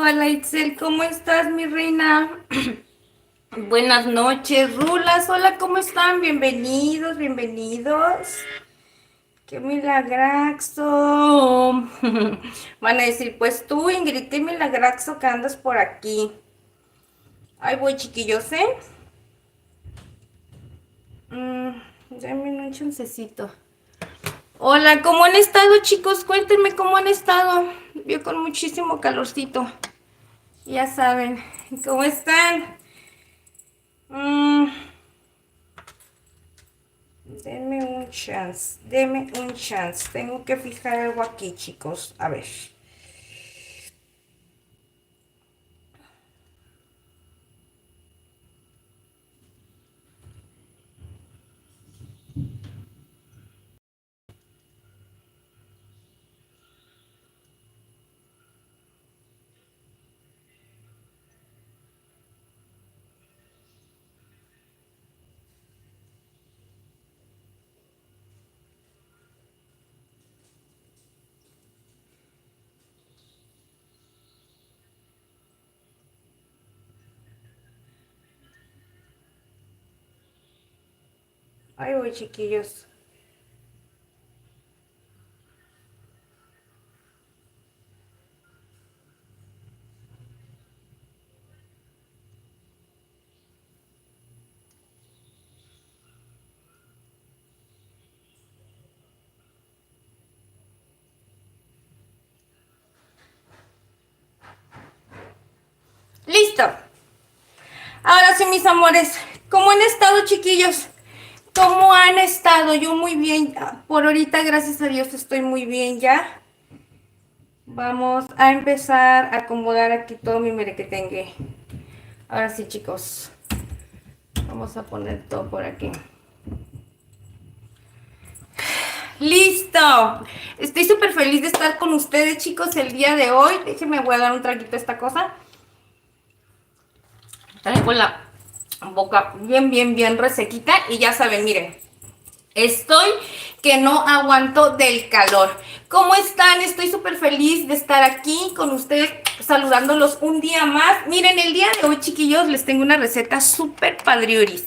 Hola Itzel, ¿cómo estás, mi reina? Buenas noches, Rulas. Hola, ¿cómo están? Bienvenidos, bienvenidos. ¡Qué milagraxo! Van a decir, pues tú, Ingrid, qué milagraxo que andas por aquí. Ahí voy, chiquillos, ¿eh? Dame un chancecito. Hola, ¿cómo han estado, chicos? Cuéntenme cómo han estado. Vio con muchísimo calorcito. Ya saben, ¿cómo están? Mm, denme un chance. Tengo que fijar algo aquí, chicos. A ver. Ahí voy, chiquillos. ¡Listo! Ahora sí, mis amores. ¿Cómo han estado, chiquillos? ¿Cómo han estado? Yo muy bien. Por ahorita, gracias a Dios, estoy muy bien ya. Vamos a empezar a acomodar aquí todo mi merequetengue. Ahora sí, chicos. Vamos a poner todo por aquí. ¡Listo! Estoy súper feliz de estar con ustedes, chicos, el día de hoy. Déjenme, voy a dar un traguito a esta cosa. Traigo la boca bien, bien, bien resequita. Y ya saben, miren, estoy que no aguanto del calor. ¿Cómo están? Estoy súper feliz de estar aquí con ustedes, saludándolos un día más. Miren, el día de hoy, chiquillos, les tengo una receta súper padriuris.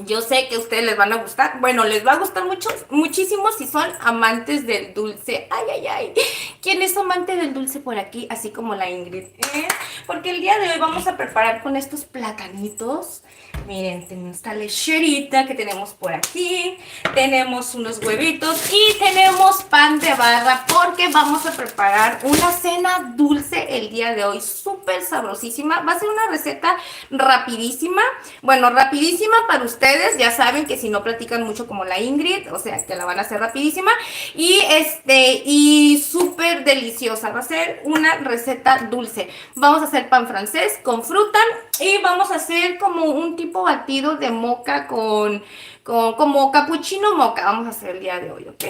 Yo sé que a ustedes les van a gustar. Bueno, les va a gustar mucho, muchísimo si son amantes del dulce. Ay, ay, ay. ¿Quién es amante del dulce por aquí? Así como la Ingrid. Porque el día de hoy vamos a preparar con estos platanitos. Miren, tenemos esta lecherita que tenemos por aquí. Tenemos unos huevitos y tenemos pan de barra porque vamos a preparar una cena dulce el día de hoy. Súper sabrosísima. Va a ser una receta rapidísima. Bueno, rapidísima para ustedes. Ya saben que si no platican mucho como la Ingrid, o sea, que la van a hacer rapidísima. Y súper deliciosa. Va a ser una receta dulce. Vamos a hacer pan francés con fruta y vamos a hacer como un tipo batido de moca como capuchino moca. Vamos a hacer el día de hoy, ¿ok?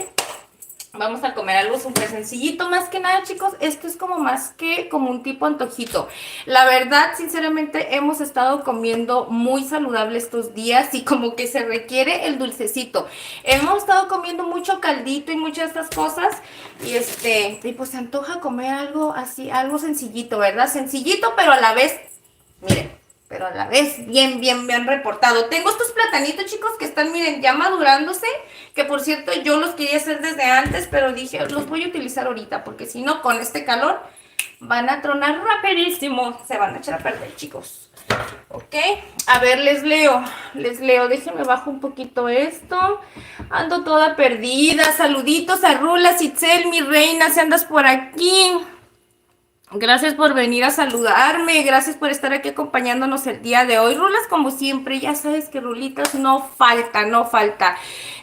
Vamos a comer algo súper sencillito, más que nada, chicos, esto es como más que como un tipo antojito. La verdad, sinceramente, hemos estado comiendo muy saludable estos días y como que se requiere el dulcecito. Hemos estado comiendo mucho caldito y muchas de estas cosas y pues se antoja comer algo así, algo sencillito, ¿verdad? Sencillito, pero a la vez, miren, pero a la vez bien, bien, bien reportado. Tengo estos platanitos, chicos, que están, miren, ya madurándose, que por cierto yo los quería hacer desde antes, pero dije, los voy a utilizar ahorita, porque si no, con este calor van a tronar rapidísimo. Se van a echar a perder, chicos. ¿Ok? A ver, les leo, déjenme bajo un poquito esto. Ando toda perdida. Saluditos a Rulas, Itzel, mi reina, si andas por aquí. Gracias por venir a saludarme, gracias por estar aquí acompañándonos el día de hoy. Rulas, como siempre, ya sabes que rulitas no falta, no falta.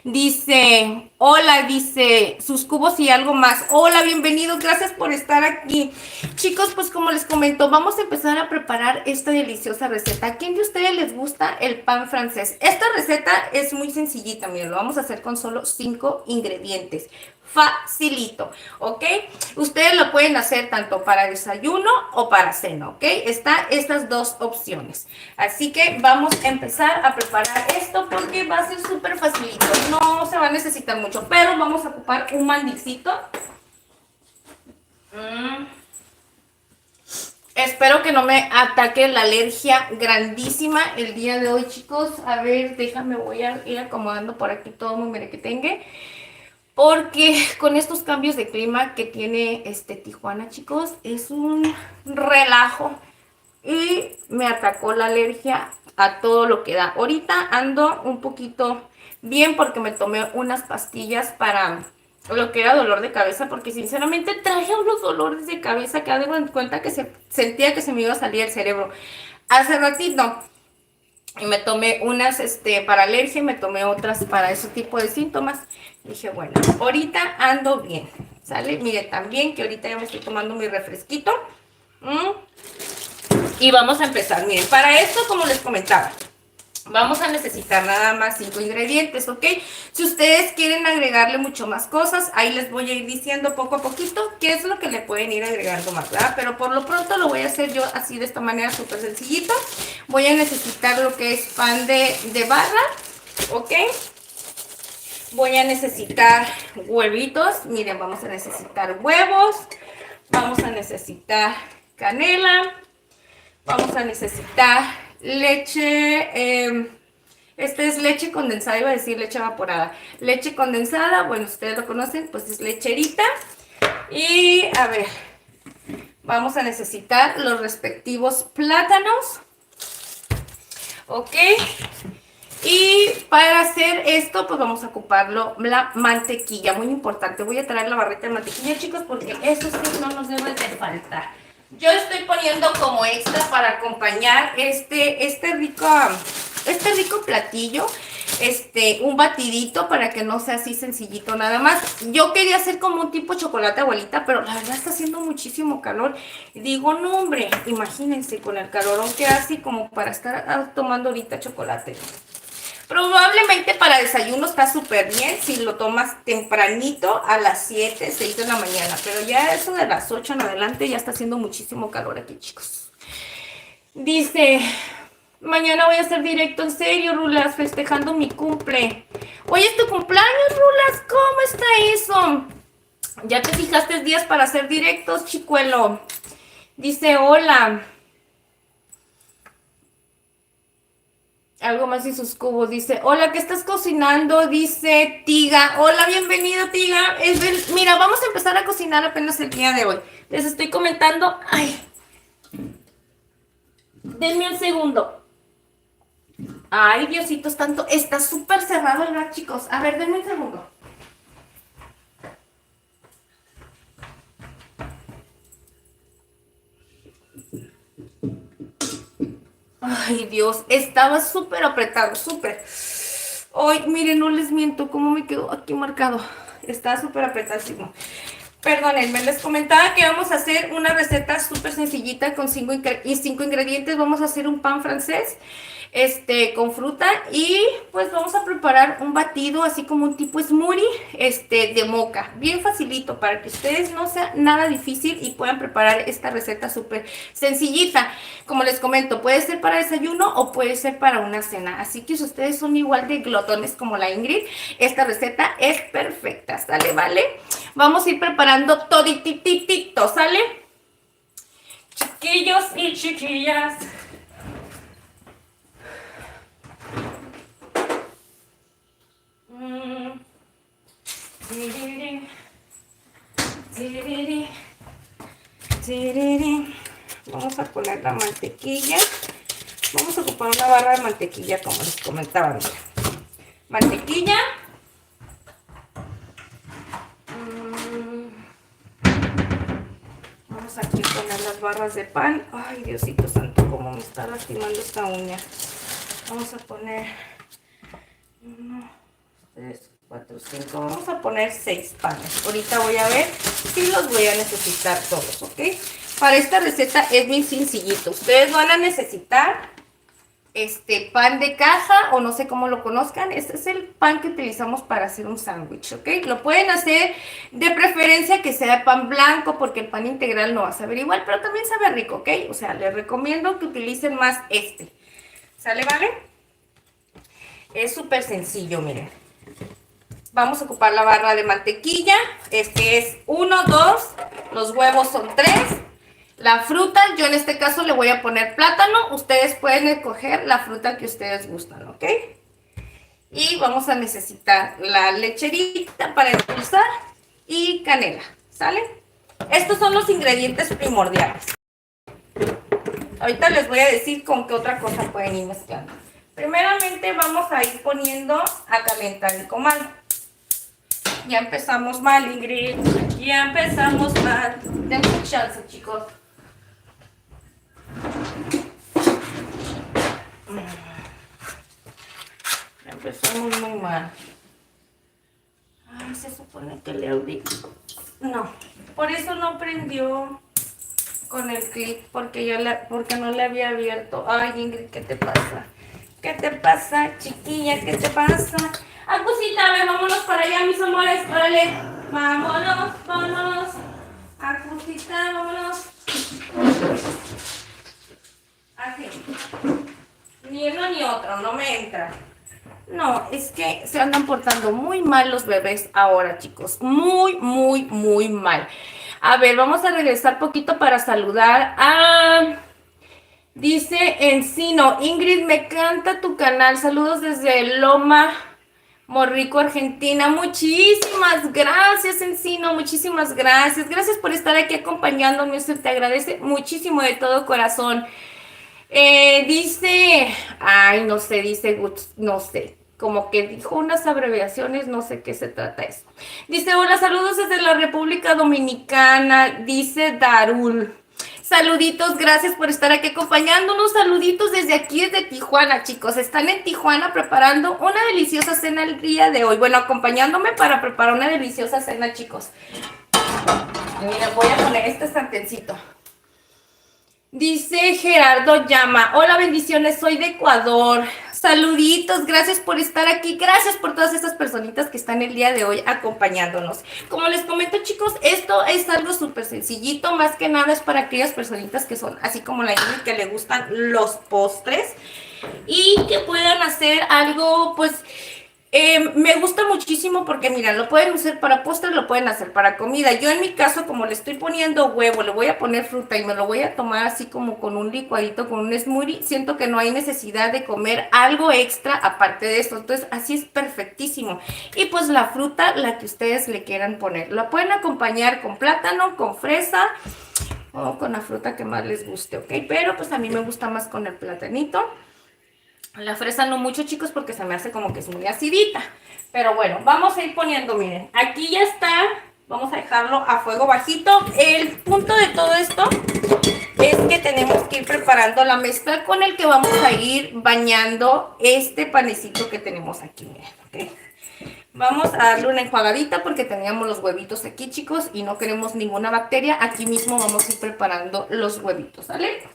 Dice, hola, dice, sus cubos y algo más. Hola, bienvenidos, gracias por estar aquí. Chicos, pues como les comento, vamos a empezar a preparar esta deliciosa receta. ¿A quién de ustedes les gusta el pan francés? Esta receta es muy sencillita, miren, lo vamos a hacer con solo 5 ingredientes. Facilito, ¿ok? Ustedes lo pueden hacer tanto para desayuno o para cena, ¿ok? Están estas dos opciones. Así que vamos a empezar a preparar esto porque va a ser súper facilito. No se va a necesitar mucho, pero vamos a ocupar un mandilcito. Espero que no me ataque la alergia grandísima el día de hoy, chicos. A ver, déjame, voy a ir acomodando por aquí todo mi merequetengue. Porque con estos cambios de clima que tiene Tijuana, chicos, es un relajo. Y me atacó la alergia a todo lo que da. Ahorita ando un poquito bien porque me tomé unas pastillas para lo que era dolor de cabeza, porque sinceramente traje unos dolores de cabeza que hago en cuenta que sentía que se me iba a salir el cerebro. Hace ratito y me tomé unas para alergia y me tomé otras para ese tipo de síntomas. Dije, bueno, ahorita ando bien, ¿sale? Mire, también que ahorita ya me estoy tomando mi refresquito. Y vamos a empezar. Miren, para esto, como les comentaba, vamos a necesitar nada más 5 ingredientes, ¿ok? Si ustedes quieren agregarle mucho más cosas, ahí les voy a ir diciendo poco a poquito qué es lo que le pueden ir agregando más, ¿verdad? Pero por lo pronto lo voy a hacer yo así de esta manera súper sencillito. Voy a necesitar lo que es pan de barra, ¿ok? Voy a necesitar huevitos. Miren, vamos a necesitar huevos. Vamos a necesitar canela. Vamos a necesitar leche, esta es leche condensada, iba a decir leche evaporada. Leche condensada, bueno, ustedes lo conocen, pues es lecherita. Y a ver, vamos a necesitar los respectivos plátanos. Ok. Y para hacer esto, pues vamos a ocuparlo la mantequilla, muy importante. Voy a traer la barrita de mantequilla, chicos, porque eso sí no nos debe de faltar. Yo estoy poniendo como extra para acompañar este rico platillo, un batidito para que no sea así sencillito nada más. Yo quería hacer como un tipo chocolate abuelita, pero la verdad está haciendo muchísimo calor. Y digo, no hombre, imagínense con el calorón que hace como para estar tomando ahorita chocolate. Probablemente para desayuno está súper bien si lo tomas tempranito a las 7, 6 de la mañana. Pero ya eso de las 8 en adelante ya está haciendo muchísimo calor aquí, chicos. Dice, mañana voy a hacer directo en serio, Rulas, festejando mi cumple. Hoy es tu cumpleaños, Rulas, ¿cómo está eso? ¿Ya te fijaste días para hacer directos, chicuelo? Dice, hola. Algo más y sus cubos. Dice, hola, ¿qué estás cocinando? Dice Tiga. Hola, bienvenido, Tiga. Mira, vamos a empezar a cocinar apenas el día de hoy. Les estoy comentando. Ay, denme un segundo. Ay, Diositos, tanto. Está súper cerrado el gas, chicos. A ver, denme un segundo. Ay, Dios, estaba súper apretado, súper. Ay, miren, no les miento, cómo me quedó aquí marcado. Está súper apretadísimo. Perdónenme, les comentaba que vamos a hacer una receta súper sencillita con 5 ingredientes. Vamos a hacer un pan francés, con fruta y pues vamos a preparar un batido así como un tipo smoothie, de moca. Bien facilito para que ustedes no sea nada difícil y puedan preparar esta receta súper sencillita. Como les comento, puede ser para desayuno o puede ser para una cena. Así que si ustedes son igual de glotones como la Ingrid, esta receta es perfecta, ¿sale? ¿Vale? Vamos a ir preparando todititito, ¿sale? Chiquillos y chiquillas. Vamos a poner la mantequilla. Vamos a ocupar una barra de mantequilla, como les comentaba. Mira. Mantequilla. Vamos aquí a poner las barras de pan. Ay, Diosito santo, cómo me está lastimando esta uña. Vamos a poner 1, 3, 4, 5. Vamos a poner 6 panes. Ahorita voy a ver si los voy a necesitar todos, ¿ok? Para esta receta es bien sencillito. Ustedes van a necesitar pan de caja o no sé cómo lo conozcan. Este es el pan que utilizamos para hacer un sándwich, ¿ok? Lo pueden hacer de preferencia que sea pan blanco porque el pan integral no va a saber igual, pero también sabe rico, ¿ok? O sea, les recomiendo que utilicen más ¿Sale, vale? Es súper sencillo, miren. Vamos a ocupar la barra de mantequilla. Es 1, 2, los huevos son 3. La fruta, yo en este caso le voy a poner plátano. Ustedes pueden escoger la fruta que ustedes gustan, ¿ok? Y vamos a necesitar la lecherita para endulzar y canela, ¿sale? Estos son los ingredientes primordiales. Ahorita les voy a decir con qué otra cosa pueden ir mezclando. Primeramente vamos a ir poniendo a calentar el comal. Ya empezamos mal, Ingrid. Ya empezamos mal. Denme chance, chicos. Ya empezamos muy mal. Ay, se supone que le abrí. No, por eso no prendió con el clip, porque no le había abierto. Ay, Ingrid, ¿qué te pasa? ¿Qué te pasa, chiquilla? ¿Qué te pasa? Acusita, ven, vámonos para allá, mis amores. Órale, vámonos, vámonos. Acusita, vámonos. Así. Ni uno ni otro, no me entra. No, es que se andan portando muy mal los bebés ahora, chicos. Muy, muy, muy mal. A ver, vamos a regresar poquito para saludar a... Dice Encino, Ingrid, me encanta tu canal. Saludos desde Loma, Morrico, Argentina. Muchísimas gracias, Encino. Muchísimas gracias. Gracias por estar aquí acompañándome. Se te agradece muchísimo de todo corazón. Dice, ay, no sé, dice Guts, no sé, como que dijo unas abreviaciones, no sé qué se trata eso. Dice, hola, saludos desde la República Dominicana, dice Darul. Saluditos, gracias por estar aquí acompañándonos. Saluditos desde aquí, desde Tijuana, chicos. Están en Tijuana preparando una deliciosa cena el día de hoy. Bueno, acompañándome para preparar una deliciosa cena, chicos. Mira, voy a poner este sartencito. Dice Gerardo Llama, hola, bendiciones, soy de Ecuador. Saluditos, gracias por estar aquí, gracias por todas estas personitas que están el día de hoy acompañándonos. Como les comento, chicos, esto es algo súper sencillito, más que nada es para aquellas personitas que son así como la Ingrid, que le gustan los postres y que puedan hacer algo, pues... me gusta muchísimo porque, mira, lo pueden usar para postres, lo pueden hacer para comida. Yo en mi caso, como le estoy poniendo huevo, le voy a poner fruta y me lo voy a tomar así como con un licuadito, con un smoothie, siento que no hay necesidad de comer algo extra aparte de esto. Entonces, así es perfectísimo. Y pues la fruta, la que ustedes le quieran poner. La pueden acompañar con plátano, con fresa o con la fruta que más les guste, ¿ok? Pero pues a mí me gusta más con el platanito. La fresa no mucho, chicos, porque se me hace como que es muy acidita. Pero bueno, vamos a ir poniendo, miren. Aquí ya está. Vamos a dejarlo a fuego bajito. El punto de todo esto es que tenemos que ir preparando la mezcla con el que vamos a ir bañando este panecito que tenemos aquí, miren, ¿ok? Vamos a darle una enjuagadita porque teníamos los huevitos aquí, chicos, y no queremos ninguna bacteria. Aquí mismo vamos a ir preparando los huevitos, ¿vale?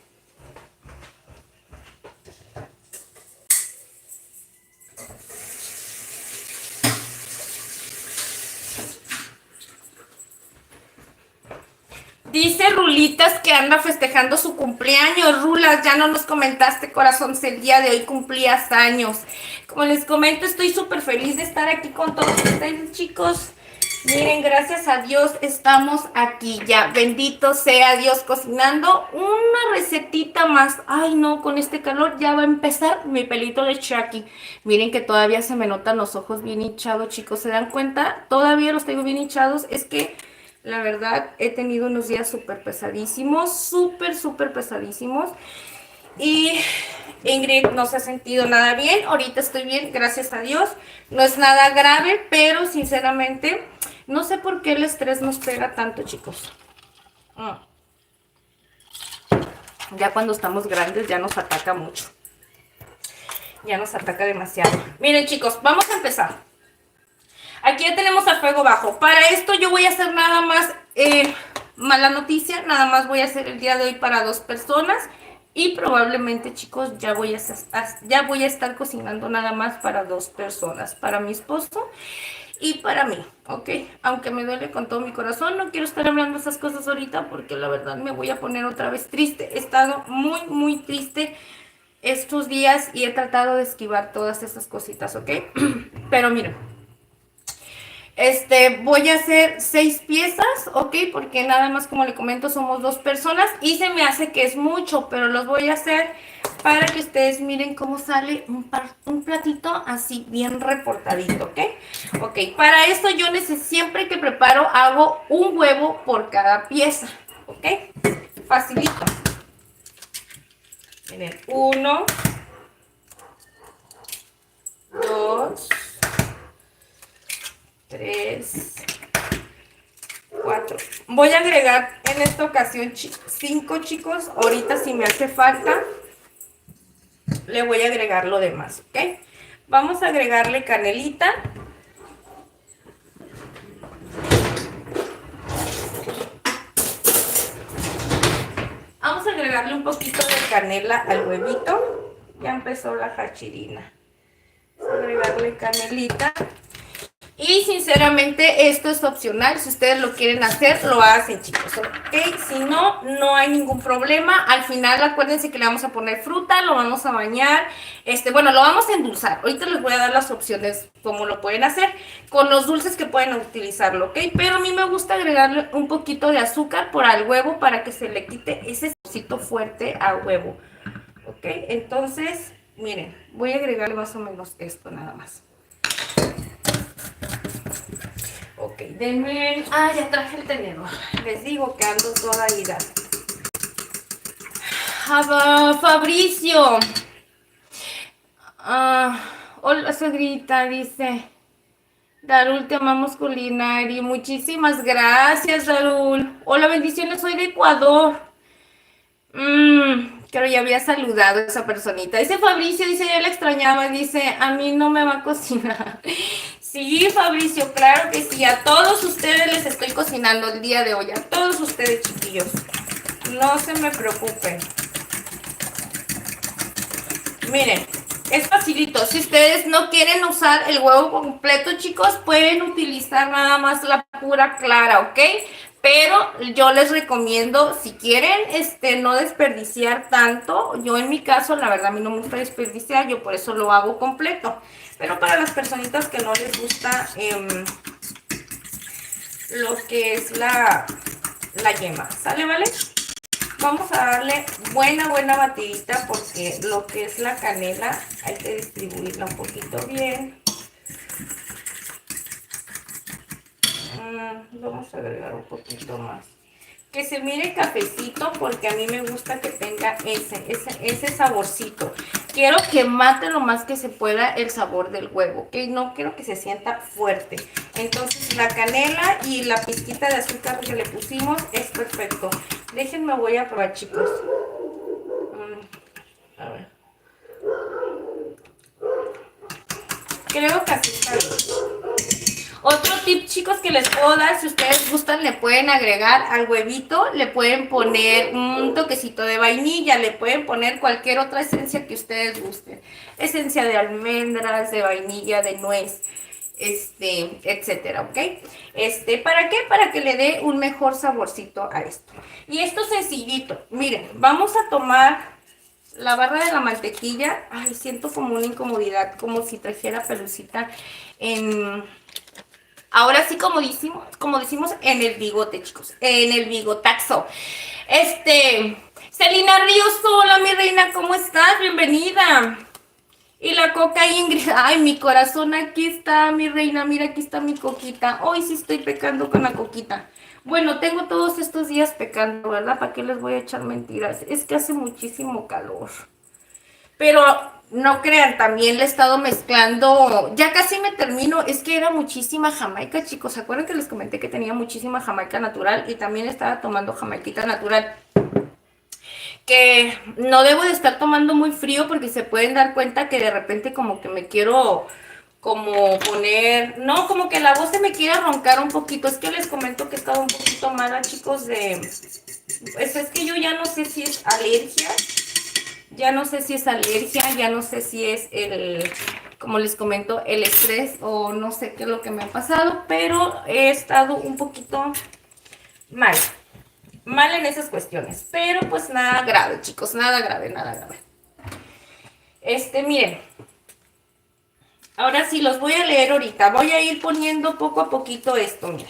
Dice Rulitas que anda festejando su cumpleaños. Rulas, ya no nos comentaste, corazón, si el día de hoy cumplías años. Como les comento, estoy súper feliz de estar aquí con todos ustedes, chicos. Miren, gracias a Dios estamos aquí ya. Bendito sea Dios, cocinando una recetita más. Ay, no, con este calor ya va a empezar mi pelito de Chucky. Miren que todavía se me notan los ojos bien hinchados, chicos. ¿Se dan cuenta? Todavía los tengo bien hinchados. Es que... la verdad, he tenido unos días súper pesadísimos, súper pesadísimos. Y Ingrid no se ha sentido nada bien. Ahorita estoy bien, gracias a Dios. No es nada grave, pero sinceramente, no sé por qué el estrés nos pega tanto, chicos. Ya cuando estamos grandes ya nos ataca mucho. Ya nos ataca demasiado. Miren, chicos, vamos a empezar. Aquí ya tenemos a fuego bajo. Para esto yo voy a hacer nada más, mala noticia, nada más voy a hacer el día de hoy para 2 personas. Y probablemente, chicos, ya voy a estar cocinando nada más para 2 personas. Para mi esposo y para mí, ¿ok? Aunque me duele con todo mi corazón, no quiero estar hablando de esas cosas ahorita porque la verdad me voy a poner otra vez triste. He estado muy triste estos días y he tratado de esquivar todas esas cositas, ¿ok? Pero miren. Voy a hacer 6 piezas, ¿ok? Porque nada más, como le comento, somos 2 personas y se me hace que es mucho, pero los voy a hacer para que ustedes miren cómo sale un platito así bien reportadito, ¿ok? Ok, para esto yo siempre que preparo hago un huevo por cada pieza, ¿ok? Facilito. Miren, 1, 2, 3, 4. Voy a agregar en esta ocasión 5, chicos. Ahorita si me hace falta, le voy a agregar lo demás, ¿ok? Vamos a agregarle canelita. Vamos a agregarle un poquito de canela al huevito. Ya empezó la hachirina. Vamos a agregarle canelita. Y sinceramente esto es opcional, si ustedes lo quieren hacer, lo hacen, chicos, ¿ok? Si no, no hay ningún problema. Al final acuérdense que le vamos a poner fruta, lo vamos a bañar, bueno, lo vamos a endulzar. Ahorita les voy a dar las opciones cómo lo pueden hacer, con los dulces que pueden utilizarlo, ¿ok? Pero a mí me gusta agregarle un poquito de azúcar por al huevo para que se le quite ese saborcito fuerte al huevo, ¿ok? Entonces, miren, voy a agregarle más o menos esto nada más. Ok, denme... Ah, ya traje el tenedor. Les digo que ando toda ida. Fabricio. Hola, suegrita, dice. Darul, te amamos culinario. Muchísimas gracias, Darul. Hola, bendiciones, soy de Ecuador. Creo ya había saludado a esa personita. Dice Fabricio, dice, ya la extrañaba, dice, a mí no me va a cocinar. Sí, Fabricio, claro que sí. A todos ustedes les estoy cocinando el día de hoy. A todos ustedes, chiquillos. No se me preocupen. Miren, es facilito. Si ustedes no quieren usar el huevo completo, chicos, pueden utilizar nada más la pura clara, ¿ok? Pero yo les recomiendo, si quieren, no desperdiciar tanto. Yo en mi caso, la verdad, a mí no me gusta desperdiciar, yo por eso lo hago completo. Pero para las personitas que no les gusta lo que es la yema, ¿sale, vale? Vamos a darle buena batidita porque lo que es la canela hay que distribuirla un poquito bien. Vamos a agregar un poquito más. Que se mire cafecito porque a mí me gusta que tenga ese saborcito. Quiero que mate lo más que se pueda el sabor del huevo, ¿ok? No quiero que se sienta fuerte. Entonces la canela y la pizquita de azúcar que le pusimos es perfecto. Déjenme, voy a probar, chicos. A ver. Creo que así está bien. Otro tip, chicos, que les puedo dar, si ustedes gustan, le pueden agregar al huevito, le pueden poner un toquecito de vainilla, le pueden poner cualquier otra esencia que ustedes gusten. Esencia de almendras, de vainilla, de nuez, etcétera, ¿ok? ¿Para qué? Para que le dé un mejor saborcito a esto. Y esto es sencillito. Miren, vamos a tomar la barra de la mantequilla. Ay, siento como una incomodidad, como si trajera pelucita en... Ahora sí, como decimos, en el bigote, chicos, en el bigotaxo. Celina Ríos, hola, mi reina, ¿cómo estás? Bienvenida. Y la coca Ingrid, ay, mi corazón, aquí está, mi reina, mira, aquí está mi coquita. Hoy sí estoy pecando con la coquita. Bueno, tengo todos estos días pecando, ¿verdad? ¿Para qué les voy a echar mentiras? Es que hace muchísimo calor. Pero no crean, también le he estado mezclando, ya casi me termino, es que era muchísima jamaica, chicos. ¿Se acuerdan que les comenté que tenía muchísima jamaica natural? Y también estaba tomando jamaiquita natural. Que no debo de estar tomando muy frío porque se pueden dar cuenta que de repente como que me quiero como poner, no, como que la voz se me quiere roncar un poquito. Es que les comento que he estado un poquito mala, chicos, pues es que yo ya no sé si es alergia. Ya no sé si es alergia, ya no sé si es como les comento, el estrés o no sé qué es lo que me ha pasado, pero he estado un poquito mal, mal en esas cuestiones, pero pues nada grave, chicos, nada grave, nada grave. Miren, Ahora sí, los voy a leer ahorita. Voy a ir poniendo poco a poquito esto, mira.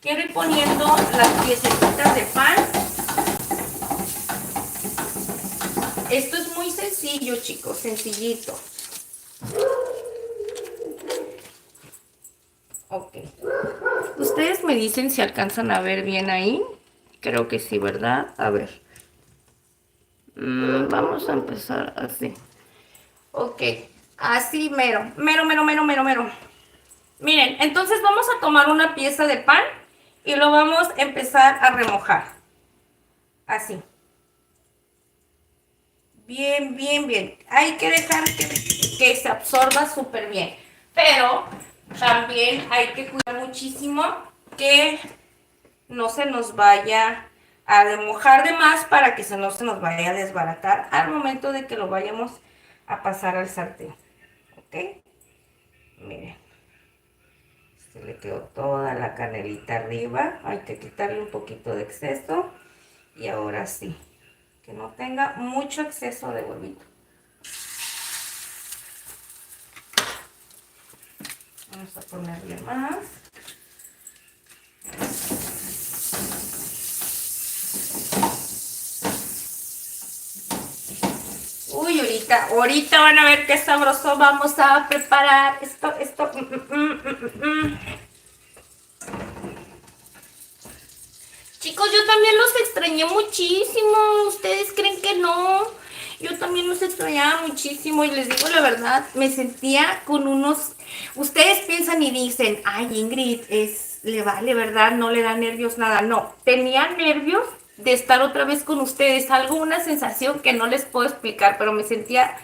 Quiero ir poniendo las piececitas de pan. Esto es muy sencillo, chicos, sencillito. Ok. Ustedes me dicen si alcanzan a ver bien ahí. Creo que sí, ¿verdad? A ver. Vamos a empezar así. Ok. Así mero. Mero, mero, mero, mero, mero. Miren, entonces vamos a tomar una pieza de pan y lo vamos a empezar a remojar. Así. Bien, bien, bien. Hay que dejar que se absorba súper bien. Pero también hay que cuidar muchísimo que no se nos vaya a mojar de más para que no se nos vaya a desbaratar al momento de que lo vayamos a pasar al sartén. ¿Ok? Miren. Se le quedó toda la canelita arriba. Hay que quitarle un poquito de exceso. Y ahora sí. Que no tenga mucho exceso de huevito. Vamos a ponerle más. Uy, ahorita van a ver qué sabroso vamos a preparar. Esto. Chicos, yo también los extrañé muchísimo. ¿Ustedes creen que no? Yo también los extrañaba muchísimo y les digo la verdad, me sentía con unos... Ustedes piensan y dicen, ay Ingrid, le vale, ¿verdad? No le da nervios nada. No, tenía nervios de estar otra vez con ustedes. Algo, una sensación que no les puedo explicar, pero me sentía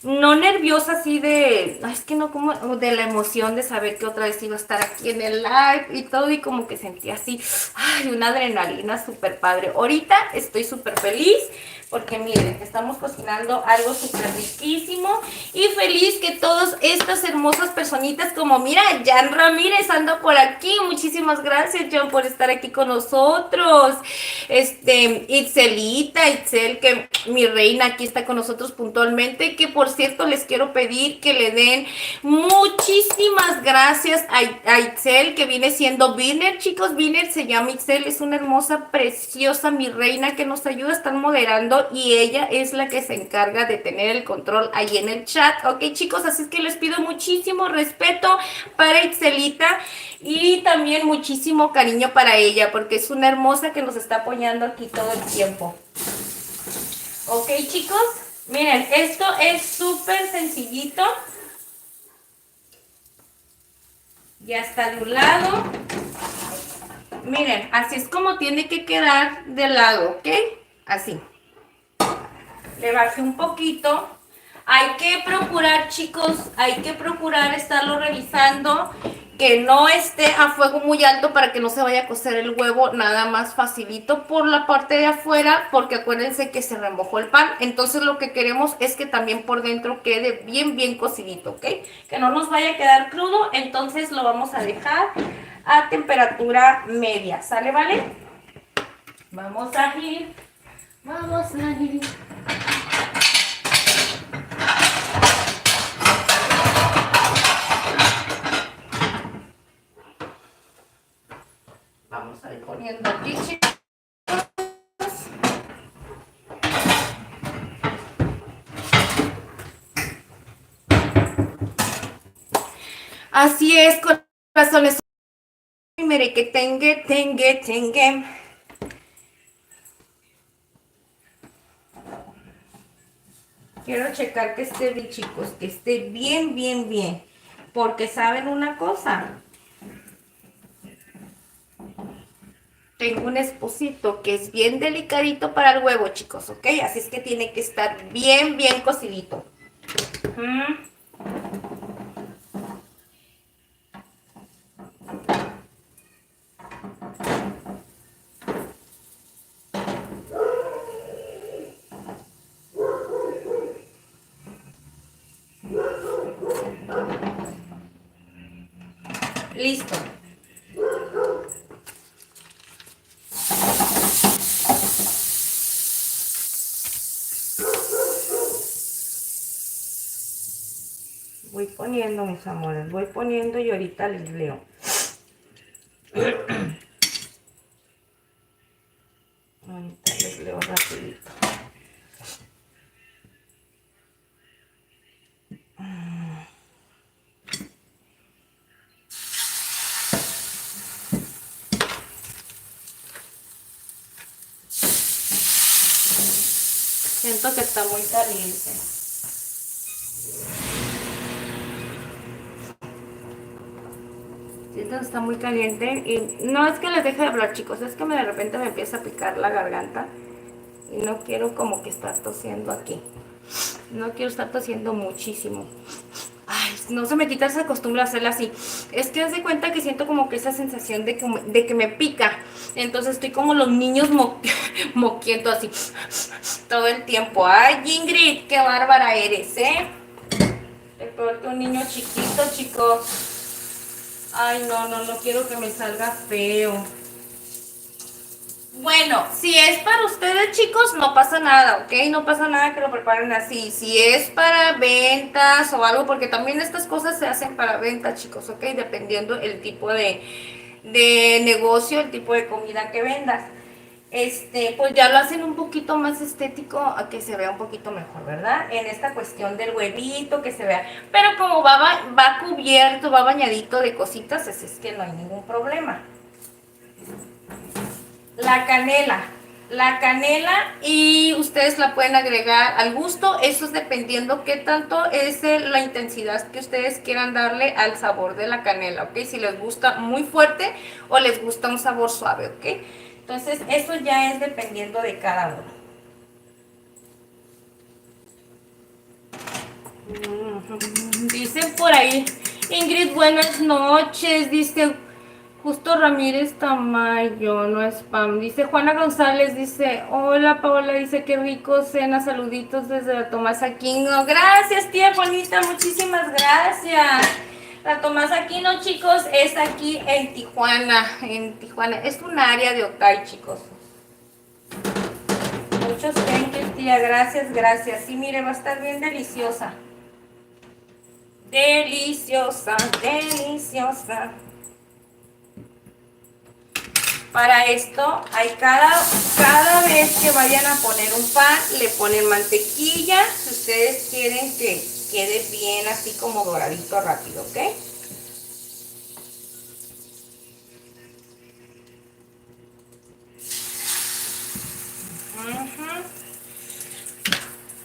no nerviosa así de, es que no, como de la emoción de saber que otra vez iba a estar aquí en el live y todo, y como que sentía así, ay, una adrenalina súper padre. Ahorita estoy súper feliz porque miren, estamos cocinando algo súper riquísimo y feliz que todas estas hermosas personitas como, mira, Jan Ramírez anda por aquí. Muchísimas gracias, Jan, por estar aquí con nosotros. Itzel, que mi reina aquí está con nosotros puntualmente, que por cierto les quiero pedir que le den muchísimas gracias a Itzel, que viene siendo Viner, chicos. Viner se llama Itzel, es una hermosa, preciosa, mi reina, que nos ayuda a estar moderando y ella es la que se encarga de tener el control ahí en el chat. Ok, chicos, así es que les pido muchísimo respeto para Itzelita y también muchísimo cariño para ella, porque es una hermosa que nos está apoyando aquí todo el tiempo. Ok, chicos, miren, esto es súper sencillito. Ya está de un lado. Miren, así es como tiene que quedar de lado, ¿ok? Así. Le bajé un poquito. Hay que procurar, chicos, hay que procurar estarlo revisando, que no esté a fuego muy alto para que no se vaya a cocer el huevo nada más facilito por la parte de afuera, porque acuérdense que se remojó el pan. Entonces lo que queremos es que también por dentro quede bien, bien cocidito, ¿ok? Que no nos vaya a quedar crudo, entonces lo vamos a dejar a temperatura media, ¿sale, vale? Vamos a ir. Vamos a ir poniendo aquí, chicos. Así es, corazones. Mire que tengue. Quiero checar que esté bien, chicos, que esté bien, bien, bien. Porque saben una cosa. Tengo un esposito que es bien delicadito para el huevo, chicos, ¿ok? Así es que tiene que estar bien, bien cocidito. Listo. Voy poniendo, mis amores, voy poniendo y ahorita les leo. Ahorita les leo rapidito. Siento que está muy caliente. Siento que está muy caliente y no es que les deje de hablar, chicos, es que de repente me empieza a picar la garganta y no quiero como que estar tosiendo aquí. No quiero estar tosiendo muchísimo. Ay, no se me quita esa costumbre de hacerla así. Es que haz de cuenta que siento como que esa sensación de que me pica. Entonces estoy como los niños moquiendo así todo el tiempo. Ay, Ingrid, qué bárbara eres, ¿eh? Es peor que un niño chiquito, chicos. Ay, no quiero que me salga feo. Bueno, si es para ustedes, chicos, no pasa nada, ¿ok? No pasa nada que lo preparen así. Si es para ventas o algo, porque también estas cosas se hacen para ventas, chicos, ¿ok? Dependiendo el tipo de negocio, el tipo de comida que vendas. Pues ya lo hacen un poquito más estético, a que se vea un poquito mejor, ¿verdad? En esta cuestión del huevito, que se vea. Pero como va cubierto, va bañadito de cositas, es que no hay ningún problema. La canela. La canela y ustedes la pueden agregar al gusto. Eso es dependiendo qué tanto es la intensidad que ustedes quieran darle al sabor de la canela, ¿ok? Si les gusta muy fuerte o les gusta un sabor suave, ¿ok? Entonces eso ya es dependiendo de cada uno. Dicen por ahí, Ingrid, buenas noches, dice Justo Ramírez Tamayo, no es spam. Dice Juana González, dice, hola Paola, dice qué rico cena, saluditos desde la Tomás Aquino. Gracias, tía Juanita, muchísimas gracias. La Tomás Aquino, chicos, es aquí en Tijuana, Es un área de Otay, chicos. Muchos thank you, tía, gracias. Sí, mire, va a estar bien deliciosa. Deliciosa. Para esto, hay cada vez que vayan a poner un pan, le ponen mantequilla. Si ustedes quieren que quede bien así como doradito rápido, ¿ok?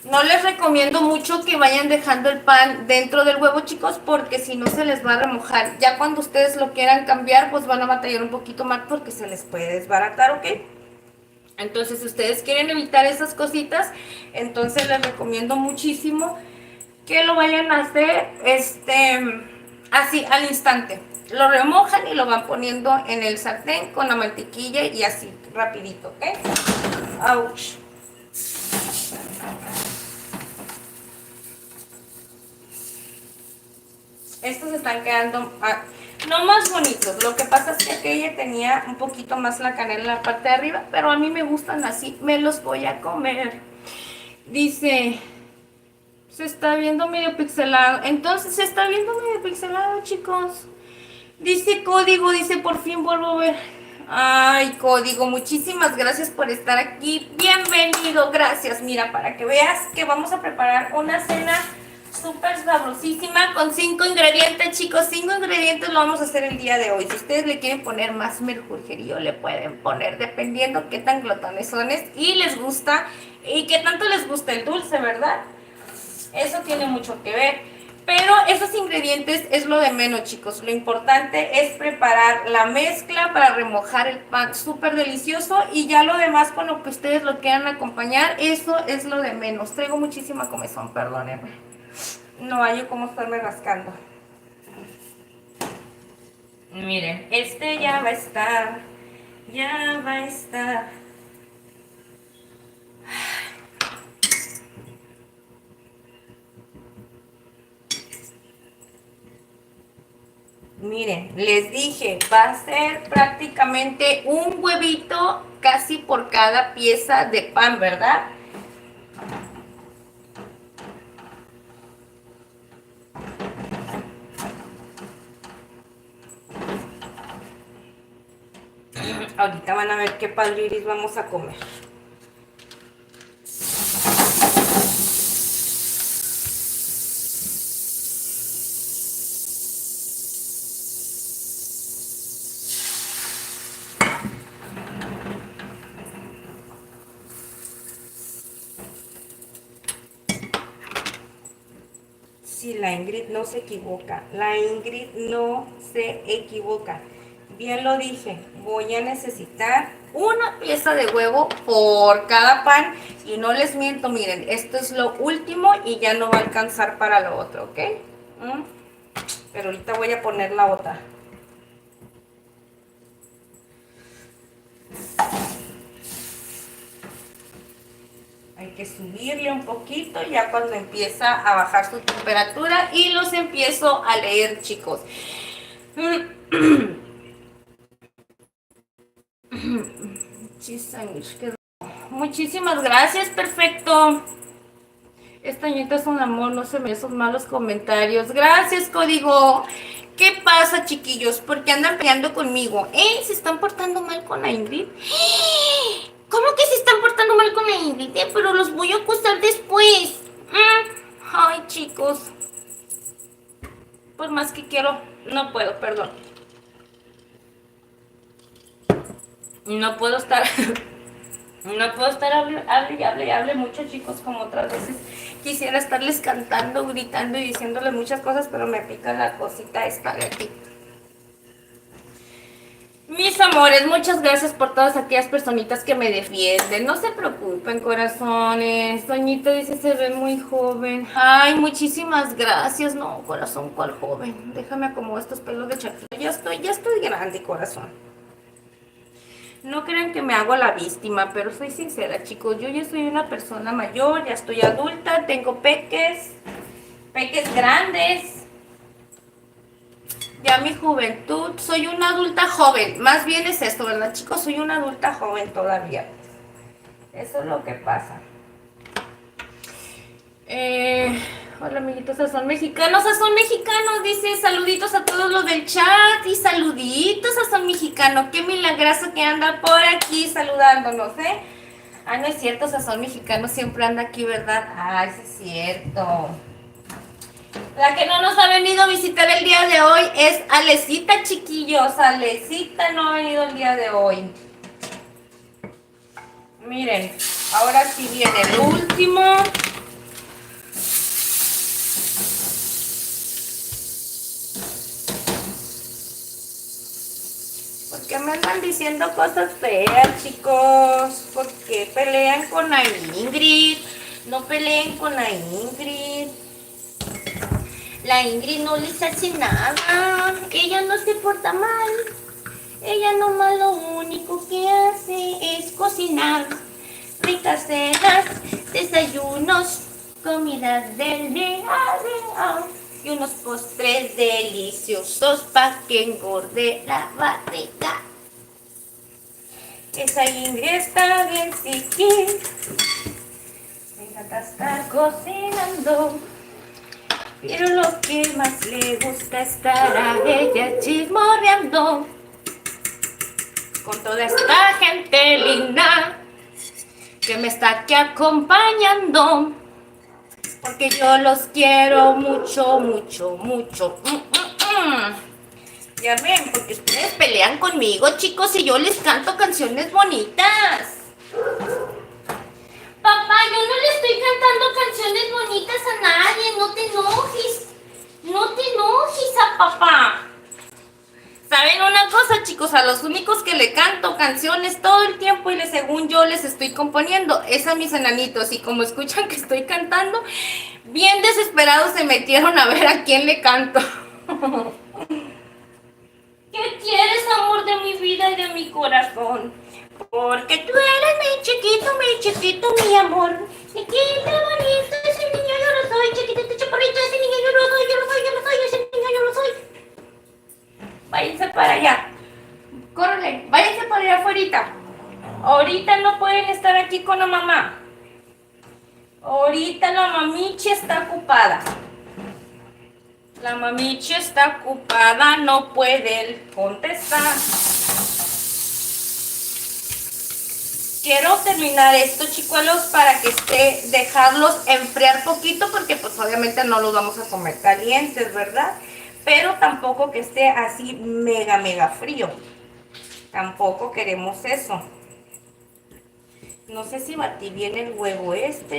No les recomiendo mucho que vayan dejando el pan dentro del huevo, chicos, porque si no se les va a remojar. Ya cuando ustedes lo quieran cambiar, pues van a batallar un poquito más porque se les puede desbaratar, ¿ok? Entonces, si ustedes quieren evitar esas cositas, entonces les recomiendo muchísimo que lo vayan a hacer así al instante. Lo remojan y lo van poniendo en el sartén con la mantequilla y así, rapidito, ¿ok? Ouch. Estos están quedando no más bonitos. Lo que pasa es que aquella tenía un poquito más la canela en la parte de arriba, pero a mí me gustan así. Me los voy a comer. Dice, se está viendo medio pixelado. Entonces se está viendo medio pixelado, chicos. Dice Código, dice por fin vuelvo a ver. Ay, Código, muchísimas gracias por estar aquí. Bienvenido, gracias. Mira, para que veas que vamos a preparar una cena súper sabrosísima con 5 ingredientes, chicos. 5 ingredientes lo vamos a hacer el día de hoy. Si ustedes le quieren poner más merjurjerío, le pueden poner, dependiendo qué tan glotones son y les gusta y qué tanto les gusta el dulce, ¿verdad? Eso tiene mucho que ver. Pero esos ingredientes es lo de menos, chicos. Lo importante es preparar la mezcla para remojar el pan súper delicioso. Y ya lo demás con lo que ustedes lo quieran acompañar, eso es lo de menos. Traigo muchísima comezón, perdónenme. No hay cómo estarme rascando. Miren, ya va a estar. Ya va a estar. Miren, les dije, va a ser prácticamente un huevito casi por cada pieza de pan, ¿verdad? Ahorita van a ver qué padriris vamos a comer. Sí, la Ingrid no se equivoca. La Ingrid no se equivoca. Bien lo dije. Voy a necesitar una pieza de huevo por cada pan. Y no les miento, miren, esto es lo último y ya no va a alcanzar para lo otro, ¿ok? Pero ahorita voy a poner la otra. Hay que subirle un poquito ya cuando empieza a bajar su temperatura y los empiezo a leer, chicos. Muchísimas gracias, perfecto. Esta niñita es un amor, no se me esos malos comentarios. Gracias, código. ¿Qué pasa, chiquillos? ¿Por qué andan peleando conmigo? ¿Se están portando mal con la Ingrid? ¿Cómo que se están portando mal con la Ingrid? Pero los voy a acusar después. Ay, chicos. Por más que quiero, no puedo, perdón. No puedo estar... No puedo estar hable mucho, chicos, como otras veces. Quisiera estarles cantando, gritando y diciéndoles muchas cosas, pero me pica la cosita esta de aquí. Mis amores, muchas gracias por todas aquellas personitas que me defienden. No se preocupen, corazones. Doñita dice, se ve muy joven. Ay, muchísimas gracias. No, corazón, ¿cuál joven? Déjame acomodar estos pelos de chaqueta. Ya estoy grande, corazón. No crean que me hago la víctima, pero soy sincera, chicos. Yo ya soy una persona mayor, ya estoy adulta, tengo peques grandes. Ya mi juventud, soy una adulta joven. Más bien es esto, ¿verdad, chicos? Soy una adulta joven todavía. Eso es lo que pasa. Hola, amiguitos Sazón Mexicanos. Sazón Mexicano dice saluditos a todos los del chat y saluditos a Sazón Mexicano. Qué milagroso que anda por aquí saludándonos, ¿eh? Ah, no es cierto, Sazón Mexicano siempre anda aquí, ¿verdad? Ay, sí es cierto. La que no nos ha venido a visitar el día de hoy es Alecita, chiquillos. Alecita no ha venido el día de hoy. Miren, ahora sí viene el último. ¿Por qué me andan diciendo cosas feas, chicos? ¿Por qué pelean con la Ingrid? No peleen con la Ingrid. La Ingrid no les hace nada. Ella no se porta mal. Ella nomás lo único que hace es cocinar ricas cenas, desayunos, comidas del día a día y unos postres deliciosos pa' que engorde la barriga. Esa Ingrid está bien siquín. Me encanta estar cocinando, pero lo que más le gusta es estar a ella chismorreando con toda esta gente linda que me está aquí acompañando, porque yo los quiero mucho, mucho, mucho. Ya ven, porque ustedes pelean conmigo, chicos, y yo les canto canciones bonitas. Papá, yo no le estoy cantando canciones bonitas a nadie, no te enojes. No te enojes a papá. ¿Saben una cosa, chicos? A los únicos que le canto canciones todo el tiempo y según yo les estoy componiendo es a mis enanitos. Y como escuchan que estoy cantando, bien desesperados se metieron a ver a quién le canto. ¿Qué quieres, amor de mi vida y de mi corazón? Porque tú eres mi chiquito, mi amor. Chiquito, bonito, ese niño yo lo soy. Chiquitito, chaparrito, ese niño yo lo soy, ese niño yo lo soy. Váyanse para allá. Córrele, váyanse para allá afuera. Ahorita no pueden estar aquí con la mamá. Ahorita la mamichi está ocupada. La mamichi está ocupada, no puede contestar. Quiero terminar estos chicuelos para que dejarlos enfriar poquito, porque pues obviamente no los vamos a comer calientes, ¿verdad? Pero tampoco que esté así mega, mega frío. Tampoco queremos eso. No sé si batí bien el huevo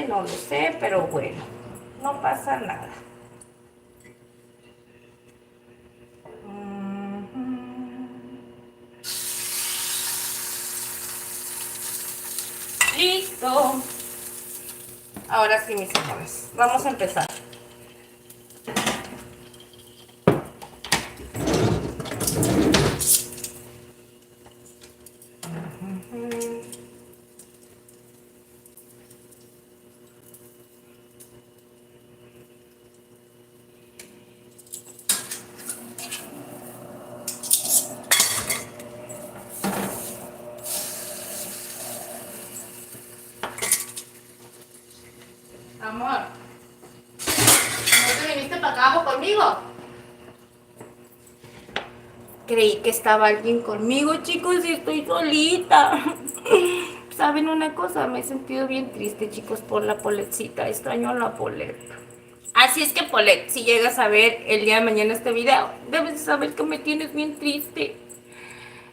no lo sé, pero bueno, no pasa nada. Listo. Ahora sí, mis amores, vamos a empezar. Amor, ¿no te viniste para acá conmigo? Creí que estaba alguien conmigo, chicos, y estoy solita. ¿Saben una cosa? Me he sentido bien triste, chicos, por la Poletcita. Extraño a la Polet. Así es que, Polet, si llegas a ver el día de mañana este video, debes saber que me tienes bien triste.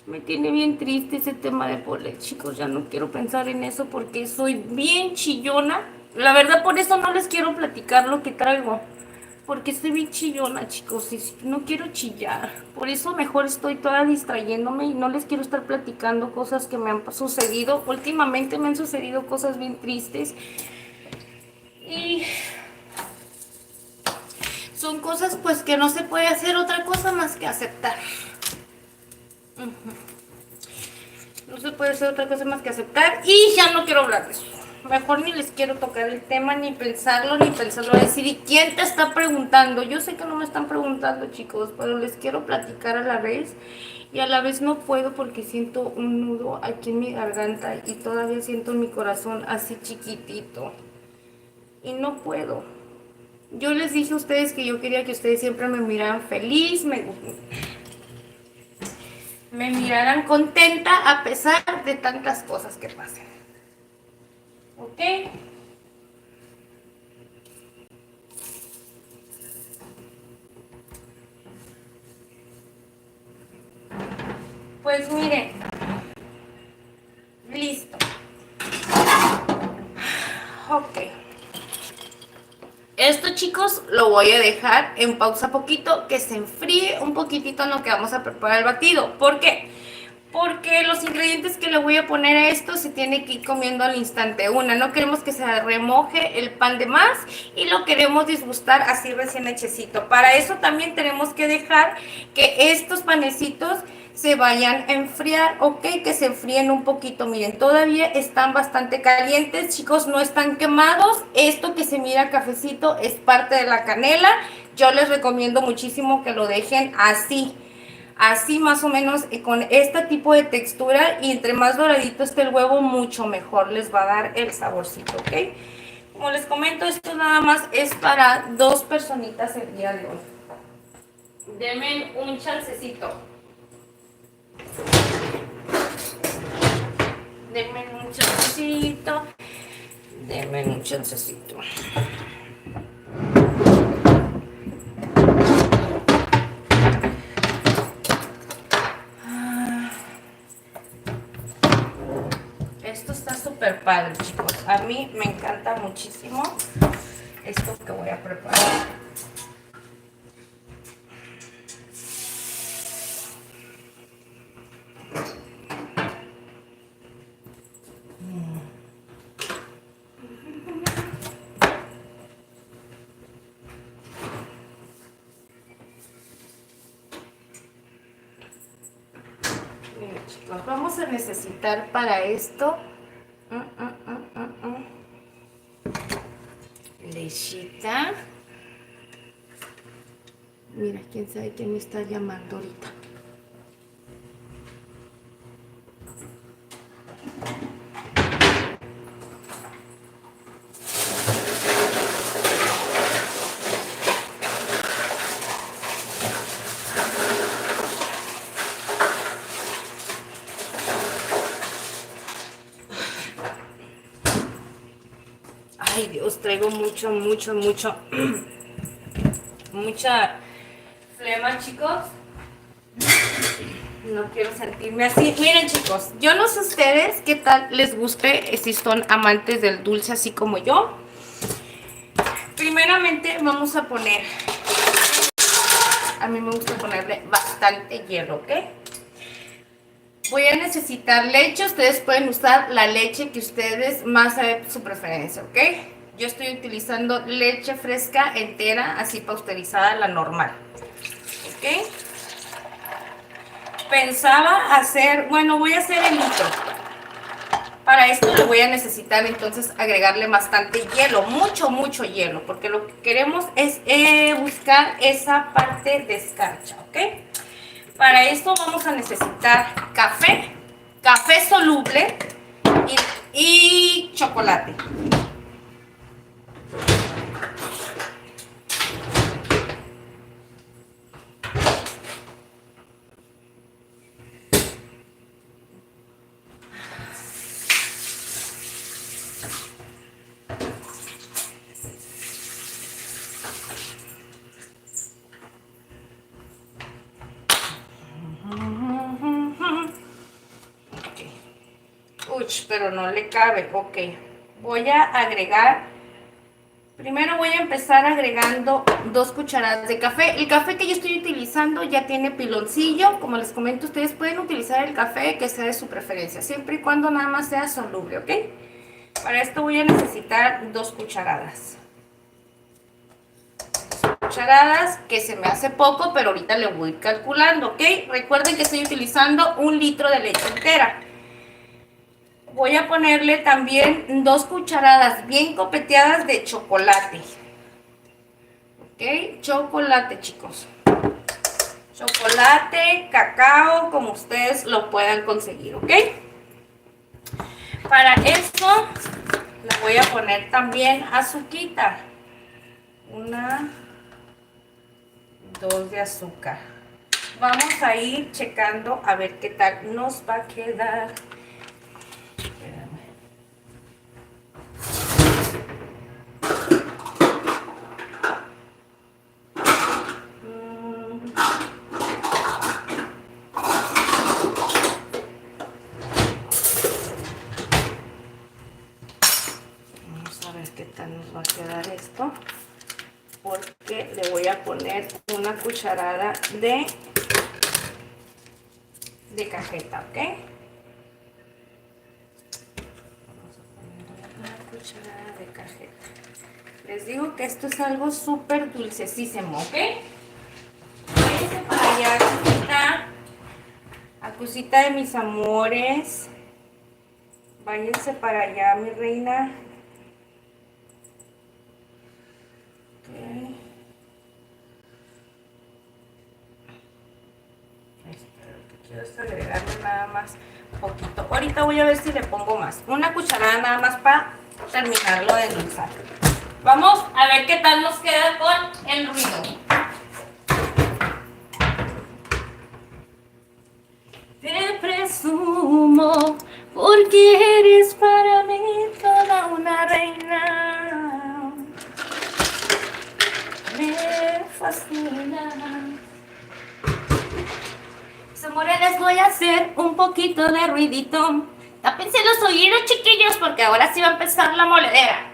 Me tiene bien triste ese tema de Polet, chicos. Ya no quiero pensar en eso porque soy bien chillona. La verdad, por eso no les quiero platicar lo que traigo. Porque estoy bien chillona, chicos, y no quiero chillar. Por eso mejor estoy toda distrayéndome y no les quiero estar platicando cosas que me han sucedido. Últimamente me han sucedido cosas bien tristes. Y son cosas pues que no se puede hacer otra cosa más que aceptar. No se puede hacer otra cosa más que aceptar. Y ya no quiero hablar de eso. Mejor ni les quiero tocar el tema, ni pensarlo, decir, ¿y quién te está preguntando? Yo sé que no me están preguntando, chicos, pero les quiero platicar a la vez. Y a la vez no puedo porque siento un nudo aquí en mi garganta y todavía siento mi corazón así chiquitito. Y no puedo. Yo les dije a ustedes que yo quería que ustedes siempre me miraran feliz, me miraran contenta a pesar de tantas cosas que pasen. ¿Ok? Pues miren, listo. Ok. Esto, chicos, lo voy a dejar en pausa poquito, que se enfríe un poquitito en lo que vamos a preparar el batido. ¿Por qué? Porque los ingredientes que le voy a poner a esto se tiene que ir comiendo al instante una. No queremos que se remoje el pan de más y lo queremos disgustar así recién hechecito. Para eso también tenemos que dejar que estos panecitos se vayan a enfriar, ok, que se enfríen un poquito. Miren, todavía están bastante calientes, chicos, no están quemados. Esto que se mira cafecito es parte de la canela. Yo les recomiendo muchísimo que lo dejen así más o menos, con este tipo de textura, y entre más doradito esté el huevo, mucho mejor les va a dar el saborcito, ¿ok? Como les comento, esto nada más es para 2 personitas el día de hoy. Denme un chancecito. Denme un chancecito. Denme un chancecito. Esto está súper padre, chicos. A mí me encanta muchísimo esto que voy a preparar. Miren, chicos, vamos a necesitar para esto lechita. Mira, quién sabe quién me está llamando ahorita. Ay, Dios, traigo mucha flema, chicos. No quiero sentirme así. Miren, chicos, yo no sé ustedes qué tal les guste, si son amantes del dulce así como yo. Primeramente vamos a poner, a mí me gusta ponerle bastante hielo, ¿ok? Voy a necesitar leche. Ustedes pueden usar la leche que ustedes más saben su preferencia, ¿ok? Yo estoy utilizando leche fresca entera, así pasteurizada, la normal, ¿ok? Pensaba hacer, bueno, voy a hacer el litro. Para esto le voy a necesitar entonces agregarle bastante hielo, mucho hielo, porque lo que queremos es buscar esa parte de escarcha, ¿ok? Para esto vamos a necesitar café soluble y chocolate. Uy, pero no le cabe. Ok, voy a agregar, primero voy a empezar agregando 2 cucharadas de café. El café que yo estoy utilizando ya tiene piloncillo. Como les comento, ustedes pueden utilizar el café que sea de su preferencia, siempre y cuando nada más sea soluble, ¿ok? Para esto voy a necesitar 2 cucharadas. Cucharadas, que se me hace poco, pero ahorita le voy calculando, ¿ok? Recuerden que estoy utilizando 1 litro de leche entera. Voy a ponerle también 2 cucharadas bien copeteadas de chocolate. ¿Ok? Chocolate, chicos. Chocolate, cacao, como ustedes lo puedan conseguir, ¿ok? Para esto le voy a poner también azuquita. 2 de azúcar. Vamos a ir checando a ver qué tal nos va a quedar. Vamos a ver qué tal nos va a quedar esto, porque le voy a poner 1 cucharada de cajeta, ¿ok? Vamos a poner 1 cucharada de cajeta. Les digo que esto es algo súper dulcesísimo, ¿ok? Váyanse para allá, Acusita de mis amores. Váyanse para allá, mi reina. Okay. Lo que quiero es agregarle nada más poquito. Ahorita voy a ver si le pongo más. 1 cucharada nada más para terminarlo de endulzar. Vamos a ver qué tal nos queda con el ruido. Te presumo porque eres para mí toda una reina. Me fascina. Mis amores, les voy a hacer un poquito de ruidito. Tápense los oídos, chiquillos, porque ahora sí va a empezar la moledera.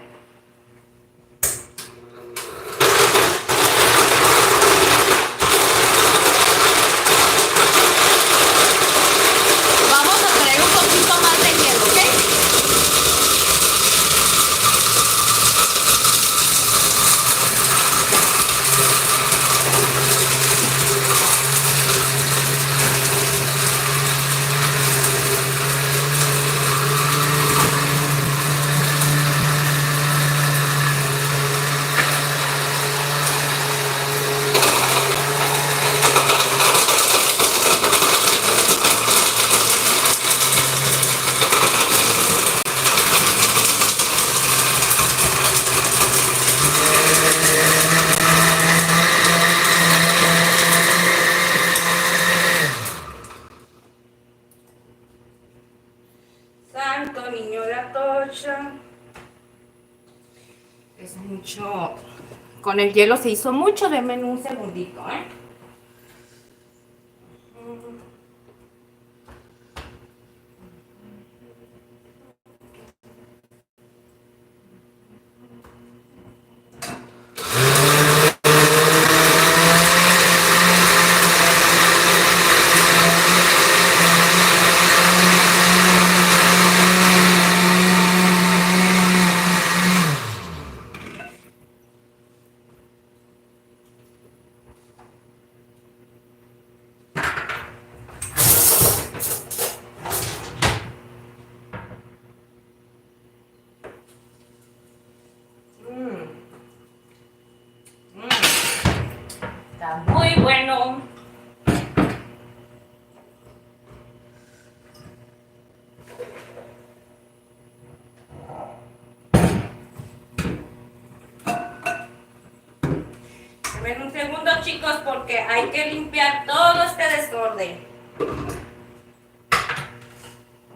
Vamos a traer un poquito más de hielo, ¿ok? Santo niño de Atocha. Es mucho. Con el hielo se hizo mucho. Denme un segundito, ¿eh? Está muy bueno. Ven un segundo, chicos, porque hay que limpiar todo este desorden.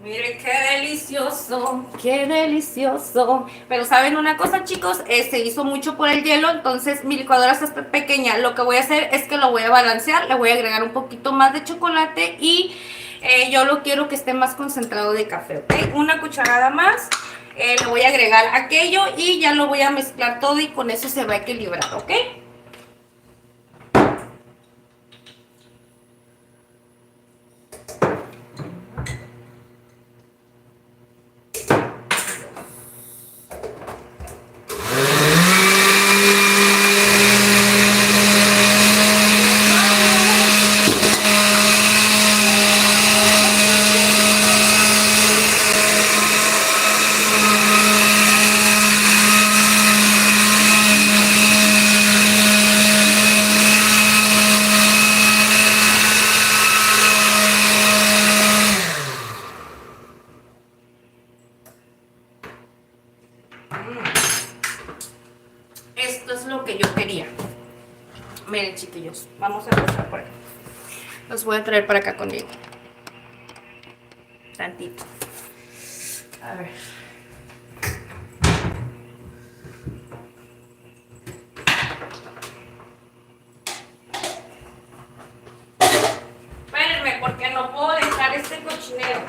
Miren qué delicioso, qué delicioso. Pero ¿saben una cosa, chicos? Se hizo mucho por el hielo, entonces mi licuadora está pequeña. Lo que voy a hacer es que lo voy a balancear, le voy a agregar un poquito más de chocolate y yo lo quiero que esté más concentrado de café, ¿ok? Una cucharada más, le voy a agregar aquello y ya lo voy a mezclar todo y con eso se va a equilibrar, ¿ok? Esto es lo que yo quería. Miren, chiquillos, vamos a empezar por aquí. Los voy a traer para acá conmigo. Tantito. A ver. Espérenme, porque no puedo dejar este cochinero.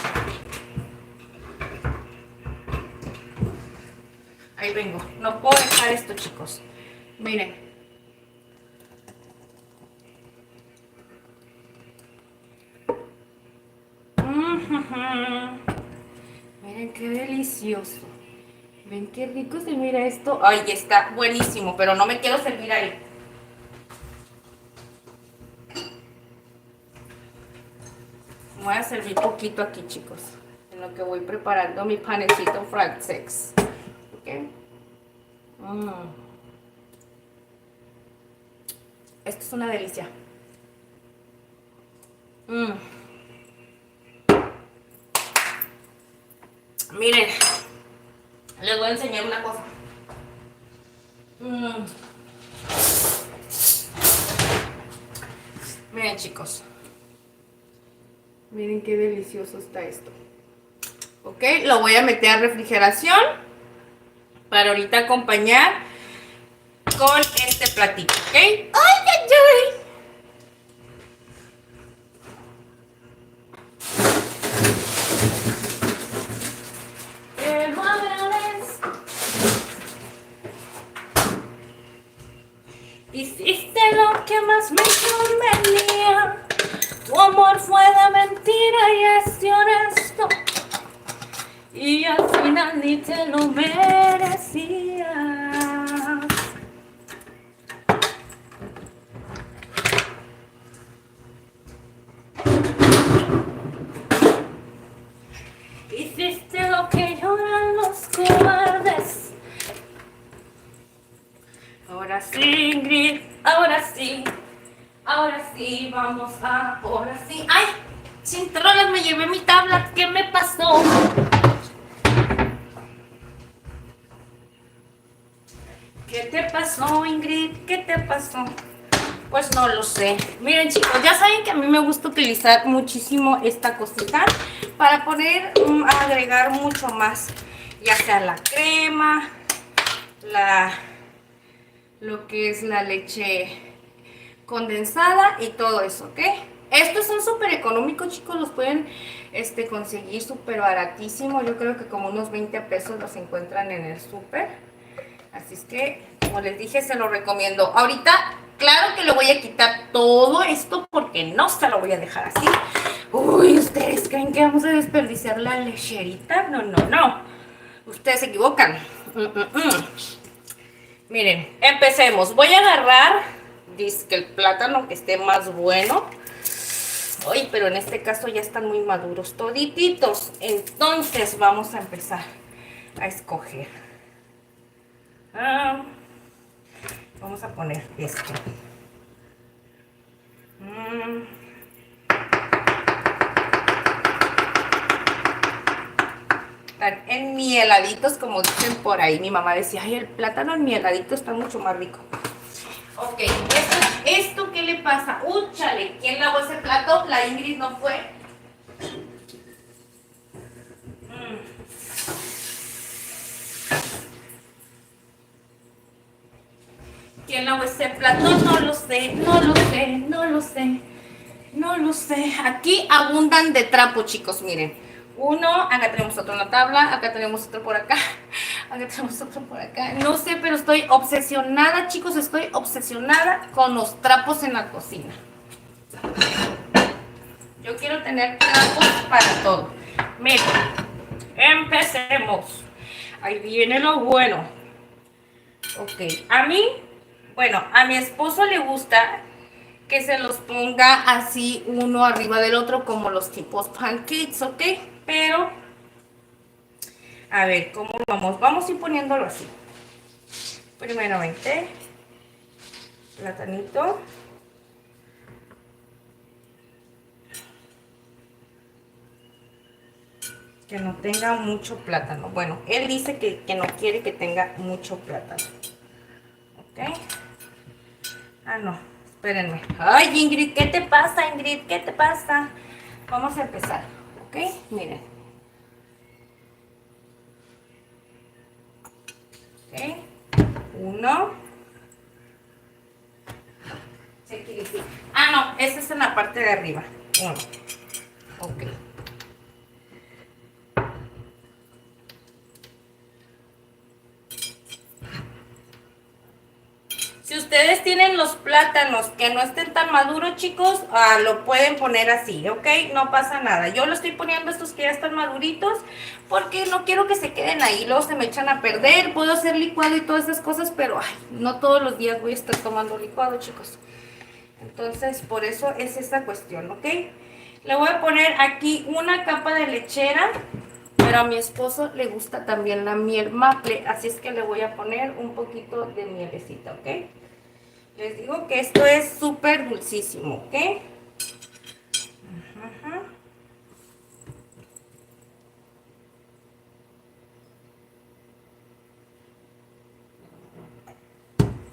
Ahí vengo. No puedo dejar esto, chicos. Miren. Miren qué delicioso. Ven qué rico se mira esto. Ay, está buenísimo, pero no me quiero servir ahí. Voy a servir poquito aquí, chicos, en lo que voy preparando mi panecito francés. ¿Ok? Esto es una delicia. Miren, les voy a enseñar una cosa. Miren, chicos. Miren qué delicioso está esto. Ok, lo voy a meter a refrigeración para ahorita acompañar con este platito, ¿ok? ¡Ay, ay, ay! Hiciste lo que más me convenía. Tu amor fue de mentira y es de honesto. Y al final ni te lo merecías. Hiciste lo que lloran los cobardes. Ahora sí, Ingrid, ahora sí. Ahora sí, vamos a... Ahora sí. ¡Ay! Sin troles, me llevé mi tabla. ¿Qué me pasó? ¿Qué te pasó, Ingrid? ¿Qué te pasó? Pues no lo sé. Miren, chicos, ya saben que a mí me gusta utilizar muchísimo esta cosita para poder agregar mucho más, ya sea la crema, lo que es la leche condensada y todo eso, ¿ok? Estos son súper económicos, chicos, los pueden conseguir súper baratísimo. Yo creo que como unos 20 pesos los encuentran en el súper. Así es que, como les dije, se lo recomiendo. Ahorita, claro que le voy a quitar todo esto porque no se lo voy a dejar así. Uy, ¿ustedes creen que vamos a desperdiciar la lecherita? No, no, no. Ustedes se equivocan. Miren, empecemos. Voy a agarrar, que el plátano que esté más bueno. Ay, pero en este caso ya están muy maduros todititos. Entonces vamos a empezar a escoger. Vamos a poner esto. Están enmieladitos, como dicen por ahí. Mi mamá decía, ay, el plátano enmieladito está mucho más rico. Ok, ¿esto qué le pasa? ¡Úchale! ¿Quién lavó ese plato? La Ingrid no fue. ¿Quién lavó ese plato? No lo sé, no lo sé, no lo sé. No lo sé. Aquí abundan de trapo, chicos, miren. Uno, acá tenemos otro en la tabla, acá tenemos otro por acá, acá tenemos otro por acá. No sé, pero estoy obsesionada, chicos, estoy obsesionada con los trapos en la cocina. Yo quiero tener trapos para todo. Miren, empecemos. Ahí viene lo bueno. Ok, a mí, bueno, a mi esposo le gusta que se los ponga así uno arriba del otro como los tipos pancakes, ¿ok? Pero, a ver, ¿cómo vamos? Vamos a ir poniéndolo así. Primeramente, platanito. Que no tenga mucho plátano. Bueno, él dice que no quiere que tenga mucho plátano. ¿Ok? Ah, no, espérenme. Ay, Ingrid, ¿qué te pasa, Ingrid? ¿Qué te pasa? Vamos a empezar, ¿ok? Miren. ¿Ok? Uno. Ah, no, ese es en la parte de arriba. Uno. Ok. Si ustedes tienen los plátanos que no estén tan maduros, chicos, lo pueden poner así, ¿ok? No pasa nada. Yo lo estoy poniendo estos que ya están maduritos porque no quiero que se queden ahí. Luego se me echan a perder. Puedo hacer licuado y todas esas cosas, pero ay, no todos los días voy a estar tomando licuado, chicos. Entonces, por eso es esta cuestión, ¿ok? Le voy a poner aquí una capa de lechera, pero a mi esposo le gusta también la miel maple, así es que le voy a poner un poquito de mielecita, ¿ok? Les digo que esto es súper dulcísimo, ¿ok?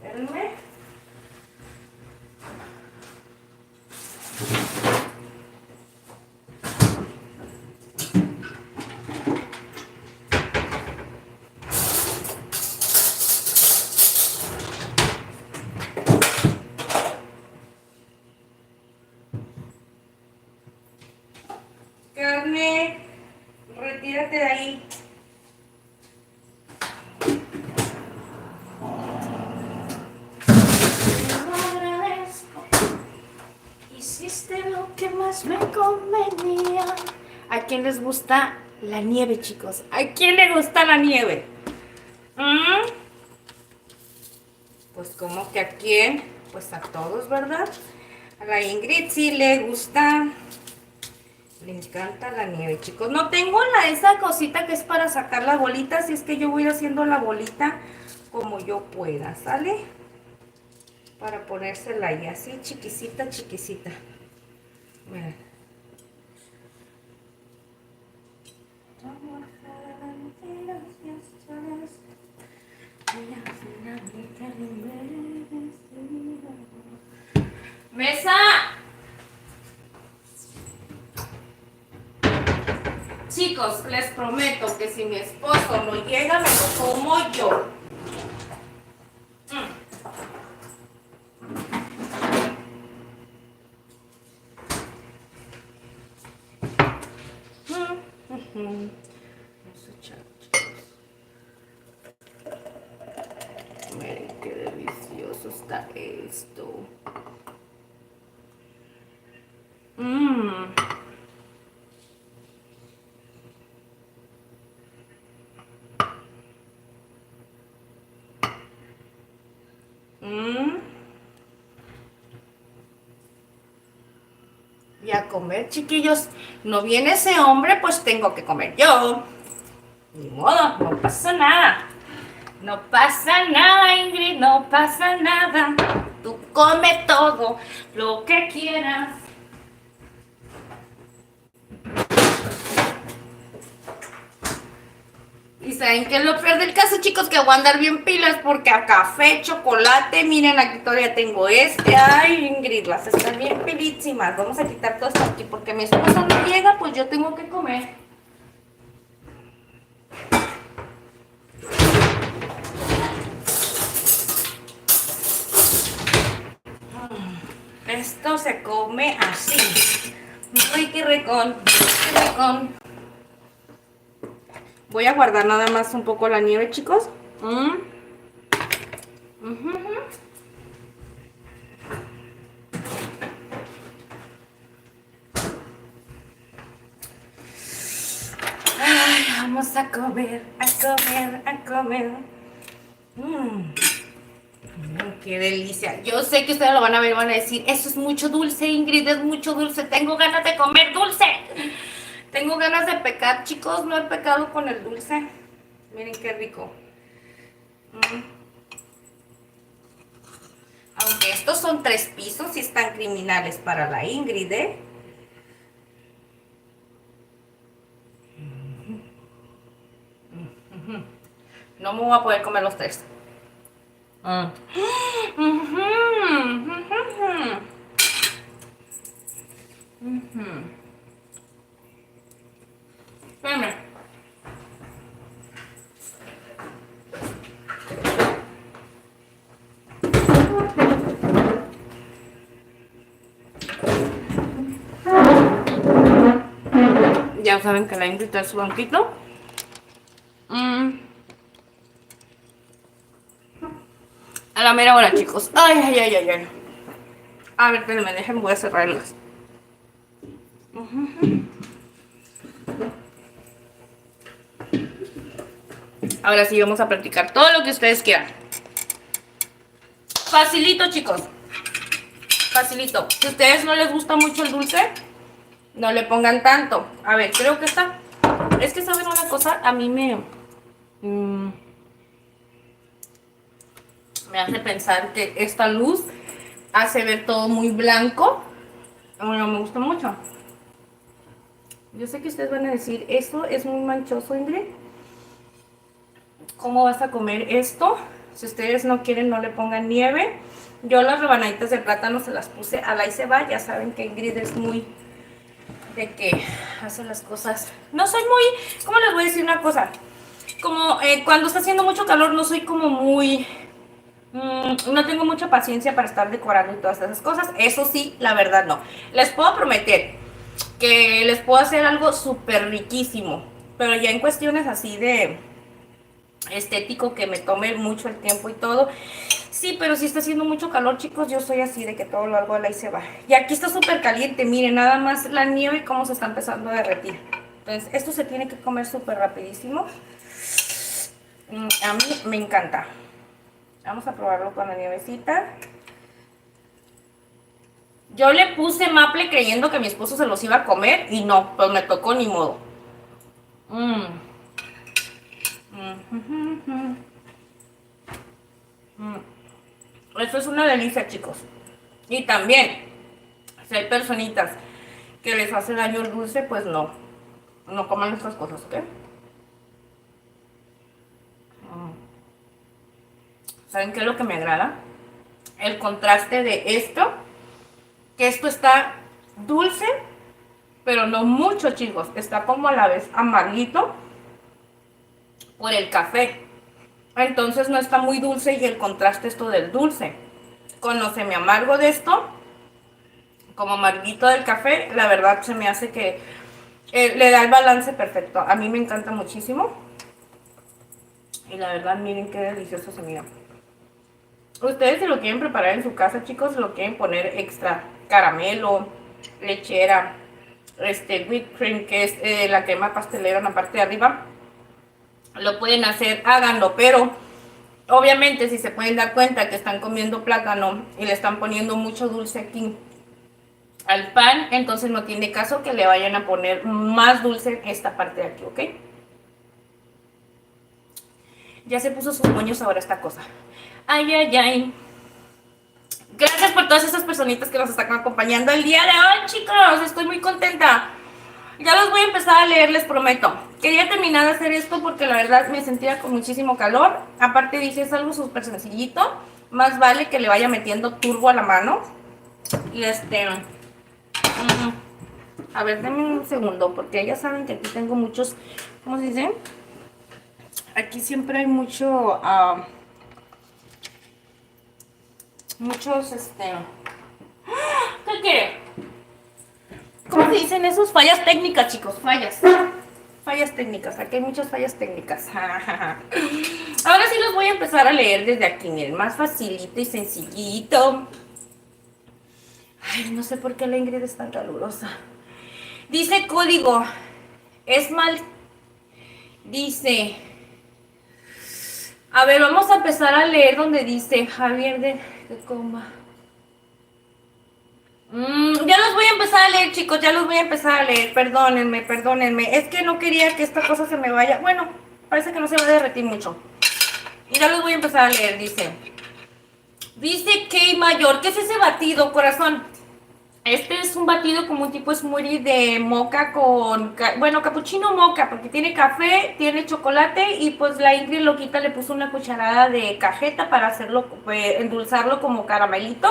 Espérenme. Carne, retírate de ahí. Hiciste lo que más me convenía. ¿A quién les gusta la nieve, chicos? ¿A quién le gusta la nieve? Pues como que a quién, pues a todos, ¿verdad? A la Ingrid sí le gusta, le encanta la nieve, chicos. No tengo esa cosita que es para sacar las bolitas, y es que yo voy haciendo la bolita como yo pueda, ¿sale? Para ponérsela ahí así, chiquisita, chiquisita. Miren. ¡Mesa! Chicos, les prometo que si mi esposo no llega, me lo como yo. sabroso está esto. Mmm. Mmm. Y a comer, chiquillos. No viene ese hombre, pues tengo que comer yo. Ni modo, no pasa nada. No pasa nada, Ingrid, no pasa nada. Tú come todo lo que quieras. Y saben que es lo peor del caso, chicos, que voy a andar bien pilas porque a café, chocolate, miren, aquí todavía tengo este. Ay, Ingrid, vas a estar bien pilísimas. Vamos a quitar todo esto aquí porque mi esposo no llega, pues yo tengo que comer. Esto se come así. Uy, qué ricón, qué ricón. Voy a guardar nada más un poco la nieve, chicos. Ay, vamos a comer, a comer, a comer. Qué delicia. Yo sé que ustedes lo van a ver y van a decir, eso es mucho dulce, Ingrid, es mucho dulce. Tengo ganas de comer dulce. Tengo ganas de pecar, chicos. No he pecado con el dulce. Miren qué rico. Aunque estos son 3 pisos y están criminales para la Ingrid, ¿eh? No me voy a poder comer los 3. Espérame. Ya saben que la Ingrid está en su banquito. A la mera hora, chicos. Ay, ay, ay, ay, ay. A ver, espérenme, déjenme, voy a cerrarlas. Ahora sí, vamos a practicar todo lo que ustedes quieran. Facilito, chicos. Facilito. Si a ustedes no les gusta mucho el dulce, no le pongan tanto. A ver, creo que está... Es que, ¿saben una cosa? A mí me hace pensar que esta luz hace ver todo muy blanco. Bueno, me gusta mucho. Yo sé que ustedes van a decir, esto es muy manchoso, Ingrid. ¿Cómo vas a comer esto? Si ustedes no quieren, no le pongan nieve. Yo las rebanaditas de plátano se las puse a la y se va. Ya saben que Ingrid es muy de que hace las cosas. No soy muy, ¿cómo les voy a decir una cosa? Como cuando está haciendo mucho calor, no soy como muy... no tengo mucha paciencia para estar decorando y todas esas cosas. Eso sí, la verdad no. Les puedo prometer que les puedo hacer algo súper riquísimo. Pero ya en cuestiones así de estético, que me tome mucho el tiempo y todo. Sí, pero si está haciendo mucho calor, chicos, yo soy así de que todo lo hago a la y se va. Y aquí está súper caliente, miren, nada más la nieve cómo se está empezando a derretir. Entonces, esto se tiene que comer súper rapidísimo. A mí me encanta. Vamos a probarlo con la nievecita. Yo le puse maple creyendo que mi esposo se los iba a comer y no, pues me tocó ni modo. Esto es una delicia, chicos. Y también, si hay personitas que les hace daño el dulce, pues no. No coman estas cosas, ¿ok? ¿Saben qué es lo que me agrada? El contraste de esto. Que esto está dulce, pero no mucho, chicos. Está como a la vez amarguito por el café. Entonces no está muy dulce y el contraste esto del dulce. Con lo semi amargo de esto, como amarguito del café, la verdad se me hace que le da el balance perfecto. A mí me encanta muchísimo. Y la verdad, miren qué delicioso se mira. Ustedes si lo quieren preparar en su casa, chicos, lo quieren poner extra caramelo, lechera, whipped cream, que es la crema pastelera en la parte de arriba, lo pueden hacer, háganlo, pero obviamente si se pueden dar cuenta que están comiendo plátano y le están poniendo mucho dulce aquí al pan, entonces no tiene caso que le vayan a poner más dulce en esta parte de aquí, ¿ok? Ya se puso sus moños ahora esta cosa. Ay, ay, ay. Gracias por todas esas personitas que nos están acompañando el día de hoy, chicos. Estoy muy contenta. Ya los voy a empezar a leer, les prometo. Quería terminar de hacer esto porque la verdad me sentía con muchísimo calor. Aparte dije, es algo súper sencillito. Más vale que le vaya metiendo turbo a la mano. Y a ver, denme un segundo, porque ya saben que aquí tengo muchos, ¿cómo se dice? Aquí siempre hay muchos, ¿qué quiere? ¿Cómo se dicen esos? Fallas técnicas, chicos, fallas técnicas, aquí hay muchas fallas técnicas. Ahora sí los voy a empezar a leer desde aquí, miren, más facilito y sencillito. Ay, no sé por qué la Ingrid es tan calurosa. Dice código, es mal, dice, a ver, vamos a empezar a leer donde dice Javier de coma. Ya los voy a empezar a leer, chicos, ya los voy a empezar a leer, perdónenme, es que no quería que esta cosa se me vaya, bueno, parece que no se va a derretir mucho. Y ya los voy a empezar a leer, dice Key Mayor, ¿qué es ese batido, corazón? Este es un batido como un tipo smoothie de moca con, bueno, capuchino moca, porque tiene café, tiene chocolate y pues la Ingrid loquita le puso una cucharada de cajeta para hacerlo, endulzarlo como caramelito.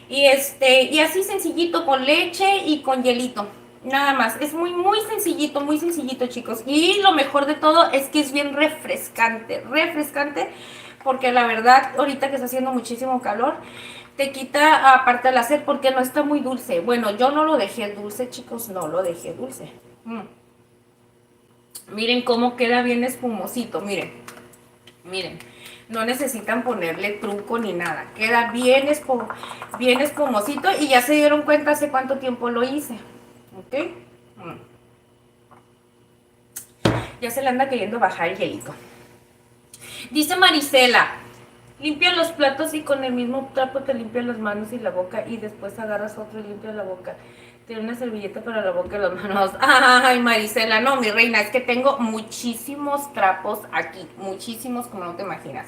Y y así sencillito con leche y con hielito. Nada más, es muy sencillito, chicos. Y lo mejor de todo es que es bien refrescante, porque la verdad, ahorita que está haciendo muchísimo calor, te quita aparte el hacer porque no está muy dulce. Bueno, yo no lo dejé dulce, chicos, no lo dejé dulce. Miren cómo queda bien espumosito, miren. No necesitan ponerle truco ni nada. Queda bien espumosito y ya se dieron cuenta hace cuánto tiempo lo hice. ¿Ok? Ya se le anda queriendo bajar el hielito. Dice Marisela, limpia los platos y con el mismo trapo te limpias las manos y la boca y después agarras otro y limpias la boca. Tiene una servilleta para la boca y las manos. Ay, Marisela, no, mi reina, es que tengo muchísimos trapos aquí. Muchísimos, como no te imaginas.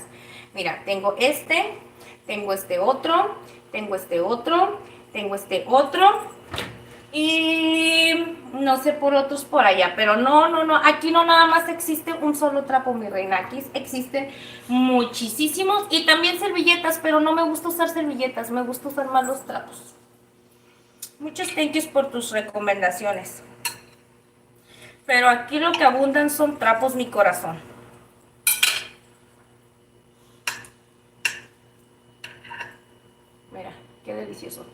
Mira, tengo tengo este otro, tengo este otro, tengo este otro. Y no sé por otros por allá, pero no, aquí no nada más existe un solo trapo, mi reina, aquí existen muchísimos y también servilletas, pero no me gusta usar servilletas, me gusta usar más los trapos. Muchos thank yous por tus recomendaciones, pero aquí lo que abundan son trapos, mi corazón. Mira, qué delicioso.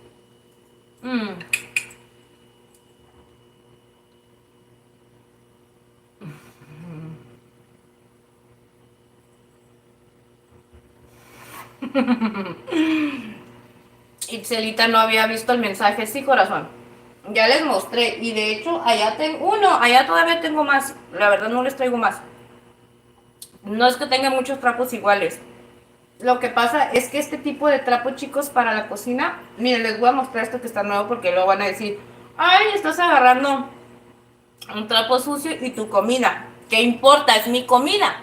Itzelita no había visto el mensaje, sí, corazón. Ya les mostré y de hecho allá tengo uno, allá todavía tengo más. La verdad no les traigo más. No es que tenga muchos trapos iguales. Lo que pasa es que este tipo de trapo, chicos, para la cocina, miren, les voy a mostrar esto que está nuevo porque luego van a decir, ay, estás agarrando un trapo sucio y tu comida. ¿Qué importa? Es mi comida.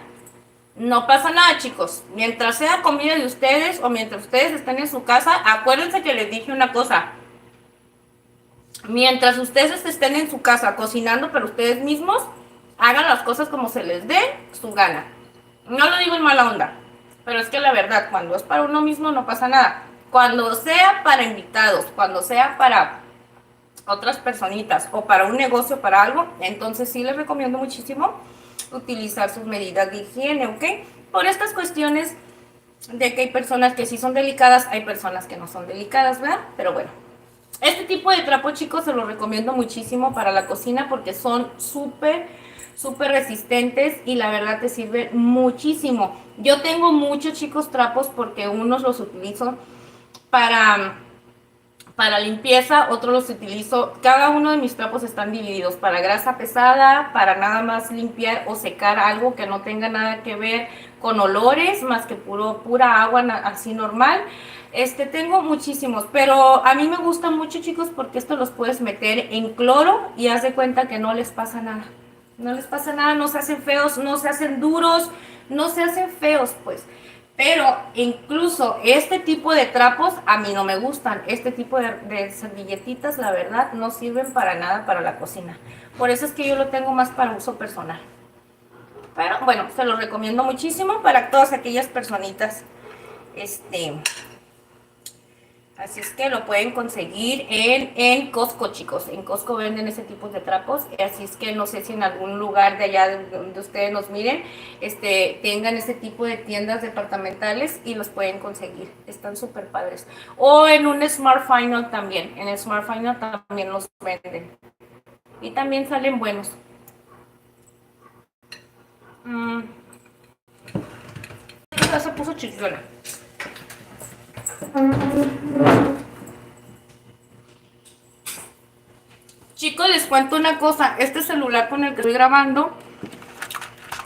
No pasa nada, chicos. Mientras sea comida de ustedes o mientras ustedes estén en su casa, acuérdense que les dije una cosa. Mientras ustedes estén en su casa cocinando para ustedes mismos, hagan las cosas como se les dé su gana. No lo digo en mala onda, pero es que la verdad, cuando es para uno mismo no pasa nada. Cuando sea para invitados, cuando sea para otras personitas o para un negocio, para algo, entonces sí les recomiendo muchísimo utilizar sus medidas de higiene, ¿ok? Por estas cuestiones de que hay personas que sí son delicadas, hay personas que no son delicadas, ¿verdad? Pero bueno, este tipo de trapo, chicos, se los recomiendo muchísimo para la cocina porque son súper súper resistentes y la verdad te sirve muchísimo. Yo tengo muchos, chicos, trapos porque unos los utilizo para limpieza, otros los utilizo, cada uno de mis trapos están divididos para grasa pesada, para nada más limpiar o secar algo que no tenga nada que ver con olores, más que pura agua así normal. Tengo muchísimos, pero a mí me gustan mucho, chicos, porque esto los puedes meter en cloro y haz de cuenta que no les pasa nada. No les pasa nada, no se hacen feos, no se hacen duros, no se hacen feos, pues. Pero incluso este tipo de trapos a mí no me gustan. Este tipo de servilletitas, la verdad, no sirven para nada para la cocina. Por eso es que yo lo tengo más para uso personal. Pero bueno, se lo recomiendo muchísimo para todas aquellas personitas. Así es que lo pueden conseguir en Costco, chicos. En Costco venden ese tipo de trapos. Así es que no sé si en algún lugar de allá donde ustedes nos miren, tengan ese tipo de tiendas departamentales y los pueden conseguir. Están súper padres. O en un Smart Final también. En Smart Final también los venden. Y también salen buenos. Esta se puso chillona. Chicos, les cuento una cosa. Este celular con el que estoy grabando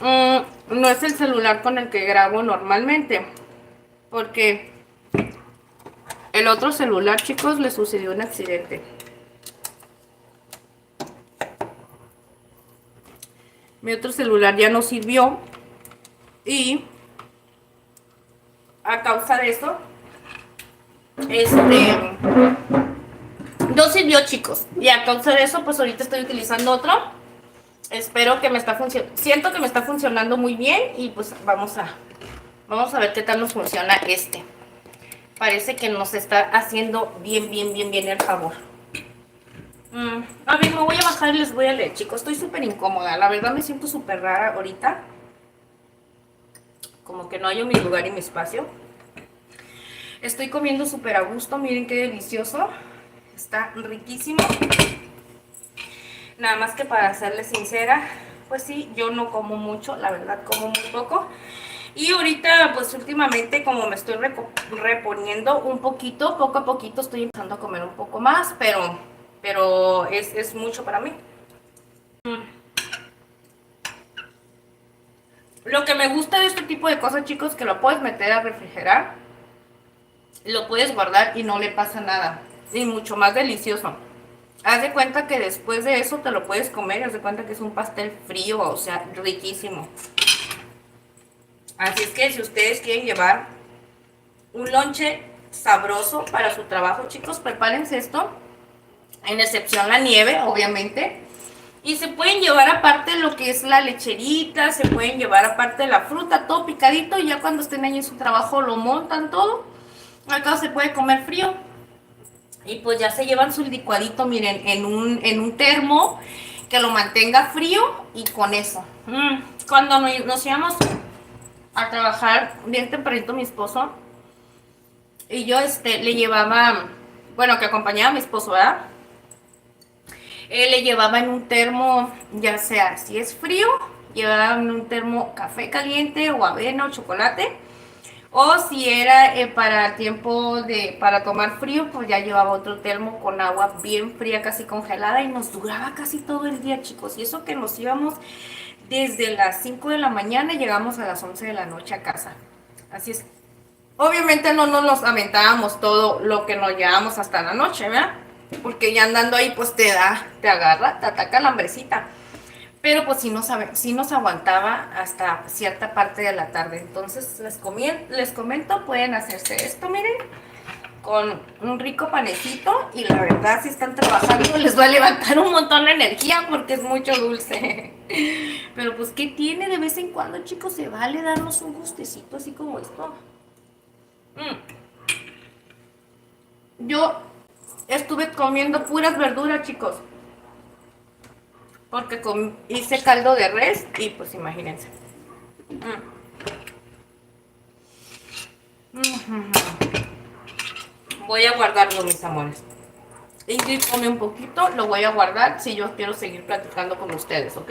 no es el celular con el que grabo normalmente, porque el otro celular, chicos, le sucedió un accidente. Mi otro celular ya no sirvió y a causa de eso no sirvió, chicos, y a causa de eso pues ahorita estoy utilizando otro. Espero que me está funcionando, siento que me está funcionando muy bien y pues vamos a ver qué tal nos funciona Parece que nos está haciendo bien el favor. A ver, me voy a bajar y les voy a leer, chicos. Estoy súper incómoda, la verdad me siento súper rara ahorita. Como que no hallo mi lugar y mi espacio. Estoy comiendo súper a gusto, miren qué delicioso. Está riquísimo. Nada más que para serles sincera, pues sí, yo no como mucho, la verdad como muy poco. Y ahorita, pues últimamente, como me estoy reponiendo un poquito, poco a poquito estoy empezando a comer un poco más, pero es mucho para mí. Lo que me gusta de este tipo de cosas, chicos, que lo puedes meter a refrigerar, lo puedes guardar y no le pasa nada. Y mucho más delicioso. Haz de cuenta que después de eso te lo puedes comer, haz de cuenta que es un pastel frío, o sea, riquísimo. Así es que si ustedes quieren llevar un lonche sabroso para su trabajo, chicos, prepárense esto. En excepción la nieve, obviamente. Y se pueden llevar aparte lo que es la lecherita, se pueden llevar aparte la fruta, todo picadito. Y ya cuando estén ahí en su trabajo lo montan todo. Acá se puede comer frío. Y pues ya se llevan su licuadito, miren, en un termo que lo mantenga frío y con eso. Cuando nos íbamos a trabajar bien tempranito mi esposo y yo le llevaba, bueno, que acompañaba a mi esposo, ¿verdad? Él le llevaba en un termo, ya sea si es frío, llevaba en un termo café caliente o avena o chocolate. O si era para tiempo para tomar frío, pues ya llevaba otro termo con agua bien fría, casi congelada, y nos duraba casi todo el día, chicos. Y eso que nos íbamos desde las 5 de la mañana y llegamos a las 11 de la noche a casa. Así es. Obviamente no nos aventábamos todo lo que nos llevábamos hasta la noche, ¿verdad? Porque ya andando ahí, pues te agarra, te ataca la hambrecita. Pero pues sí nos aguantaba hasta cierta parte de la tarde. Entonces les comento, pueden hacerse esto, miren, con un rico panecito. Y la verdad, si están trabajando, les va a levantar un montón de energía porque es mucho dulce. Pero pues, ¿qué tiene de vez en cuando, chicos? Se vale darnos un gustecito así como esto. Yo estuve comiendo puras verduras, chicos. Porque hice caldo de res y pues imagínense. Voy a guardarlo, mis amores. Ingrid come un poquito, lo voy a guardar si yo quiero seguir platicando con ustedes, ¿ok?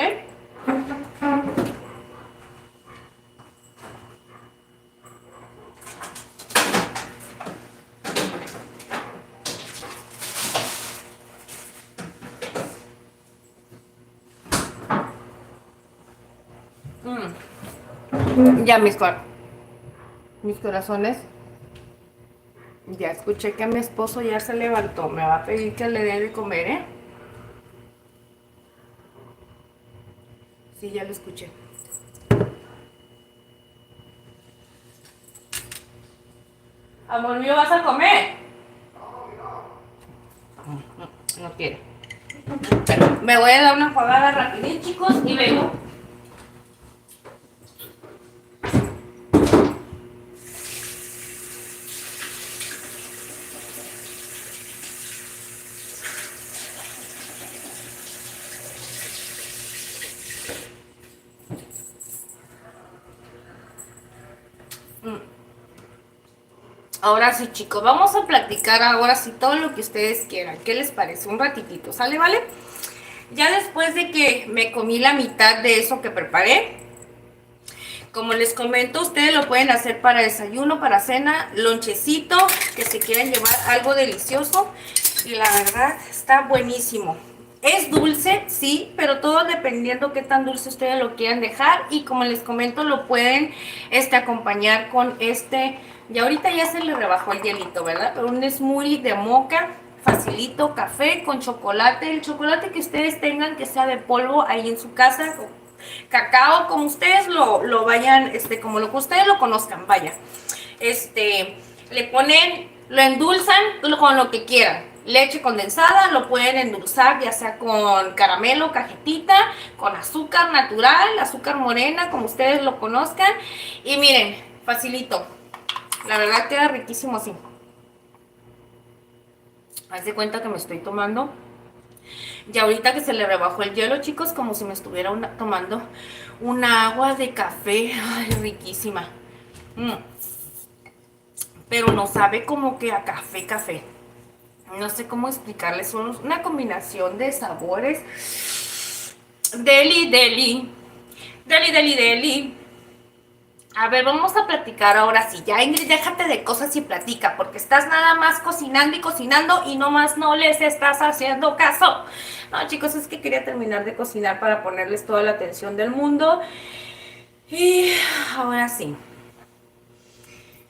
Ya mis corazones. Ya escuché que mi esposo ya se levantó. Me va a pedir que le dé de comer, ¿eh? Sí, ya lo escuché. Amor mío, ¿vas a comer? No quiere. Pero me voy a dar una jugada rapidín, chicos, y vengo. Ahora sí, chicos, vamos a platicar ahora sí todo lo que ustedes quieran. ¿Qué les parece? Un ratitito, ¿sale, vale? Ya después de que me comí la mitad de eso que preparé, como les comento, ustedes lo pueden hacer para desayuno, para cena, lonchecito, que se quieran llevar algo delicioso. Y la verdad, está buenísimo. Es dulce, sí, pero todo dependiendo qué tan dulce ustedes lo quieran dejar. Y como les comento, lo pueden acompañar con ya ahorita ya se le rebajó el hielito, ¿verdad? Pero un smoothie de moca, facilito, café con chocolate. El chocolate que ustedes tengan, que sea de polvo ahí en su casa, cacao, como ustedes lo vayan, como lo que ustedes lo conozcan, vaya. Le ponen, lo endulzan con lo que quieran. Leche condensada, lo pueden endulzar ya sea con caramelo, cajetita, con azúcar natural, azúcar morena, como ustedes lo conozcan. Y miren, facilito. La verdad queda riquísimo así. Haz de cuenta que me estoy tomando. Y ahorita que se le rebajó el hielo, chicos, como si me estuviera tomando una agua de café. Ay, riquísima. Pero no sabe como que a café, café. No sé cómo explicarles. Son una combinación de sabores. Deli, deli. Deli, deli, deli. A ver, vamos a platicar ahora sí. Ya, Ingrid, déjate de cosas y platica, porque estás nada más cocinando y cocinando y nomás no les estás haciendo caso. No, chicos, es que quería terminar de cocinar para ponerles toda la atención del mundo. Y ahora sí.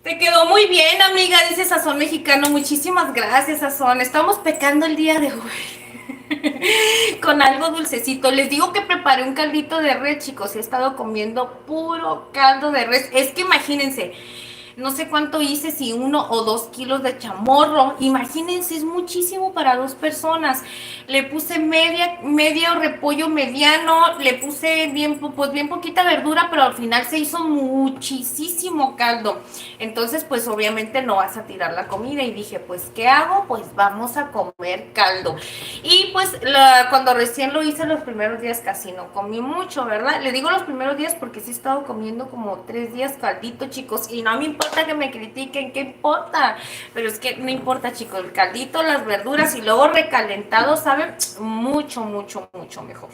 Te quedó muy bien, amiga, dice Sazón Mexicano. Muchísimas gracias, Sazón. Estamos pecando el día de hoy con algo dulcecito. Les digo que preparé un caldito de res, chicos. He estado comiendo puro caldo de res. Es que imagínense, no sé cuánto hice, si 1 o 2 kilos de chamorro. Imagínense, es muchísimo para 2 personas. Le puse medio repollo mediano, le puse pues bien poquita verdura, pero al final se hizo muchísimo caldo. Entonces, pues obviamente no vas a tirar la comida. Y dije, pues, ¿qué hago? Pues vamos a comer caldo. Y pues cuando recién lo hice los primeros días casi no comí mucho, ¿verdad? Le digo los primeros días porque sí he estado comiendo como 3 días caldito, chicos. Y no me importa que me critiquen, ¿qué importa? Pero es que no importa, chicos. El caldito, las verduras y luego recalentado, ¿saben? Mucho, mucho, mucho mejor.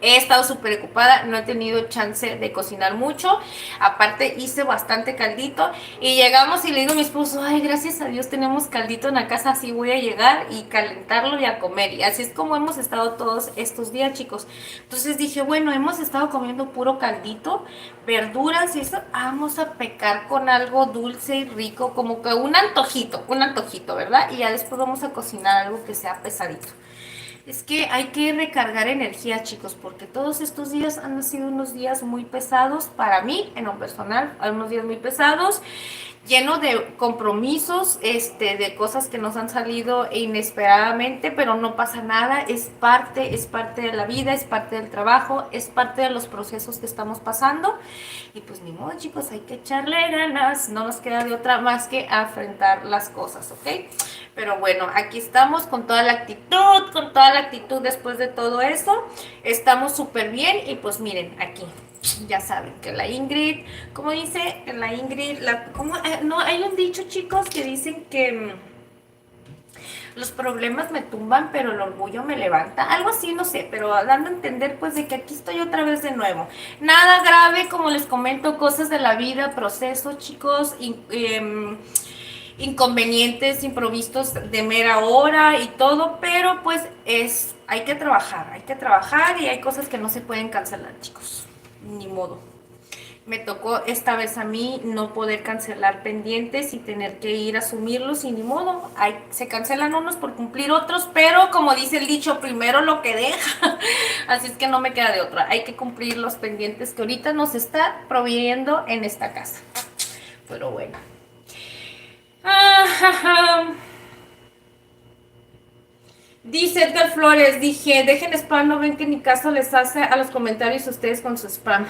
He estado súper ocupada, no he tenido chance de cocinar mucho. Aparte hice bastante caldito. Y llegamos y le digo a mi esposo, ay, gracias a Dios tenemos caldito en la casa, así voy a llegar y calentarlo y a comer. Y así es como hemos estado todos estos días, chicos. Entonces dije, bueno, hemos estado comiendo puro caldito, verduras y eso. Vamos a pecar con algo dulce y rico, como que un antojito, ¿verdad? Y ya después vamos a cocinar algo que sea pesadito. Es que hay que recargar energía, chicos, porque todos estos días han sido unos días muy pesados para mí, en lo personal, unos días muy pesados, lleno de compromisos, de cosas que nos han salido inesperadamente, pero no pasa nada, es parte de la vida, es parte del trabajo, es parte de los procesos que estamos pasando. Y pues ni modo, chicos, hay que echarle ganas, no nos queda de otra más que afrontar las cosas, ¿ok? Pero bueno, aquí estamos con toda la actitud después de todo eso. Estamos súper bien y pues miren, aquí ya saben que la Ingrid, como dice la Ingrid, no, hay un dicho, chicos, que dicen que los problemas me tumban, pero el orgullo me levanta. Algo así, no sé, pero dando a entender pues de que aquí estoy otra vez de nuevo. Nada grave, como les comento, cosas de la vida, procesos, chicos, inconvenientes, improvistos de mera hora y todo, pero pues hay que trabajar y hay cosas que no se pueden cancelar, chicos. Ni modo. Me tocó esta vez a mí no poder cancelar pendientes y tener que ir a asumirlos y ni modo. Se cancelan unos por cumplir otros, pero como dice el dicho, primero lo que deja. Así es que no me queda de otra. Hay que cumplir los pendientes que ahorita nos está proveyendo en esta casa. Pero bueno. Dice Edgar Flores, dije, dejen spam, no ven que ni caso les hace a los comentarios ustedes con su spam.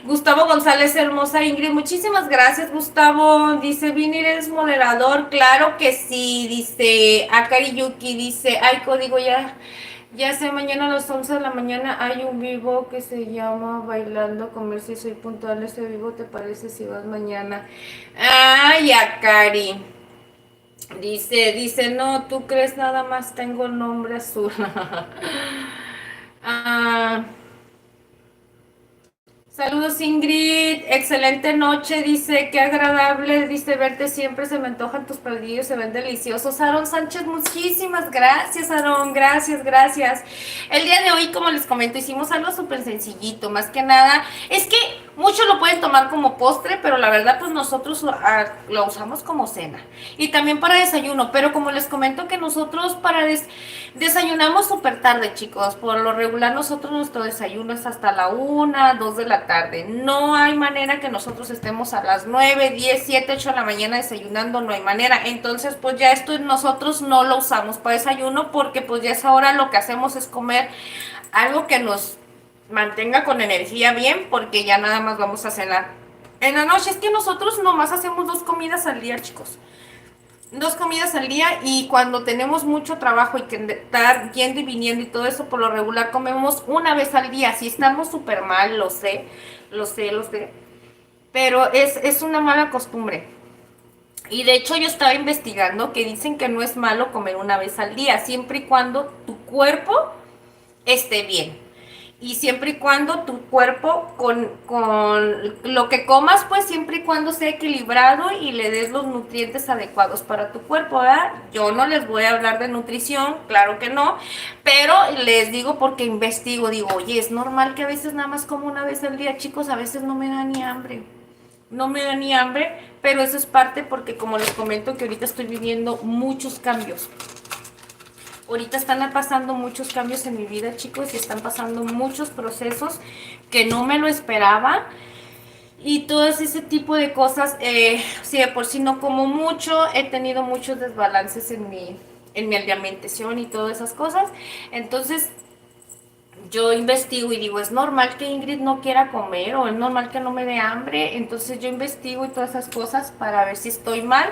Gustavo González, hermosa Ingrid, muchísimas gracias, Gustavo. Dice, Vinir, ¿eres moderador? Claro que sí, dice Akari Yuki, dice, ay, código ya sé, mañana a las 11 de la mañana hay un vivo que se llama Bailando Comercio y soy puntual, ese vivo, ¿te parece si vas mañana? Ay, Akari. Dice, no, tú crees nada más tengo el nombre azul. ah, Saludos Ingrid, excelente noche, dice, qué agradable, dice, verte siempre, se me antojan tus platillos, se ven deliciosos. Aaron Sánchez, muchísimas gracias, Aaron, gracias. El día de hoy, como les comento, hicimos algo súper sencillito, más que nada, es que muchos lo pueden tomar como postre, pero la verdad, pues nosotros lo usamos como cena. Y también para desayuno, pero como les comento que nosotros desayunamos súper tarde, chicos, por lo regular nosotros nuestro desayuno es hasta la 1, 2 de la tarde. No hay manera que nosotros estemos a las 9, 10, 7, 8 de la mañana desayunando, no hay manera. Entonces, pues ya esto nosotros no lo usamos para desayuno porque pues ya es ahora lo que hacemos es comer algo que nos mantenga con energía bien porque ya nada más vamos a cenar. En la noche es que nosotros nomás hacemos 2 comidas al día, chicos. 2 comidas al día y cuando tenemos mucho trabajo y que estar yendo y viniendo y todo eso, por lo regular comemos una vez al día. Si estamos súper mal, lo sé, pero es una mala costumbre. Y de hecho yo estaba investigando que dicen que no es malo comer una vez al día, siempre y cuando tu cuerpo esté bien. Y siempre y cuando tu cuerpo con lo que comas, pues siempre y cuando sea equilibrado y le des los nutrientes adecuados para tu cuerpo, ¿verdad? Yo no les voy a hablar de nutrición, claro que no, pero les digo porque investigo, digo, oye, es normal que a veces nada más como una vez al día, chicos, a veces no me da ni hambre. No me da ni hambre, pero eso es parte porque como les comento que ahorita estoy viviendo muchos cambios. Ahorita están pasando muchos cambios en mi vida, chicos, y están pasando muchos procesos que no me lo esperaba. Y todo ese tipo de cosas, si de por sí no como mucho, he tenido muchos desbalances en mi alimentación y todas esas cosas. Entonces, yo investigo y digo, ¿es normal que Ingrid no quiera comer o es normal que no me dé hambre? Entonces yo investigo y todas esas cosas para ver si estoy mal.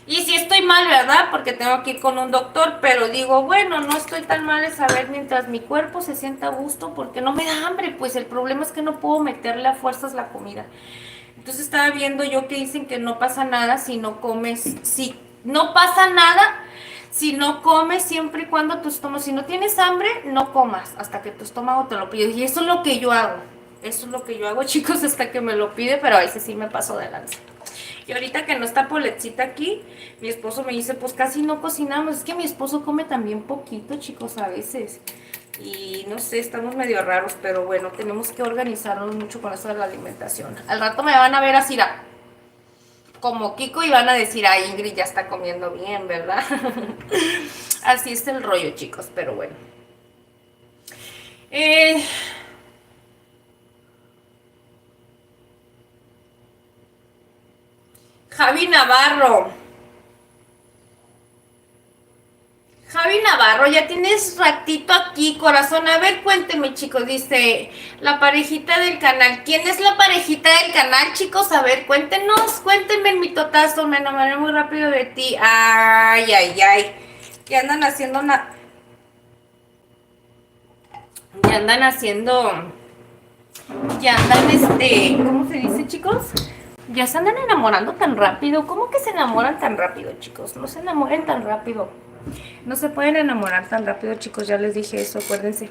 Y si estoy mal, ¿verdad? Porque tengo que ir con un doctor, pero digo, bueno, no estoy tan mal de saber mientras mi cuerpo se sienta a gusto porque no me da hambre, pues el problema es que no puedo meterle a fuerzas la comida. Entonces estaba viendo yo que dicen que no pasa nada si no comes, si no pasa nada si no comes siempre y cuando tu estómago, si no tienes hambre, no comas hasta que tu estómago te lo pide. Y eso es lo que yo hago. Eso es lo que yo hago, chicos, hasta que me lo pide, pero a veces sí me paso de lanza. Y ahorita que no está Poletcita aquí, mi esposo me dice, pues casi no cocinamos. Es que mi esposo come también poquito, chicos, a veces. Y no sé, estamos medio raros, pero bueno, tenemos que organizarnos mucho con eso de la alimentación. Al rato me van a ver así, como Kiko y van a decir, ay, Ingrid ya está comiendo bien, ¿verdad? Así es el rollo, chicos, pero bueno. Javi Navarro. Javi Navarro, ya tienes ratito aquí, corazón. A ver, cuénteme, chicos. Dice, la parejita del canal. ¿Quién es la parejita del canal, chicos? A ver, cuéntenme en mi totazo. Me enamoré muy rápido de ti. Ay, ay, ay. Ya andan haciendo una... Ya andan haciendo... Ya andan, ¿cómo se dice, chicos? Ya se andan enamorando tan rápido. ¿Cómo que se enamoran tan rápido, chicos? No se enamoren tan rápido. No se pueden enamorar tan rápido, chicos. Ya les dije eso, acuérdense.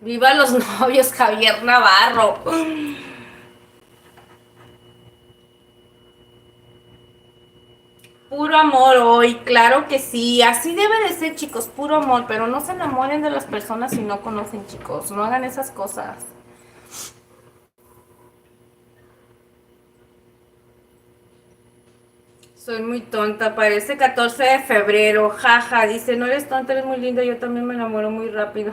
¡Viva los novios, Javier Navarro! Puro amor hoy, claro que sí. Así debe de ser, chicos, puro amor. Pero no se enamoren de las personas si no conocen, chicos. No hagan esas cosas. Soy muy tonta, parece 14 de febrero, jaja, dice, no eres tonta, eres muy linda, yo también me enamoro muy rápido.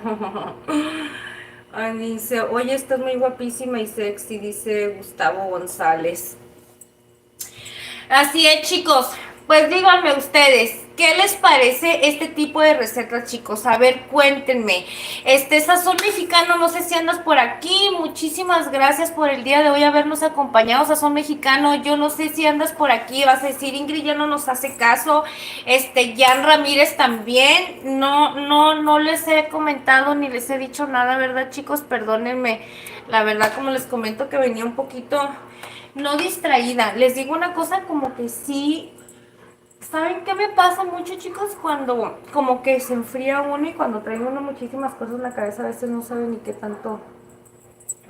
Ay, dice, oye, estás muy guapísima y sexy, dice Gustavo González. Así es, chicos. Pues díganme ustedes, ¿qué les parece este tipo de recetas, chicos? A ver, cuéntenme. Sazón Mexicano, no sé si andas por aquí. Muchísimas gracias por el día de hoy habernos acompañado, Sazón Mexicano. Yo no sé si andas por aquí. Vas a decir, Ingrid ya no nos hace caso. Jan Ramírez también. No les he comentado ni les he dicho nada, ¿verdad, chicos? Perdónenme. La verdad, como les comento, que venía un poquito no distraída. Les digo una cosa, como que sí. ¿Saben qué me pasa mucho, chicos? Cuando como que se enfría uno y cuando trae uno muchísimas cosas en la cabeza, a veces no sabe ni qué tanto,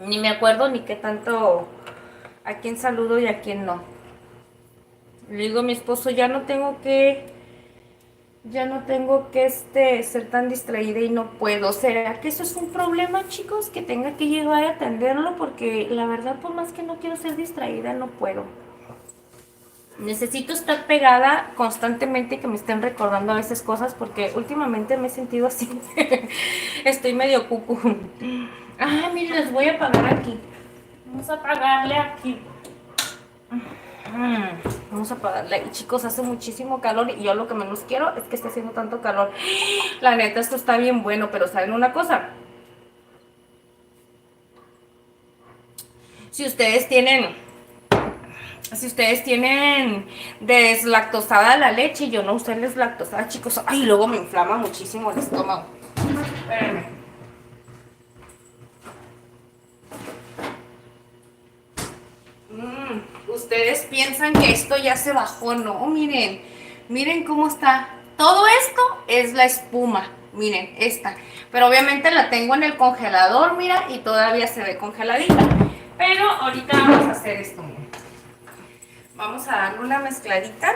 ni me acuerdo ni qué tanto, a quién saludo y a quién no. Le digo a mi esposo, ya no tengo que ser tan distraída y no puedo. ¿Será que eso es un problema, chicos? Que tenga que llegar a atenderlo, porque la verdad, por más que no quiero ser distraída, no puedo. Necesito estar pegada constantemente y que me estén recordando a veces cosas, porque últimamente me he sentido así. Estoy medio cucu. Ah, miren, les voy a apagar aquí. Vamos a apagarle aquí. Vamos a apagarle. Y chicos, hace muchísimo calor y yo lo que menos quiero es que esté haciendo tanto calor. La neta, esto está bien bueno, pero ¿saben una cosa? Si ustedes tienen deslactosada la leche, yo no usé deslactosada, chicos. Ay, luego me inflama muchísimo el estómago. Espérenme. Ustedes piensan que esto ya se bajó, no, miren cómo está. Todo esto es la espuma, miren, esta. Pero obviamente la tengo en el congelador, mira, y todavía se ve congeladita. Pero ahorita vamos a hacer esto, miren. Vamos a darle una mezcladita.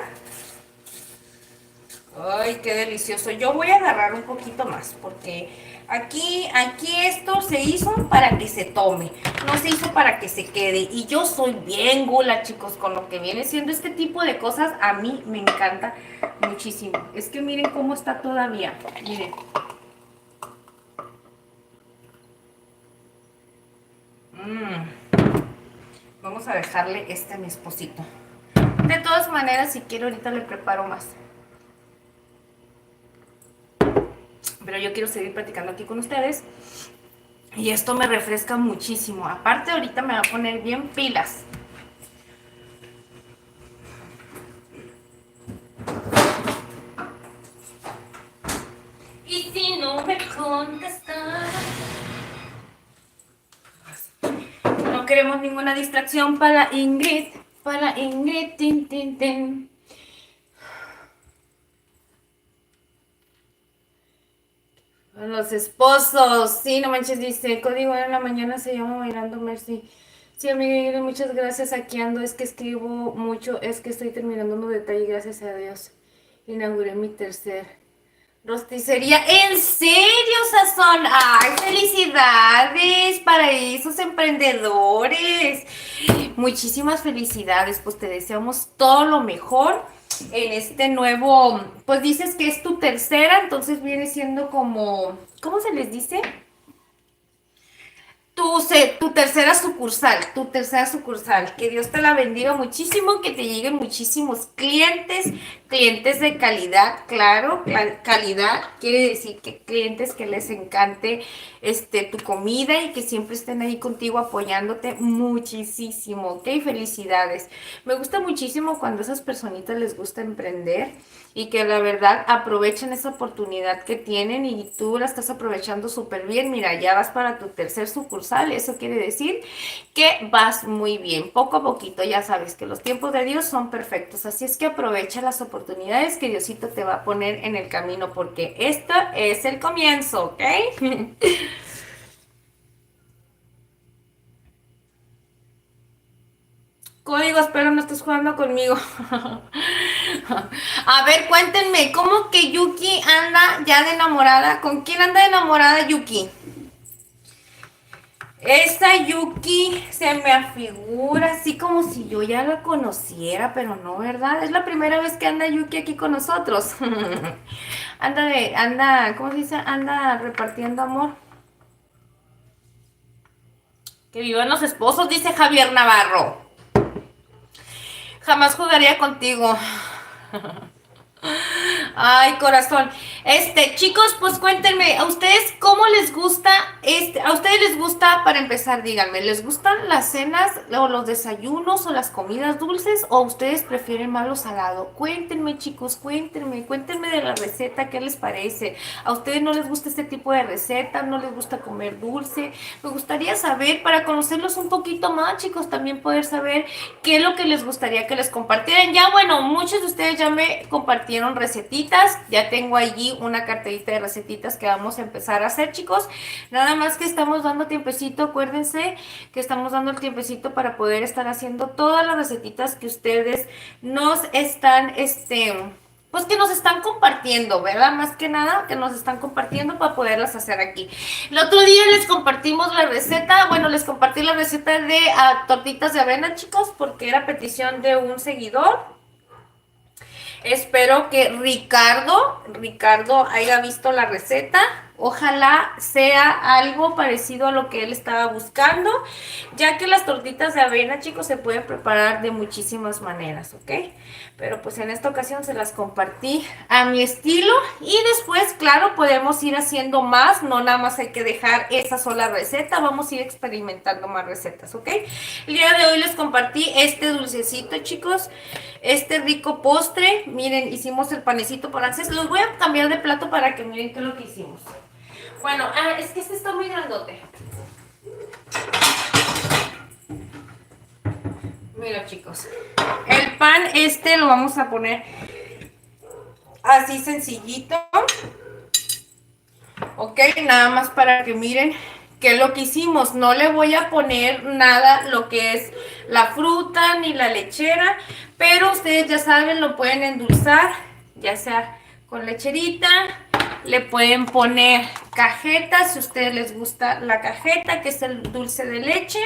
Ay, qué delicioso. Yo voy a agarrar un poquito más porque aquí esto se hizo para que se tome, no se hizo para que se quede. Y yo soy bien gula, chicos, con lo que viene siendo este tipo de cosas. A mí me encanta muchísimo. Es que miren cómo está todavía. Miren. Vamos a dejarle a mi esposito. De todas maneras, si quiero ahorita le preparo más. Pero yo quiero seguir platicando aquí con ustedes. Y esto me refresca muchísimo. Aparte, ahorita me va a poner bien pilas. Y si no me contestas, no queremos ninguna distracción para Ingrid. Para Ingrid, tin, tin, tin. Los esposos, sí, no manches, dice, código en la mañana se llama Bailando Mercy. Sí, amiga, muchas gracias, aquí ando, es que escribo mucho, es que estoy terminando un detalle, gracias a Dios. Inauguré mi tercer rosticería. ¿En serio, Sazón? ¡Ay, felicidades para esos emprendedores! Muchísimas felicidades, pues te deseamos todo lo mejor en este nuevo, pues dices que es tu tercera, entonces viene siendo como, ¿cómo se les dice? Tu tu tercera sucursal. Que Dios te la bendiga muchísimo, que te lleguen muchísimos clientes, clientes de calidad, claro, calidad quiere decir que clientes que les encante tu comida y que siempre estén ahí contigo apoyándote muchísimo, ¿ok? Felicidades. Me gusta muchísimo cuando a esas personitas les gusta emprender y que la verdad aprovechen esa oportunidad que tienen y tú la estás aprovechando súper bien. Mira, ya vas para tu tercer sucursal, eso quiere decir que vas muy bien, poco a poquito. Ya sabes que los tiempos de Dios son perfectos, así es que aprovecha las oportunidades que Diosito te va a poner en el camino, porque esto es el comienzo, ¿ok? Código, espero no estés jugando conmigo. A ver, cuéntenme, ¿cómo que Yuki anda ya de enamorada? ¿Con quién anda de enamorada Yuki? Esta Yuki se me afigura así como si yo ya la conociera, pero no, ¿verdad? Es la primera vez que anda Yuki aquí con nosotros. ¿Cómo se dice? Anda repartiendo amor. Que vivan los esposos, dice Javier Navarro. Jamás jugaría contigo. Ay, corazón. Chicos, pues cuéntenme, ¿a ustedes cómo les gusta, a ustedes les gusta, para empezar, díganme, ¿les gustan las cenas o los desayunos o las comidas dulces o ustedes prefieren más lo salado? Cuéntenme, chicos, cuéntenme de la receta, ¿qué les parece? ¿A ustedes no les gusta este tipo de receta? ¿No les gusta comer dulce? Me gustaría saber, para conocerlos un poquito más, chicos, también poder saber qué es lo que les gustaría que les compartieran. Ya, bueno, muchos de ustedes ya me compartieron recetitas, ya tengo allí una carterita de recetitas que vamos a empezar a hacer, chicos. Nada más que estamos dando tiempecito, acuérdense que estamos dando el tiempecito para poder estar haciendo todas las recetitas que ustedes nos están, pues que nos están compartiendo, ¿verdad? Más que nada que nos están compartiendo para poderlas hacer aquí. El otro día les compartimos la receta, bueno, les compartí la receta de tortitas de avena, chicos, porque era petición de un seguidor. Espero que Ricardo haya visto la receta. Ojalá sea algo parecido a lo que él estaba buscando, ya que las tortitas de avena, chicos, se pueden preparar de muchísimas maneras, ¿ok? Pero pues en esta ocasión se las compartí a mi estilo y después, claro, podemos ir haciendo más, no nada más hay que dejar esa sola receta, vamos a ir experimentando más recetas, ¿ok? El día de hoy les compartí este dulcecito, chicos, este rico postre. Miren, hicimos el panecito francés. Los voy a cambiar de plato para que miren qué es lo que hicimos. Bueno, es que este está muy grandote. Mira, chicos, el pan lo vamos a poner así sencillito. Ok, nada más para que miren qué es lo que hicimos. No le voy a poner nada lo que es la fruta ni la lechera, pero ustedes ya saben, lo pueden endulzar, ya sea con lecherita. Le pueden poner cajeta, si a ustedes les gusta la cajeta, que es el dulce de leche.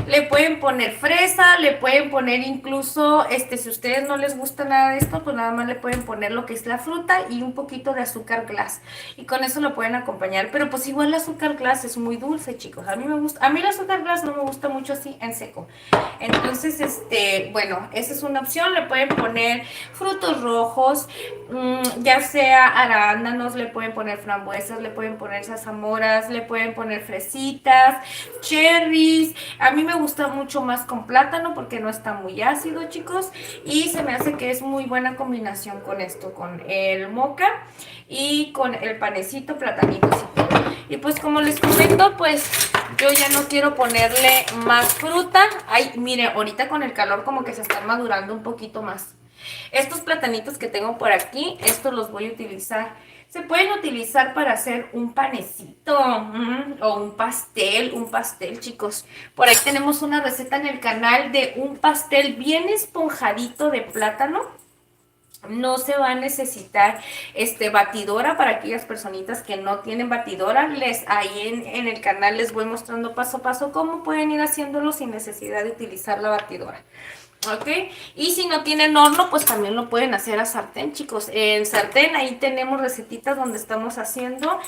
Le pueden poner fresa, le pueden poner incluso, si a ustedes no les gusta nada de esto, pues nada más le pueden poner lo que es la fruta y un poquito de azúcar glass. Y con eso lo pueden acompañar. Pero pues igual el azúcar glass es muy dulce, chicos. A mí me gusta, a mí el azúcar glass no me gusta mucho así en seco. Entonces, bueno, esa es una opción. Le pueden poner frutos rojos, ya sea arándanos, le pueden poner frambuesas, le pueden poner zarzamoras, le pueden poner fresitas, cherries. A mí me gusta mucho más con plátano porque no está muy ácido, chicos, y se me hace que es muy buena combinación con esto, con el moca y con el panecito, platanitos y todo. Y pues como les comento, pues yo ya no quiero ponerle más fruta. Ay, mire, ahorita con el calor como que se están madurando un poquito más. Estos platanitos que tengo por aquí, estos los voy a utilizar. Se pueden utilizar para hacer un panecito o un pastel, chicos. Por ahí tenemos una receta en el canal de un pastel bien esponjadito de plátano. No se va a necesitar batidora para aquellas personitas que no tienen batidora. Ahí en el canal les voy mostrando paso a paso cómo pueden ir haciéndolo sin necesidad de utilizar la batidora. ¿Ok? Y si no tienen horno, pues también lo pueden hacer a sartén, chicos. En sartén ahí tenemos recetitas donde estamos haciendo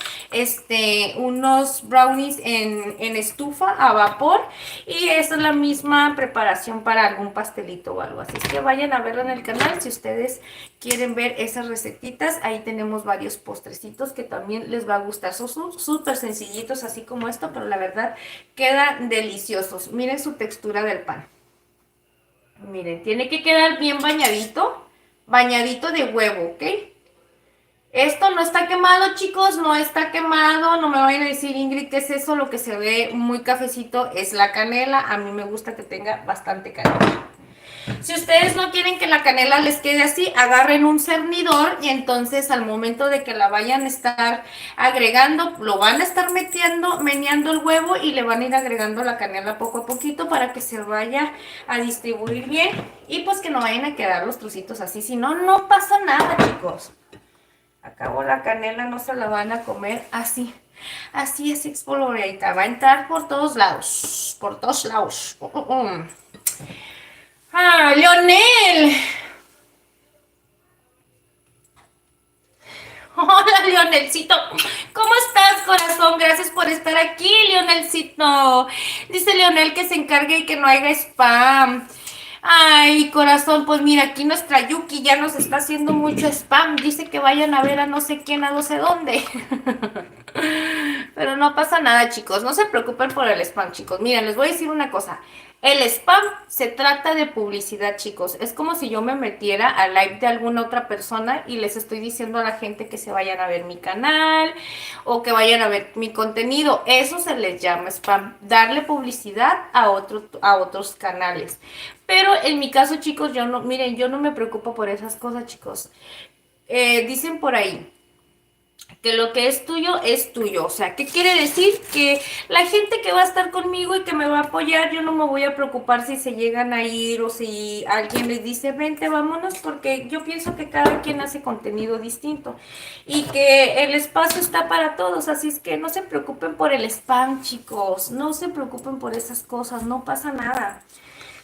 unos brownies en estufa a vapor. Y esa es la misma preparación para algún pastelito o algo. Así es que vayan a verlo en el canal si ustedes quieren ver esas recetitas. Ahí tenemos varios postrecitos que también les va a gustar. Son súper sencillitos así como esto, pero la verdad quedan deliciosos. Miren su textura del pan. Miren, tiene que quedar bien bañadito, bañadito de huevo, ¿ok? Esto no está quemado, chicos, no está quemado, no me vayan a decir, Ingrid, ¿qué es eso? Lo que se ve muy cafecito es la canela, a mí me gusta que tenga bastante canela. Si ustedes no quieren que la canela les quede así, agarren un cernidor y entonces al momento de que la vayan a estar agregando, lo van a estar metiendo, meneando el huevo y le van a ir agregando la canela poco a poquito para que se vaya a distribuir bien y pues que no vayan a quedar los trocitos así, si no, no pasa nada, chicos. Acabo la canela, no se la van a comer así. Así es, exploradita. Va a entrar por todos lados. Por todos lados. Ah, Leonel. Hola, Leonelcito. ¿Cómo estás, corazón? Gracias por estar aquí, Leonelcito. Dice Leonel que se encargue y que no haya spam. Ay, corazón, pues mira, aquí nuestra Yuki ya nos está haciendo mucho spam. Dice que vayan a ver a no sé quién, a no sé dónde. Pero no pasa nada, chicos. No se preocupen por el spam, chicos. Miren, les voy a decir una cosa. El spam se trata de publicidad, chicos. Es como si yo me metiera al live de alguna otra persona y les estoy diciendo a la gente que se vayan a ver mi canal o que vayan a ver mi contenido. Eso se les llama spam. Darle publicidad a otros canales. Pero en mi caso, chicos, yo no, miren, yo no me preocupo por esas cosas, chicos. Dicen por ahí que lo que es tuyo es tuyo. O sea, ¿qué quiere decir? Que la gente que va a estar conmigo y que me va a apoyar, yo no me voy a preocupar si se llegan a ir o si alguien les dice, vente, vámonos, porque yo pienso que cada quien hace contenido distinto y que el espacio está para todos. Así es que no se preocupen por el spam, chicos. No se preocupen por esas cosas, no pasa nada.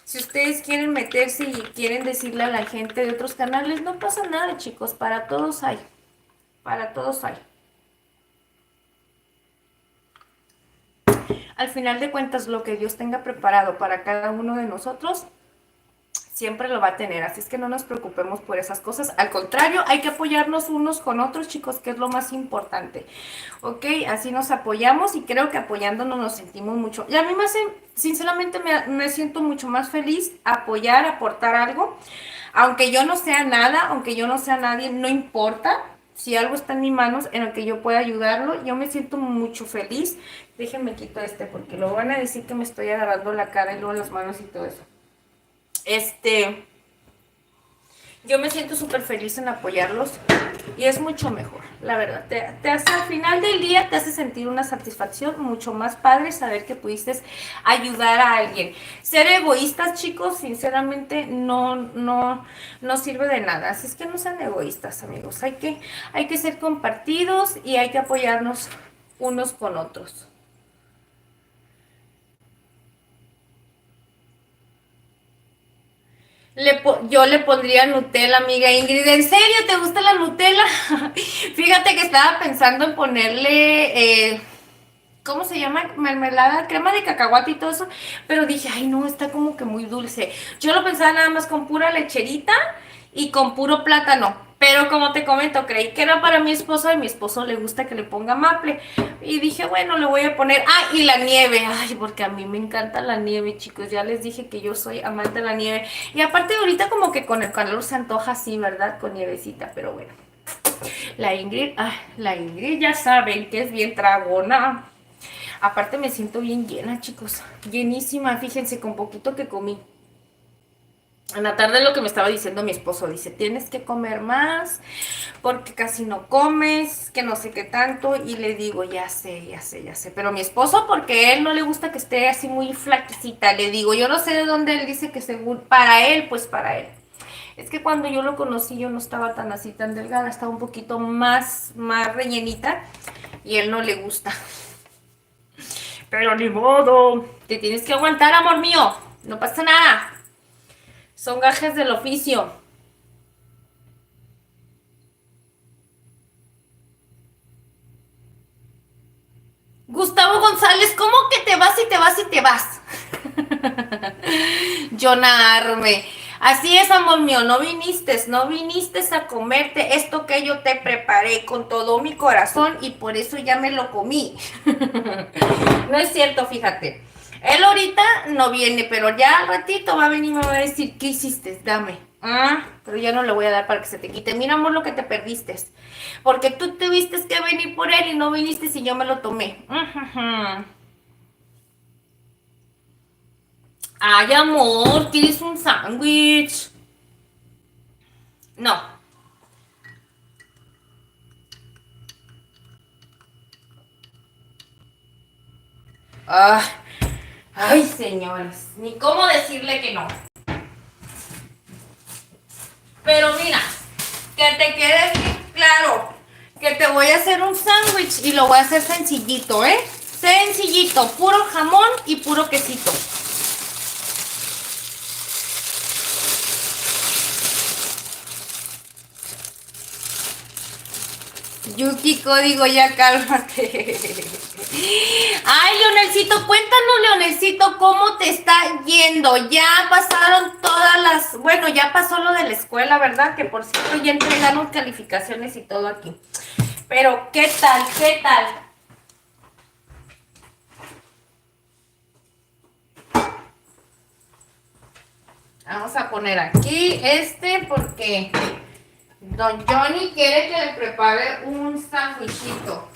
Si ustedes quieren meterse y quieren decirle a la gente de otros canales, no pasa nada, chicos, para todos hay. Para todos hay. Al final de cuentas, lo que Dios tenga preparado para cada uno de nosotros, siempre lo va a tener. Así es que no nos preocupemos por esas cosas. Al contrario, hay que apoyarnos unos con otros, chicos, que es lo más importante. Ok, así nos apoyamos y creo que apoyándonos nos sentimos mucho. Y a mí me hace, sinceramente, me siento mucho más feliz apoyar, aportar algo. Aunque yo no sea nada, aunque yo no sea nadie, no importa. Si algo está en mis manos en el que yo pueda ayudarlo, yo me siento mucho feliz. Déjenme quito porque luego van a decir que me estoy agarrando la cara y luego las manos y todo eso. Yo me siento súper feliz en apoyarlos y es mucho mejor, la verdad. Te hace, al final del día te hace sentir una satisfacción mucho más padre saber que pudiste ayudar a alguien. Ser egoístas, chicos, sinceramente no sirve de nada. Así es que no sean egoístas, amigos. Hay que ser compartidos y hay que apoyarnos unos con otros. Yo le pondría Nutella, amiga Ingrid. ¿En serio te gusta la Nutella? Fíjate que estaba pensando en ponerle, ¿cómo se llama? Mermelada, crema de cacahuate y todo eso. Pero dije, ay no, está como que muy dulce. Yo lo pensaba nada más con pura lecherita y con puro plátano. Pero como te comento, creí que era para mi esposo y a mi esposo le gusta que le ponga maple. Y dije, bueno, le voy a poner, y la nieve. Ay, porque a mí me encanta la nieve, chicos. Ya les dije que yo soy amante de la nieve. Y aparte ahorita como que con el calor se antoja así, ¿verdad? Con nievecita, pero bueno. La Ingrid ya saben que es bien tragona. Aparte me siento bien llena, chicos. Llenísima, fíjense, con poquito que comí. En la tarde lo que me estaba diciendo mi esposo, dice, tienes que comer más porque casi no comes, que no sé qué tanto, y le digo, ya sé, pero mi esposo, porque a él no le gusta que esté así muy flaquecita, le digo, yo no sé de dónde él dice que según, para él, pues para él. Es que cuando yo lo conocí yo no estaba tan así, tan delgada, estaba un poquito más rellenita, y a él no le gusta. Pero ni modo, te tienes que aguantar, amor mío, no pasa nada. Son gajes del oficio. Gustavo González, ¿cómo que te vas y te vas y te vas? Jonah Arme. Así es, amor mío, no viniste a comerte esto que yo te preparé con todo mi corazón y por eso ya me lo comí. No es cierto, fíjate. Él ahorita no viene, pero ya al ratito va a venir y me va a decir, ¿qué hiciste? Dame. Ah, pero ya no le voy a dar para que se te quite. Mira, amor, lo que te perdiste. Porque tú tuviste que venir por él y no viniste si yo me lo tomé. Ay, amor, ¿quieres un sándwich? No. Ah, ay, señores, ni cómo decirle que no. Pero mira, que te quede bien claro que te voy a hacer un sándwich y lo voy a hacer sencillito, ¿eh? Sencillito, puro jamón y puro quesito. Yuki Código, ya cálmate. Ay, Leonelcito, cuéntanos, Leonelcito, cómo te está yendo. Ya pasaron todas las... Bueno, ya pasó lo de la escuela, ¿verdad? Que por cierto ya entregaron calificaciones y todo aquí. Pero, ¿qué tal? ¿Qué tal? Vamos a poner aquí porque Don Johnny quiere que le prepare un sándwichito.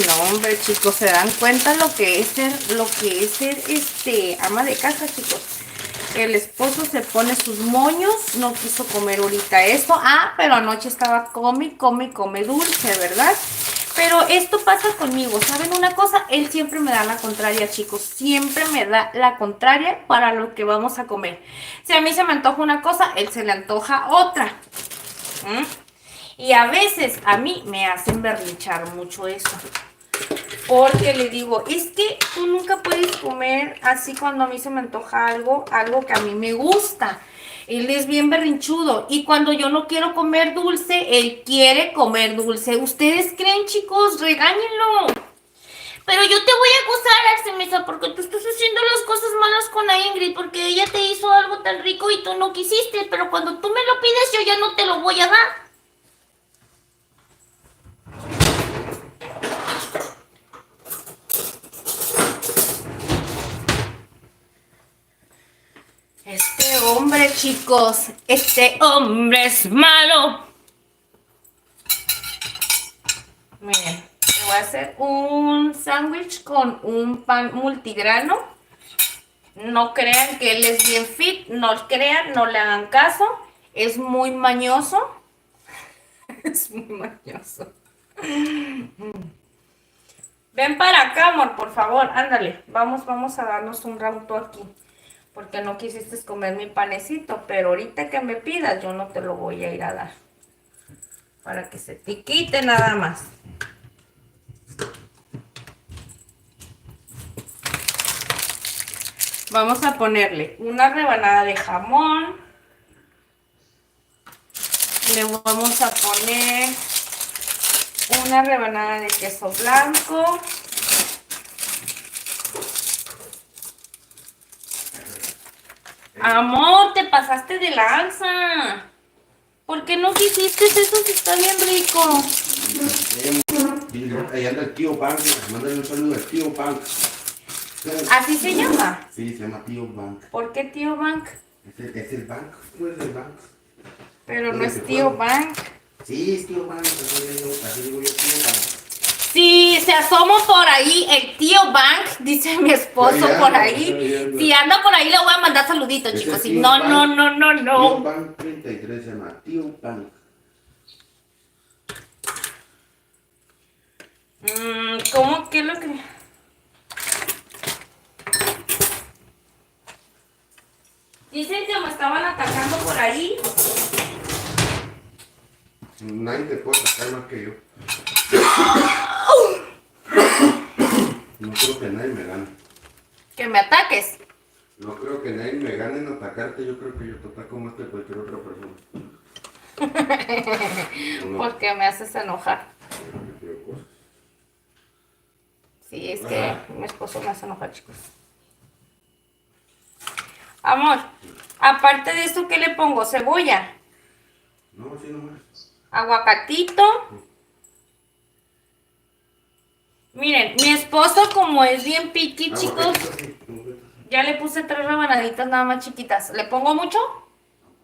No, hombre, chicos, se dan cuenta lo que es ser ama de casa, chicos. El esposo se pone sus moños, no quiso comer ahorita esto. Ah, pero anoche estaba come dulce, ¿verdad? Pero esto pasa conmigo, ¿saben una cosa? Él siempre me da la contraria, chicos. Siempre me da la contraria para lo que vamos a comer. Si a mí se me antoja una cosa, él se le antoja otra. Y a veces a mí me hacen berrinchar mucho eso. Porque le digo, es que tú nunca puedes comer así cuando a mí se me antoja algo que a mí me gusta. Él es bien berrinchudo. Y cuando yo no quiero comer dulce, él quiere comer dulce. ¿Ustedes creen, chicos? Regáñenlo. Pero yo te voy a acusar, Artemisa, porque tú estás haciendo las cosas malas con la Ingrid, porque ella te hizo algo tan rico y tú no quisiste. Pero cuando tú me lo pides, yo ya no te lo voy a dar. Este hombre, chicos, este hombre es malo. Miren, te voy a hacer un sándwich con un pan multigrano. No crean que él es bien fit, no crean, no le hagan caso. Es muy mañoso. Es muy mañoso. Ven para acá, amor, por favor, ándale. Vamos a darnos un rato aquí. Porque no quisiste comer mi panecito, pero ahorita que me pidas, yo no te lo voy a ir a dar. Para que se te quite nada más. Vamos a ponerle una rebanada de jamón. Le vamos a poner una rebanada de queso blanco. Amor, te pasaste de lanza. ¿Por qué no quisiste eso si está bien rico? Ahí anda el tío Bank, mándale un saludo al tío Bank. ¿Así se llama? Sí, se llama tío Bank. ¿Por qué tío Bank? Es el Bank, pues el Bank. Pero no es tío Bank. Sí, es tío Bank, así digo yo, tío Bank. Si se asoma por ahí el tío Bank, dice mi esposo por ahí. Si anda por ahí le voy a mandar saluditos, chicos. Si no. Tío Bank 33 se llama tío Bank. ¿Cómo? ¿Qué es lo que...? Dicen que me estaban atacando. nadie te puede atacar más que yo. No creo que nadie me gane. Que me ataques. No creo que nadie me gane en atacarte. Yo creo que yo te ataco más que cualquier otra persona. No. Porque me haces enojar. Yo quiero cosas. Sí, es que mi esposo me hace enojar, chicos. Amor, aparte de esto, ¿qué le pongo? Cebolla, No, así nomás. aguacatito. Miren, mi esposo como es bien piqui, chicos, Aguacatito, sí, aguacatito. ya le puse 3 rebanaditas nada más chiquitas. ¿Le pongo mucho?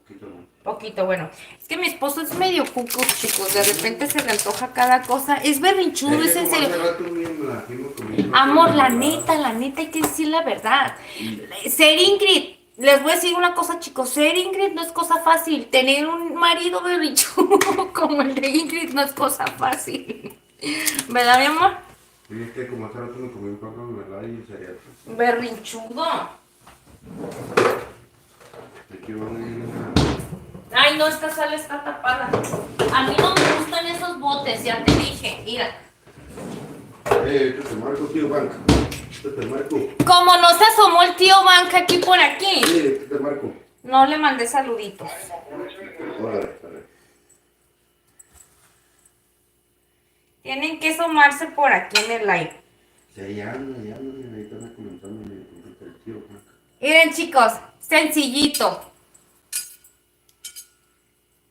Poquito, ¿no? Poquito, bueno. Es que mi esposo es medio cuco, chicos. De repente se le antoja cada cosa. Es berrinchudo, es en serio. Hace rato mismo la fuimos comiendo. Amor, la neta, hay que decir la verdad. Ser Ingrid, les voy a decir una cosa, chicos. Ser Ingrid no es cosa fácil. Tener un marido berrinchudo como el de Ingrid no es cosa fácil. ¿Verdad, mi amor? Sí, es que como hace rato me comí un pan con mermelada y cereal. Berrinchudo. Aquí van a ir Ay, no, esta sala está tapada. A mí no me gustan esos botes, ya te dije. Mira. yo te marco, tío Banca. Yo te marco. Como no se asomó el tío Banca aquí por aquí, Sí, yo te marco. no le mandé saluditos. Órale, órale. Tienen que asomarse por aquí en el live. Sí, ya anda, ahí están comentando el tío Banca. Miren, chicos, sencillito.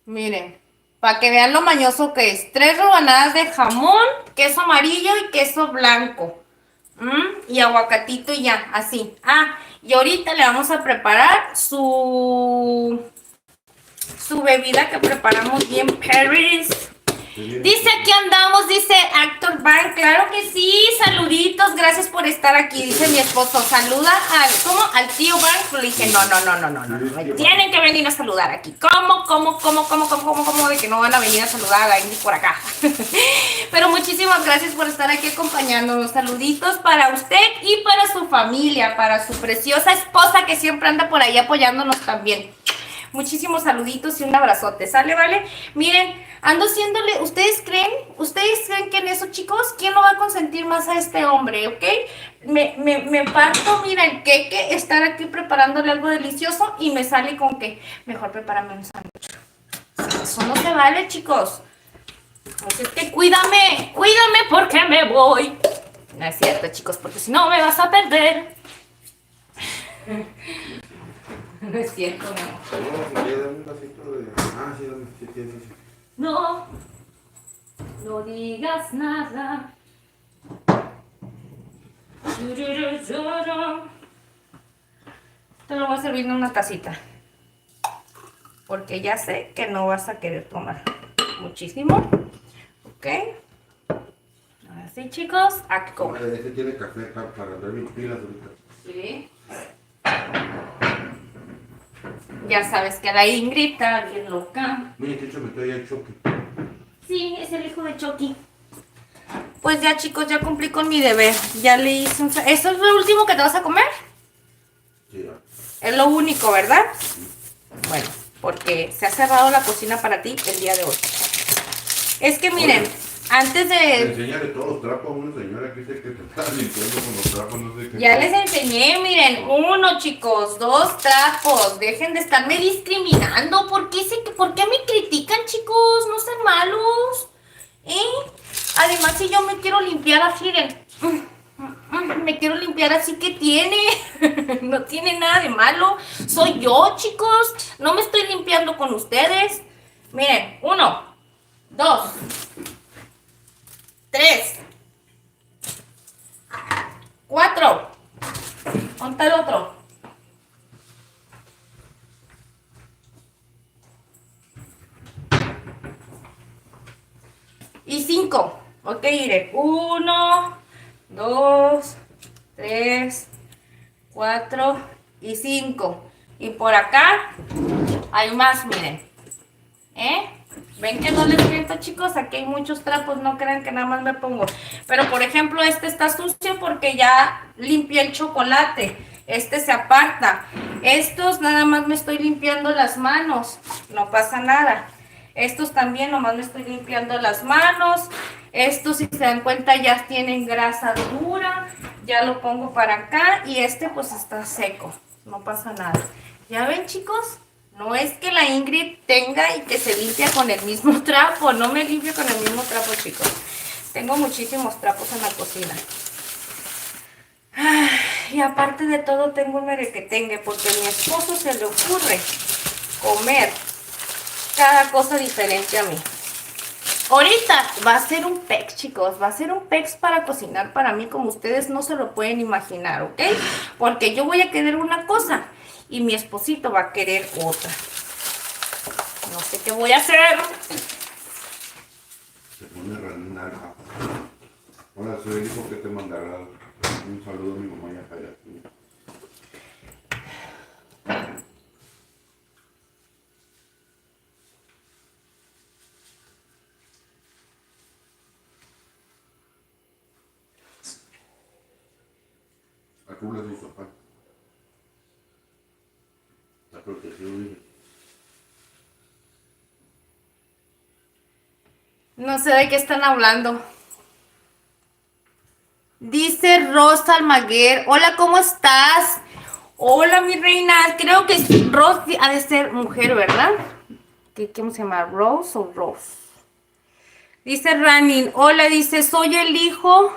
Miren, para que vean lo mañoso que es. 3 rebanadas de jamón, queso amarillo y queso blanco. Y aguacatito y ya, así. Y ahorita le vamos a preparar su bebida que preparamos bien Paris. Dice aquí andamos, dice Actor Bank, claro que sí, saluditos, gracias por estar aquí, dice mi esposo, saluda al tío Bank, le dije, no, tienen que venir a saludar aquí, ¿cómo, de que no van a venir a saludar a Ingrid por acá? Pero muchísimas gracias por estar aquí acompañándonos, saluditos para usted y para su familia, para su preciosa esposa que siempre anda por ahí apoyándonos también. Muchísimos saluditos y un abrazote, ¿sale, vale? Miren, ando haciéndole, ¿ustedes creen que en eso, chicos? ¿Quién lo va a consentir más a este hombre, ok? Me parto, mira, el queque, estar aquí preparándole algo delicioso y me sale con que mejor prepárame un sándwich. Eso no se vale, chicos. Así es que cuídame porque me voy. No es cierto, chicos, porque si no me vas a perder. No es cierto, no. No, si dame un vasito de... sí, dame, sí. No digas nada. Te lo voy a servir en una tacita. Porque ya sé que no vas a querer tomar muchísimo. ¿Ok? Ahora sí, chicos, a que comer. Ese tiene café para andar mis pilas ahorita. Sí. Ya sabes que la Ingrid está bien loca. Mira, que hecho me estoy al choque. Sí, es el hijo de Chucky. Pues ya, chicos, ya cumplí con mi deber. Ya le hice un... ¿Eso es lo último que te vas a comer? Sí, ya. Es lo único, ¿verdad? Bueno, porque se ha cerrado la cocina para ti el día de hoy. Es que miren, antes de... Enseñale todos los trapos a una señora que dice que te está limpiando con los trapos, no sé qué. Ya les enseñé, miren, 1, chicos, 2 trapos. Dejen de estarme discriminando. ¿Por qué me critican, chicos? No sean malos. Además, si yo me quiero limpiar así, miren, me quiero limpiar así, que tiene. No tiene nada de malo. Soy yo, chicos. No me estoy limpiando con ustedes. Miren, 1, 2, 3, 4. ¿Dónde está el otro? Y 5. Ok, miren. 1, 2, 3, 4 y 5. Y por acá hay más, miren. ¿Ven que no les miento, chicos? Aquí hay muchos trapos, no crean que nada más me pongo. Pero, por ejemplo, este está sucio porque ya limpié el chocolate. Este se aparta. Estos nada más me estoy limpiando las manos. No pasa nada. Estos también, nomás me estoy limpiando las manos. Estos, si se dan cuenta, ya tienen grasa dura. Ya lo pongo para acá. Y este pues está seco. No pasa nada. ¿Ya ven, chicos? No es que la Ingrid tenga y que se limpia con el mismo trapo. No me limpio con el mismo trapo, chicos. Tengo muchísimos trapos en la cocina. Y aparte de todo tengo un merequetengue porque a mi esposo se le ocurre comer cada cosa diferente a mí. Ahorita va a ser un pex, chicos, va a ser un pex para cocinar para mí como ustedes no se lo pueden imaginar, ¿ok? Porque yo voy a querer una cosa y mi esposito va a querer otra. No sé qué voy a hacer. Se pone naranja. Hola, soy el hijo que te mandará un saludo a mi mamá y a Jaira. ¿A qué le dice papá? Está protegido, dije. No sé de qué están hablando. Dice Rosa Almaguer, hola, ¿cómo estás? Hola, mi reina. Creo que Rose ha de ser mujer, ¿verdad? ¿Cómo se llama? ¿Rose o Rose? Dice Ranin, hola, dice, soy el hijo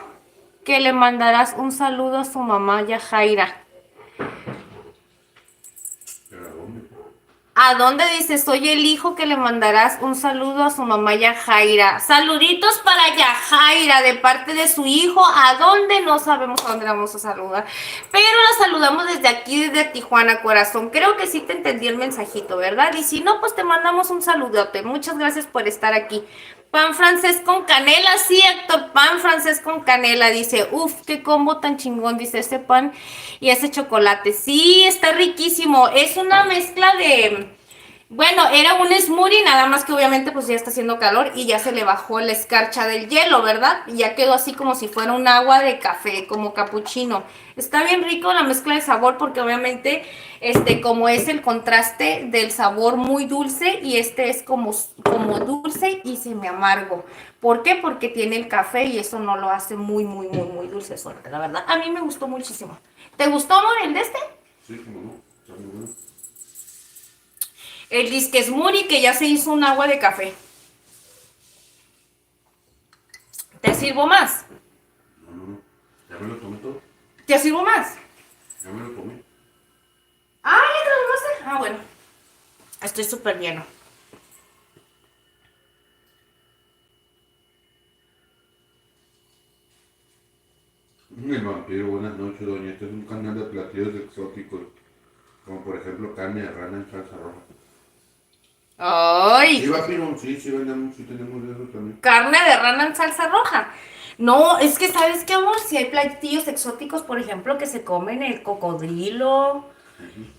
que le mandarás un saludo a su mamá Yajaira. ¿Pero a dónde? ¿A dónde dice? Soy el hijo que le mandarás un saludo a su mamá Yajaira. Saluditos para Yajaira de parte de su hijo. ¿A dónde? No sabemos a dónde la vamos a saludar. Pero la saludamos desde aquí, desde Tijuana, corazón. Creo que sí te entendí el mensajito, ¿verdad? Y si no, pues te mandamos un saludote. Muchas gracias por estar aquí. Pan francés con canela, sí, Héctor, pan francés con canela, dice, uf, qué combo tan chingón, dice ese pan y ese chocolate, sí, está riquísimo, es una mezcla de, bueno, era un smoothie, nada más que obviamente pues ya está haciendo calor y ya se le bajó la escarcha del hielo, ¿verdad? Y ya quedó así como si fuera un agua de café, como capuchino. Está bien rico la mezcla de sabor porque obviamente como es el contraste del sabor muy dulce y este es como dulce y semi amargo. ¿Por qué? Porque tiene el café y eso no lo hace muy dulce, suerte, la verdad. A mí me gustó muchísimo. ¿Te gustó, amor, el de este? Sí, como no. Está muy bueno. El disque smoothie que ya se hizo un agua de café. ¿Te sirvo más? No. Ya me lo tomé todo. ¿Te sirvo más? Ya me lo comí. Ah, ¿ya te lo tomaste? Ah, bueno. Estoy súper lleno. El vampiro, buenas noches, doña. Este es un canal de platillos exóticos. Como por ejemplo carne de rana en salsa roja. Sí, ¡Ay! vampiro, sí, vendemos, sí tenemos de eso también. Carne de rana en salsa roja. No, es que ¿sabes qué, amor? Si hay platillos exóticos, por ejemplo, que se comen el cocodrilo.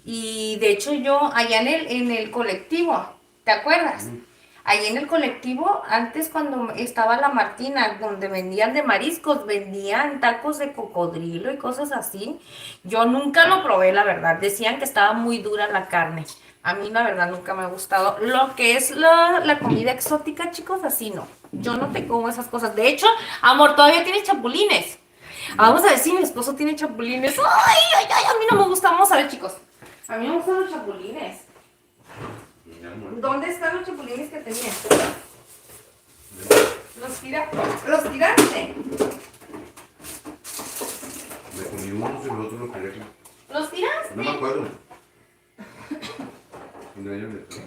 Y de hecho yo, allá en el colectivo, ¿te acuerdas? Allí en el colectivo, antes cuando estaba la Martina, donde vendían de mariscos, vendían tacos de cocodrilo y cosas así. Yo nunca lo probé, la verdad. Decían que estaba muy dura la carne. A mí, la verdad, nunca me ha gustado. Lo que es la comida exótica, chicos, así no. Yo no te como esas cosas. De hecho, amor, todavía tienes chapulines. Vamos a ver si mi esposo tiene chapulines. Ay, a mí no me gusta. Vamos a ver, chicos. A mí me gustan los chapulines. ¿Dónde están los chapulines que tenías? ¿Los tiraste? Me comí uno y el otro lo quería. ¿Los tiraste? No me acuerdo. ¿Dónde ellos están?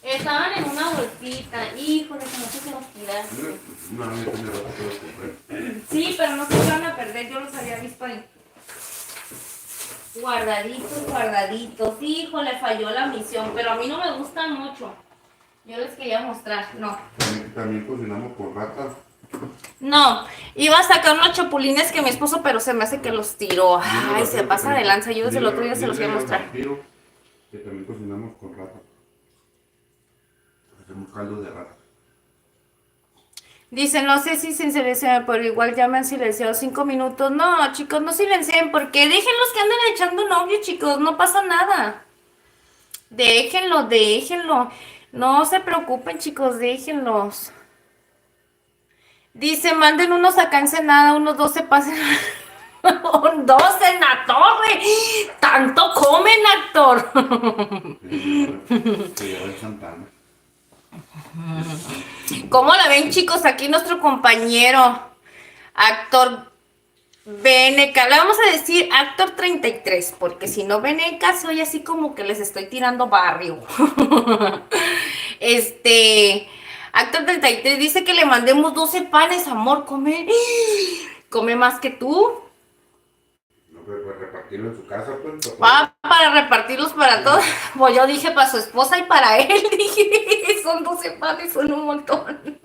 Estaban en una bolsita. Híjole, que no sé si los tiraste. No, yo tenía rato que los compré. Sí, pero no se iban a perder. Yo los había visto ahí. Guardaditos. Híjole, falló la misión. Pero a mí no me gustan mucho. Yo les quería mostrar. No. También cocinamos con rata. No, iba a sacar unos chapulines que mi esposo, pero se me hace que los tiró. Ay, se pasa de lanza. Yo desde el otro día se los voy a mostrar. Vampiro, que también cocinamos con rata. Hacemos caldo de rata. Dice, no sé si silencian, pero igual ya me han silenciado 5 minutos. No, chicos, no silencien, porque déjenlos que anden echando novio, chicos, no pasa nada. Déjenlo. No se preocupen, chicos, déjenlos. Dice, manden unos acá en Ensenada, unos 12 pasen. Un 12 en la torre. Tanto comen, actor. Se lleva en Santana. ¿Cómo la ven, chicos? Aquí nuestro compañero, actor Veneca. Le vamos a decir actor 33, porque si no Veneca, soy así como que les estoy tirando barrio. Actor 33 dice que le mandemos 12 panes, amor, come. Come más que tú. No, pero para repartirlo en su casa, pues. Va para repartirlos para todos. Pues yo dije para su esposa y para él. Dije, son 12 panes, son un montón.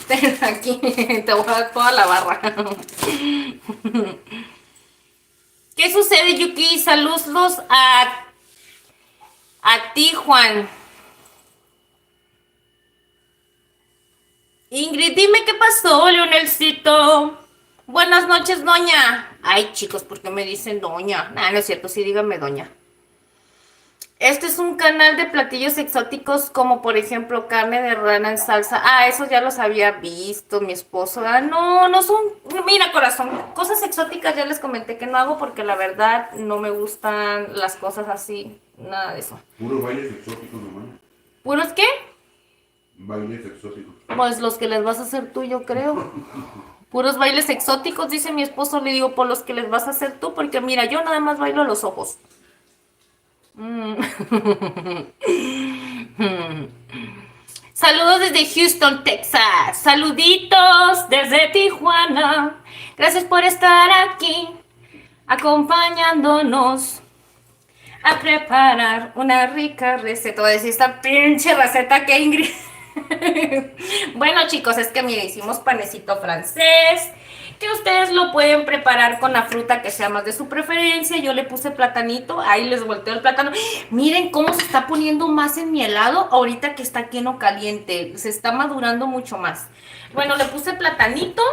Ten aquí, te voy a dar toda la barra. ¿Qué sucede, Yuki? Saludos a ti, Juan. Ingrid, dime qué pasó, Leonelcito. Buenas noches, doña. Ay, chicos, ¿por qué me dicen doña? Nah, no es cierto, sí, díganme doña. Este es un canal de platillos exóticos como por ejemplo carne de rana en salsa. Ah, esos ya los había visto mi esposo. Ah, no, no son... Mira, corazón, cosas exóticas ya les comenté que no hago porque la verdad no me gustan las cosas así. Nada de eso. Puros bailes exóticos nomás. ¿Puros qué? Bailes exóticos. Pues los que les vas a hacer tú, yo creo. Puros bailes exóticos, dice mi esposo. Le digo, por los que les vas a hacer tú, porque mira, yo nada más bailo los ojos. Saludos desde Houston, Texas. Saluditos desde Tijuana. Gracias por estar aquí, acompañándonos a preparar una rica receta. Voy a decir esta pinche receta que Ingrid. Bueno, chicos, es que mire, hicimos panecito francés, que ustedes lo pueden preparar con la fruta que sea más de su preferencia. Yo le puse platanito, ahí les volteo el plátano. Miren cómo se está poniendo más en mi helado ahorita que está lleno caliente, se está madurando mucho más. Bueno, le puse platanito,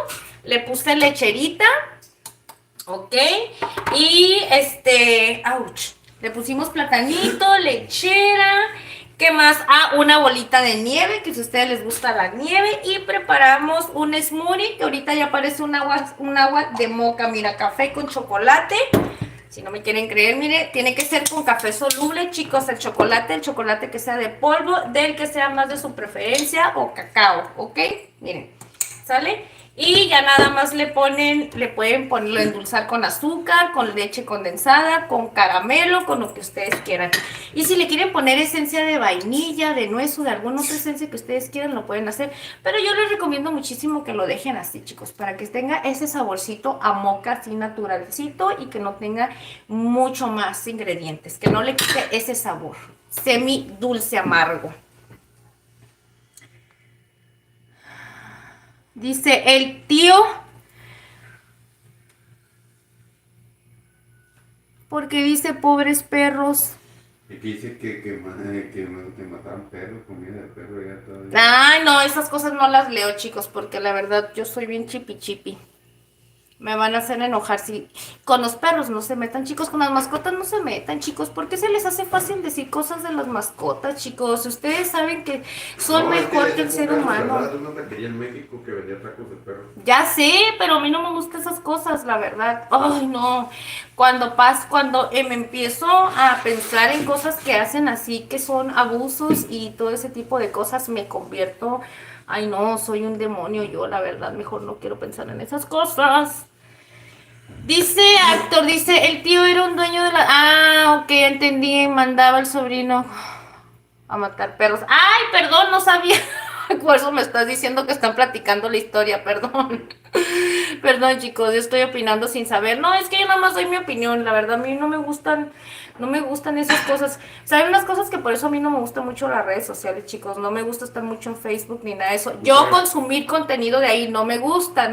le puse lecherita, ok, y ouch, le pusimos platanito, lechera. ¿Qué más? Ah, una bolita de nieve, que si a ustedes les gusta la nieve. Y preparamos un smoothie, que ahorita ya parece un agua de moca. Mira, café con chocolate. Si no me quieren creer, mire, tiene que ser con café soluble, chicos, el chocolate que sea de polvo, del que sea más de su preferencia, o cacao, ¿ok? Miren, ¿sale? Y ya nada más le pueden ponerlo, endulzar con azúcar, con leche condensada, con caramelo, con lo que ustedes quieran. Y si le quieren poner esencia de vainilla, de nuez o de alguna otra esencia que ustedes quieran, lo pueden hacer. Pero yo les recomiendo muchísimo que lo dejen así, chicos, para que tenga ese saborcito a moca así naturalcito y que no tenga mucho más ingredientes, que no le quite ese sabor semi dulce amargo. Dice el tío, porque dice pobres perros. Y que dice que mataron perros, comida de perro ya todavía. Ay, no, esas cosas no las leo, chicos, porque la verdad yo soy bien chipi. Me van a hacer enojar si con los perros no se metan, chicos, con las mascotas no se metan, chicos. ¿Por qué se les hace fácil decir cosas de las mascotas, chicos? Ustedes saben que son mejor que el ser humano. Una taquería en México que vendía tacos de perro. Ya sé, pero a mí no me gustan esas cosas, la verdad. Ay, no. Cuando me empiezo a pensar en cosas que hacen así, que son abusos y todo ese tipo de cosas, me convierto... Ay, no, soy un demonio yo, la verdad. Mejor no quiero pensar en esas cosas. Dice, actor, dice, el tío era un dueño de la... Ah, ok, entendí, mandaba al sobrino a matar perros. Ay, perdón, no sabía. Por eso me estás diciendo que están platicando la historia, perdón. Perdón, chicos, yo estoy opinando sin saber. No, es que yo nada más doy mi opinión, la verdad, a mí no me gustan esas cosas. O sea, hay unas cosas que por eso a mí no me gustan mucho las redes sociales, chicos. No me gusta estar mucho en Facebook ni nada de eso. Yo consumir contenido de ahí no me gusta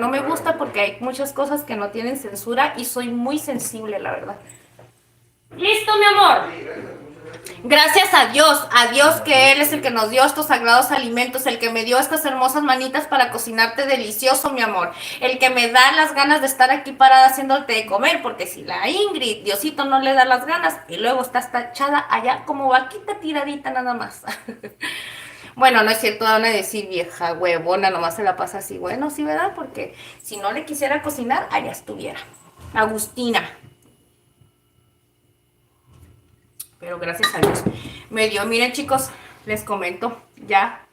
porque hay muchas cosas que no tienen censura y soy muy sensible, la verdad. ¿Listo, mi amor? Gracias a Dios que Él es el que nos dio estos sagrados alimentos, el que me dio estas hermosas manitas para cocinarte delicioso, mi amor, el que me da las ganas de estar aquí parada haciéndote de comer, porque si la Ingrid, Diosito no le da las ganas y luego estás tachada allá como vaquita tiradita nada más. Bueno, no es cierto, van a decir vieja huevona, nomás se la pasa así. Bueno, sí, ¿verdad? Porque si no le quisiera cocinar, allá estuviera. Agustina. Pero gracias a Dios me dio, miren chicos, les comento, ya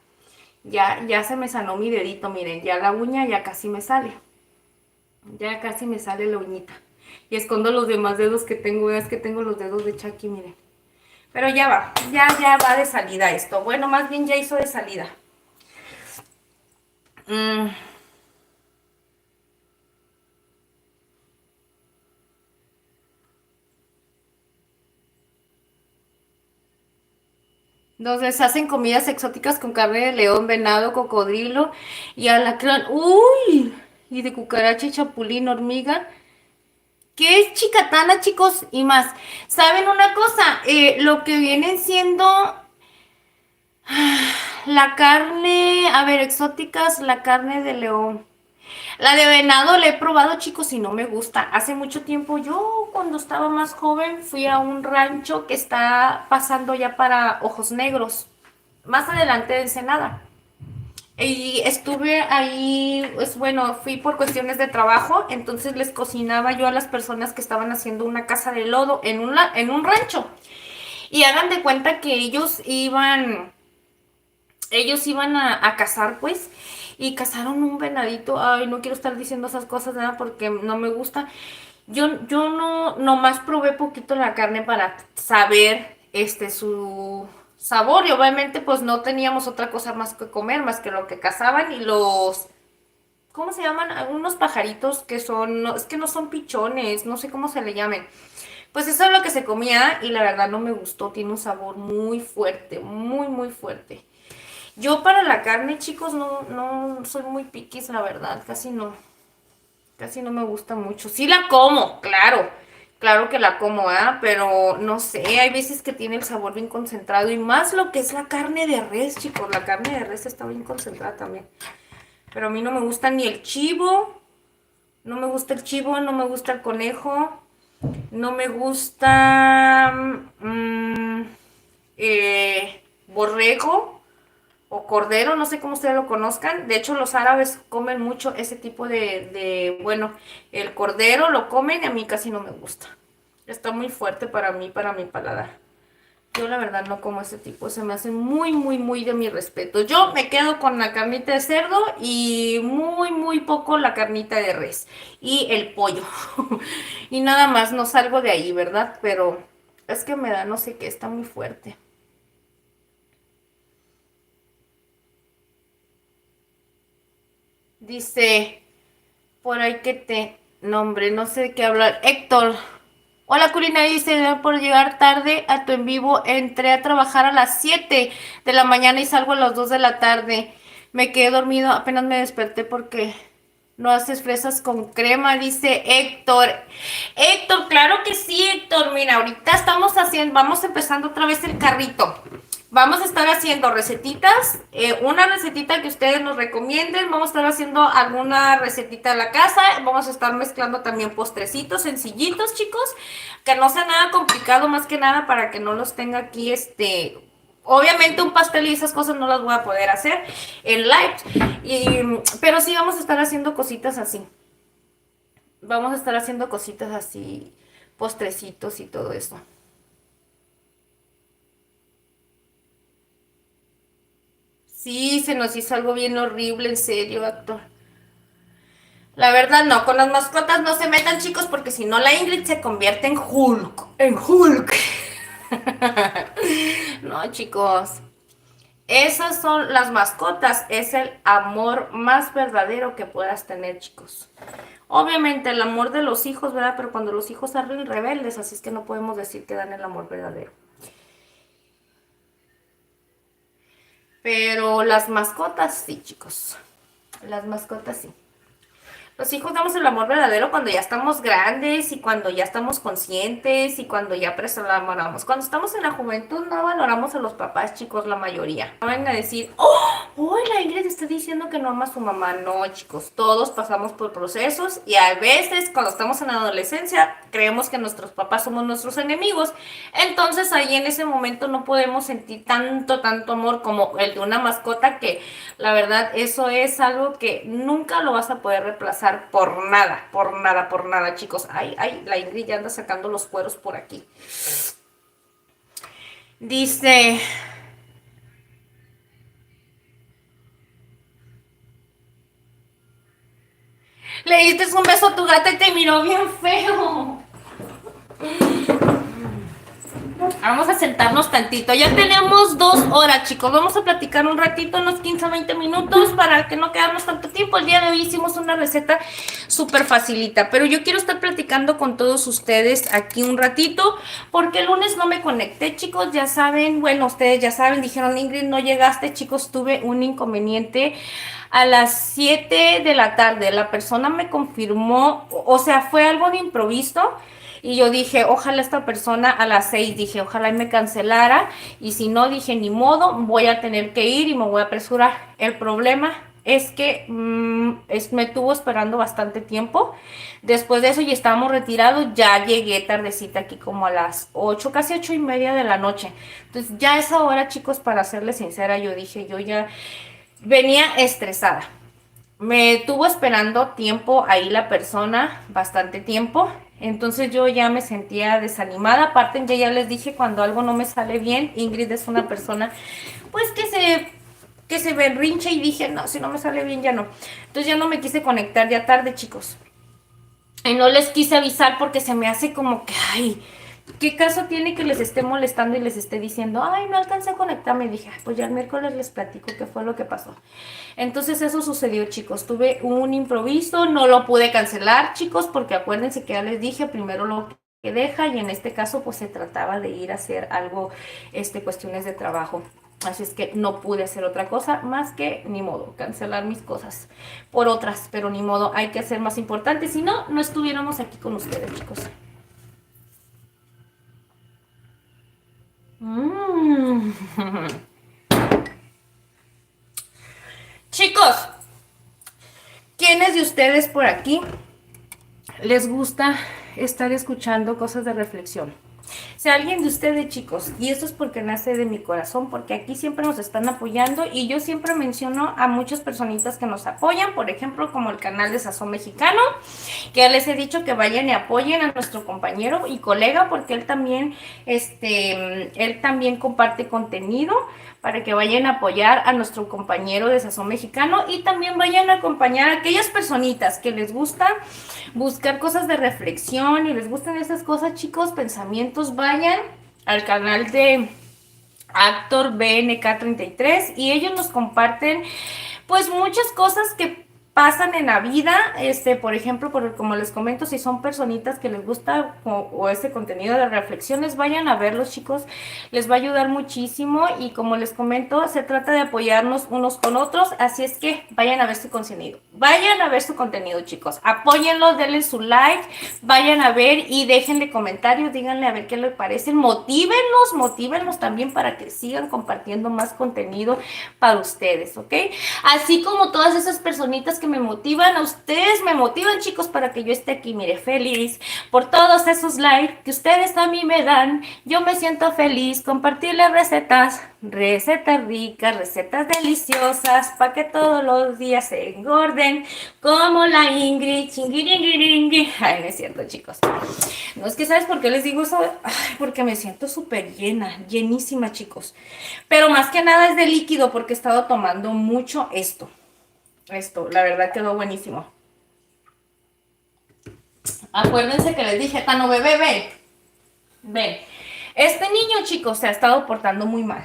se me sanó mi dedito, miren, ya la uña ya casi me sale. Ya casi me sale la uñita. Y escondo los demás dedos que tengo, es que tengo los dedos de Chucky, miren. Pero ya va, ya va de salida esto. Bueno, más bien ya hizo de salida. Mm. Entonces hacen comidas exóticas con carne de león, venado, cocodrilo y alacrán. ¡Uy! Y de cucaracha y chapulín, hormiga. ¿Qué es chicatana, chicos? Y más. ¿Saben una cosa? Lo que vienen siendo la carne, a ver, exóticas, la carne de león. La de venado la he probado, chicos, y no me gusta. Hace mucho tiempo, yo cuando estaba más joven, fui a un rancho que está pasando ya para Ojos Negros, más adelante de Ensenada. Y estuve ahí, pues bueno, fui por cuestiones de trabajo, entonces les cocinaba yo a las personas que estaban haciendo una casa de lodo en un rancho. Y hagan de cuenta que ellos iban a cazar, pues, y cazaron un venadito. Ay, no quiero estar diciendo esas cosas, nada, porque no me gusta. Yo no, nomás probé poquito la carne para saber, su sabor, y obviamente, pues, no teníamos otra cosa más que comer, más que lo que cazaban y los, ¿cómo se llaman? Algunos pajaritos que son, no, es que no son pichones, no sé cómo se le llamen. Pues eso es lo que se comía y la verdad no me gustó, tiene un sabor muy fuerte, muy, muy fuerte. Yo para la carne, chicos, no soy muy piquis, la verdad, casi no me gusta mucho. Sí la como, claro, claro que la como, ¿ah? Pero no sé, hay veces que tiene el sabor bien concentrado y más lo que es la carne de res, chicos, la carne de res está bien concentrada también. Pero a mí no me gusta ni el chivo, no me gusta el chivo, no me gusta el conejo, no me gusta borrego o cordero, no sé cómo ustedes lo conozcan. De hecho, los árabes comen mucho ese tipo bueno, el cordero lo comen y a mí casi no me gusta. Está muy fuerte para mí, para mi paladar. Yo la verdad no como ese tipo, se me hace muy, muy, muy de mi respeto. Yo me quedo con la carnita de cerdo y muy, muy poco la carnita de res y el pollo. Y nada más, no salgo de ahí, ¿verdad? Pero es que me da no sé qué, está muy fuerte. Dice, por ahí que te nombre, no sé de qué hablar. Héctor. Hola Culina, dice, por llegar tarde a tu en vivo, entré a trabajar a las 7 de la mañana y salgo a las 2 de la tarde. Me quedé dormido, apenas me desperté porque no haces fresas con crema, dice Héctor. Héctor, claro que sí, Héctor. Mira, ahorita vamos empezando otra vez el carrito. Vamos a estar haciendo recetitas, una recetita que ustedes nos recomienden, vamos a estar haciendo alguna recetita de la casa, vamos a estar mezclando también postrecitos sencillitos, chicos, que no sea nada complicado, más que nada para que no los tenga aquí, obviamente un pastel y esas cosas no las voy a poder hacer en live, pero sí vamos a estar haciendo cositas así, vamos a estar haciendo cositas así, postrecitos y todo eso. Sí, se nos hizo algo bien horrible, en serio, actor. La verdad no, con las mascotas no se metan, chicos, porque si no la Ingrid se convierte en Hulk. En Hulk. No, chicos. Esas son las mascotas. Es el amor más verdadero que puedas tener, chicos. Obviamente el amor de los hijos, ¿verdad? Pero cuando los hijos salen rebeldes, así es que no podemos decir que dan el amor verdadero. Pero las mascotas sí, chicos. Las mascotas sí. Los hijos damos el amor verdadero cuando ya estamos grandes y cuando ya estamos conscientes y cuando ya valoramos. Cuando estamos en la juventud no valoramos a los papás, chicos, la mayoría. No van a decir, oh, la Ingrid está diciendo que no ama a su mamá. No, chicos, todos pasamos por procesos y a veces cuando estamos en la adolescencia creemos que nuestros papás somos nuestros enemigos. Entonces ahí en ese momento no podemos sentir tanto amor como el de una mascota, que la verdad eso es algo que nunca lo vas a poder reemplazar por nada, chicos. Ay, la Ingrid ya anda sacando los cueros por aquí. Dice... Le diste un beso a tu gata y te miró bien feo. Vamos a sentarnos tantito. Ya tenemos 2 horas, chicos. Vamos a platicar un ratito, unos 15 o 20 minutos, para que no quedarnos tanto tiempo. El día de hoy hicimos una receta súper facilita, pero yo quiero estar platicando con todos ustedes aquí un ratito, porque el lunes no me conecté, chicos. Ya saben, bueno, ustedes ya saben, dijeron, Ingrid, no llegaste, chicos. Tuve un inconveniente a las 7 de la tarde. La persona me confirmó, o sea, fue algo de improviso. Y yo dije, ojalá esta persona a las 6, dije, ojalá y me cancelara. Y si no, dije, ni modo, voy a tener que ir y me voy a apresurar. El problema es que me tuvo esperando bastante tiempo. Después de eso ya estábamos retirados, ya llegué tardecita aquí como a las 8, casi 8:30 de la noche. Entonces ya a esa hora, chicos, para serles sincera, yo dije, yo ya venía estresada. Me tuvo esperando tiempo ahí la persona, bastante tiempo. Entonces yo ya me sentía desanimada. Aparte, ya les dije, cuando algo no me sale bien, Ingrid es una persona pues que se berrincha, y dije, no, si no me sale bien ya no. Entonces ya no me quise conectar ya tarde, chicos. Y no les quise avisar porque se me hace como que, ay, ¿qué caso tiene que les esté molestando y les esté diciendo, ay, no alcancé a conectarme? Y dije, ay, pues ya el miércoles les platico qué fue lo que pasó. Entonces eso sucedió, chicos. Tuve un improviso, no lo pude cancelar, chicos, porque acuérdense que ya les dije, primero lo que deja, y en este caso pues se trataba de ir a hacer algo, cuestiones de trabajo. Así es que no pude hacer otra cosa más que, ni modo, cancelar mis cosas por otras, pero ni modo, hay que hacer más importante, si no, no estuviéramos aquí con ustedes, chicos. Chicos, ¿quiénes de ustedes por aquí les gusta estar escuchando cosas de reflexión? Si alguien de ustedes, chicos, y esto es porque nace de mi corazón, porque aquí siempre nos están apoyando y yo siempre menciono a muchas personitas que nos apoyan, por ejemplo, como el canal de Sazón Mexicano, que ya les he dicho que vayan y apoyen a nuestro compañero y colega, porque él también comparte contenido, para que vayan a apoyar a nuestro compañero de Sazón Mexicano, y también vayan a acompañar a aquellas personitas que les gusta buscar cosas de reflexión y les gustan esas cosas, chicos, pensamientos. Vayan al canal de Actor BNK33 y ellos nos comparten pues muchas cosas que pasan en la vida, por ejemplo, como les comento, si son personitas que les gusta o este contenido de reflexiones, vayan a verlos, chicos, les va a ayudar muchísimo, y como les comento, se trata de apoyarnos unos con otros, así es que vayan a ver su contenido, chicos, apóyenlo, denle su like, vayan a ver y déjenle comentarios, díganle a ver qué les parecen, motívenlos también para que sigan compartiendo más contenido para ustedes, ¿ok? Así como todas esas personitas que me motivan, a ustedes me motivan, chicos, para que yo esté aquí, mire, feliz por todos esos likes que ustedes a mí me dan. Yo me siento feliz compartirles recetas ricas, recetas deliciosas, para que todos los días se engorden como la Ingrid, chinguiringiringui. Ay, no es cierto, chicos. No, es que, ¿sabes por qué les digo eso? Ay, porque me siento súper llenísima, chicos. Pero más que nada es de líquido, porque he estado tomando mucho esto, la verdad quedó buenísimo. Acuérdense que les dije, Tano, bebé, ven. Este niño, chicos, se ha estado portando muy mal,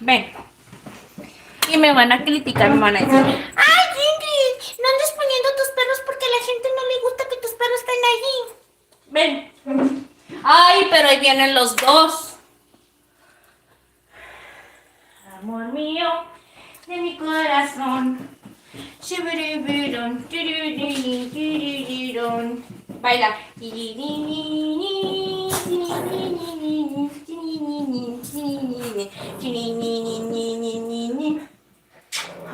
ven. Y me van a criticar, me van a decir, ay, Ingrid, no andes poniendo tus perros porque a la gente no le gusta que tus perros estén allí. Ven. Ay, pero ahí vienen los dos. Amor mío, de mi corazón. Shibiribiron, baila.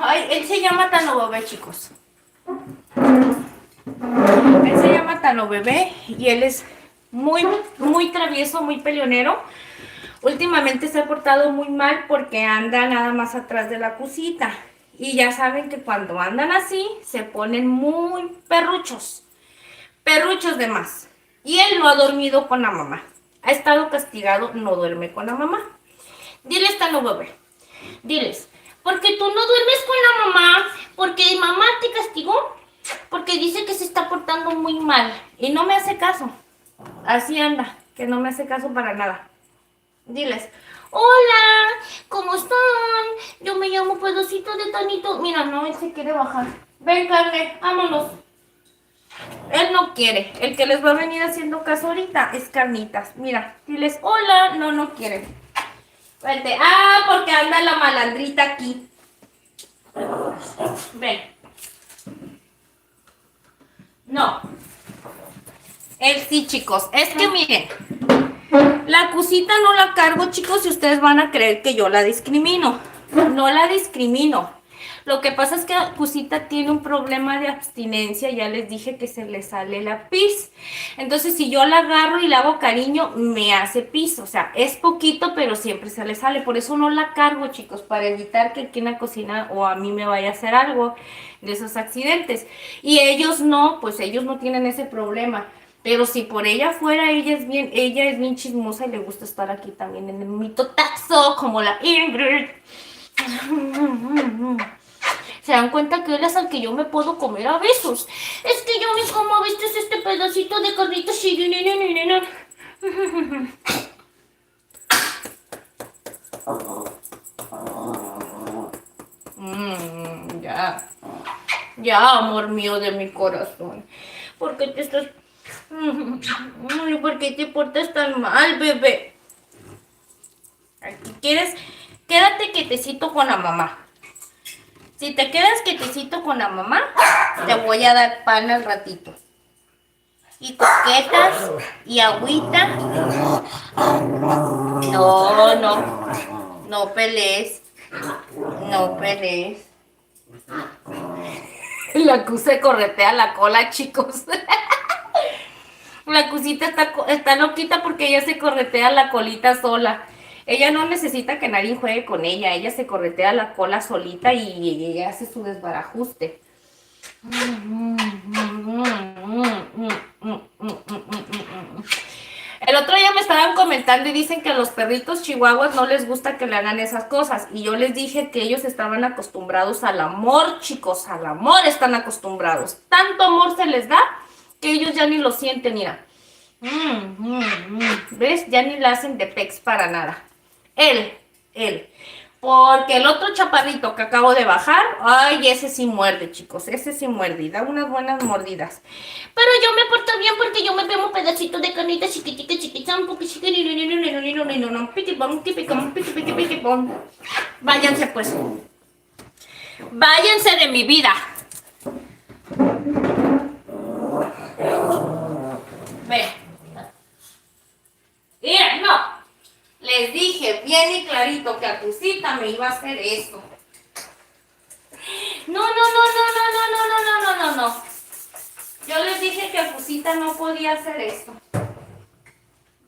Ay, él se llama Tano Bebé, chicos. Él se llama Tano Bebé y él es muy travieso, muy peleonero. Últimamente se ha portado muy mal porque anda nada más atrás de la cosita. Y ya saben que cuando andan así, se ponen muy perruchos. Perruchos de más. Y él no ha dormido con la mamá. Ha estado castigado, no duerme con la mamá. Diles, Tano Bebé. Diles, porque tú no duermes con la mamá, porque mamá te castigó, porque dice que se está portando muy mal y no me hace caso. Así anda, que no me hace caso para nada. Diles, hola, ¿cómo están? Yo me llamo Pedacito de Tanito. Mira, no, él se quiere bajar. Ven, Carne, vámonos. Él no quiere. El que les va a venir haciendo caso ahorita es Carnitas. Mira, diles, hola. No, no quiere. Vente. Ah, porque anda la malandrita aquí. Ven. No. Él sí, chicos. Es que miren. La cosita no la cargo, chicos, y ustedes van a creer que yo la discrimino. No la discrimino. Lo que pasa es que la cosita tiene un problema de abstinencia. Ya les dije que se le sale la pis. Entonces, si yo la agarro y le hago cariño, me hace pis. O sea, es poquito, pero siempre se le sale. Por eso no la cargo, chicos, para evitar que aquí en la cocina o a mí me vaya a hacer algo de esos accidentes. Y ellos no, pues ellos no tienen ese problema. Pero si por ella fuera, ella es bien chismosa y le gusta estar aquí también en el mitotazo, como la Ingrid. ¿Se dan cuenta que él es al que yo me puedo comer a besos? Es que yo me como a veces este pedacito de carnita así. Ya. Ya, amor mío de mi corazón. ¿Por qué te estás... ¿Por qué te portas tan mal, bebé? Aquí quieres... Quédate quietecito con la mamá. Si te quedas quietecito con la mamá, te voy a dar pan al ratito. Y coquetas y agüita. No pelees. No pelees. La Q se corretea la cola, chicos. La Cusita está loquita porque ella se corretea la colita sola. Ella no necesita que nadie juegue con ella. Ella se corretea la cola solita y ella hace su desbarajuste. El otro día me estaban comentando y dicen que a los perritos chihuahuas no les gusta que le hagan esas cosas. Y yo les dije que ellos estaban acostumbrados al amor, chicos. Al amor están acostumbrados. Tanto amor se les da que ellos ya ni lo sienten, mira. ¿Ves? Ya ni la hacen de pex para nada. Él. Porque el otro chaparrito que acabo de bajar, ay, ese sí muerde, chicos. Ese sí muerde y da unas buenas mordidas. Pero yo me porto bien porque yo me veo un pedacito de carnita chiquitica, váyanse pues. Váyanse de mi vida. Ve. Mira, no. Les dije bien y clarito que a Cusita me iba a hacer esto. No. Yo les dije que a Cusita no podía hacer esto.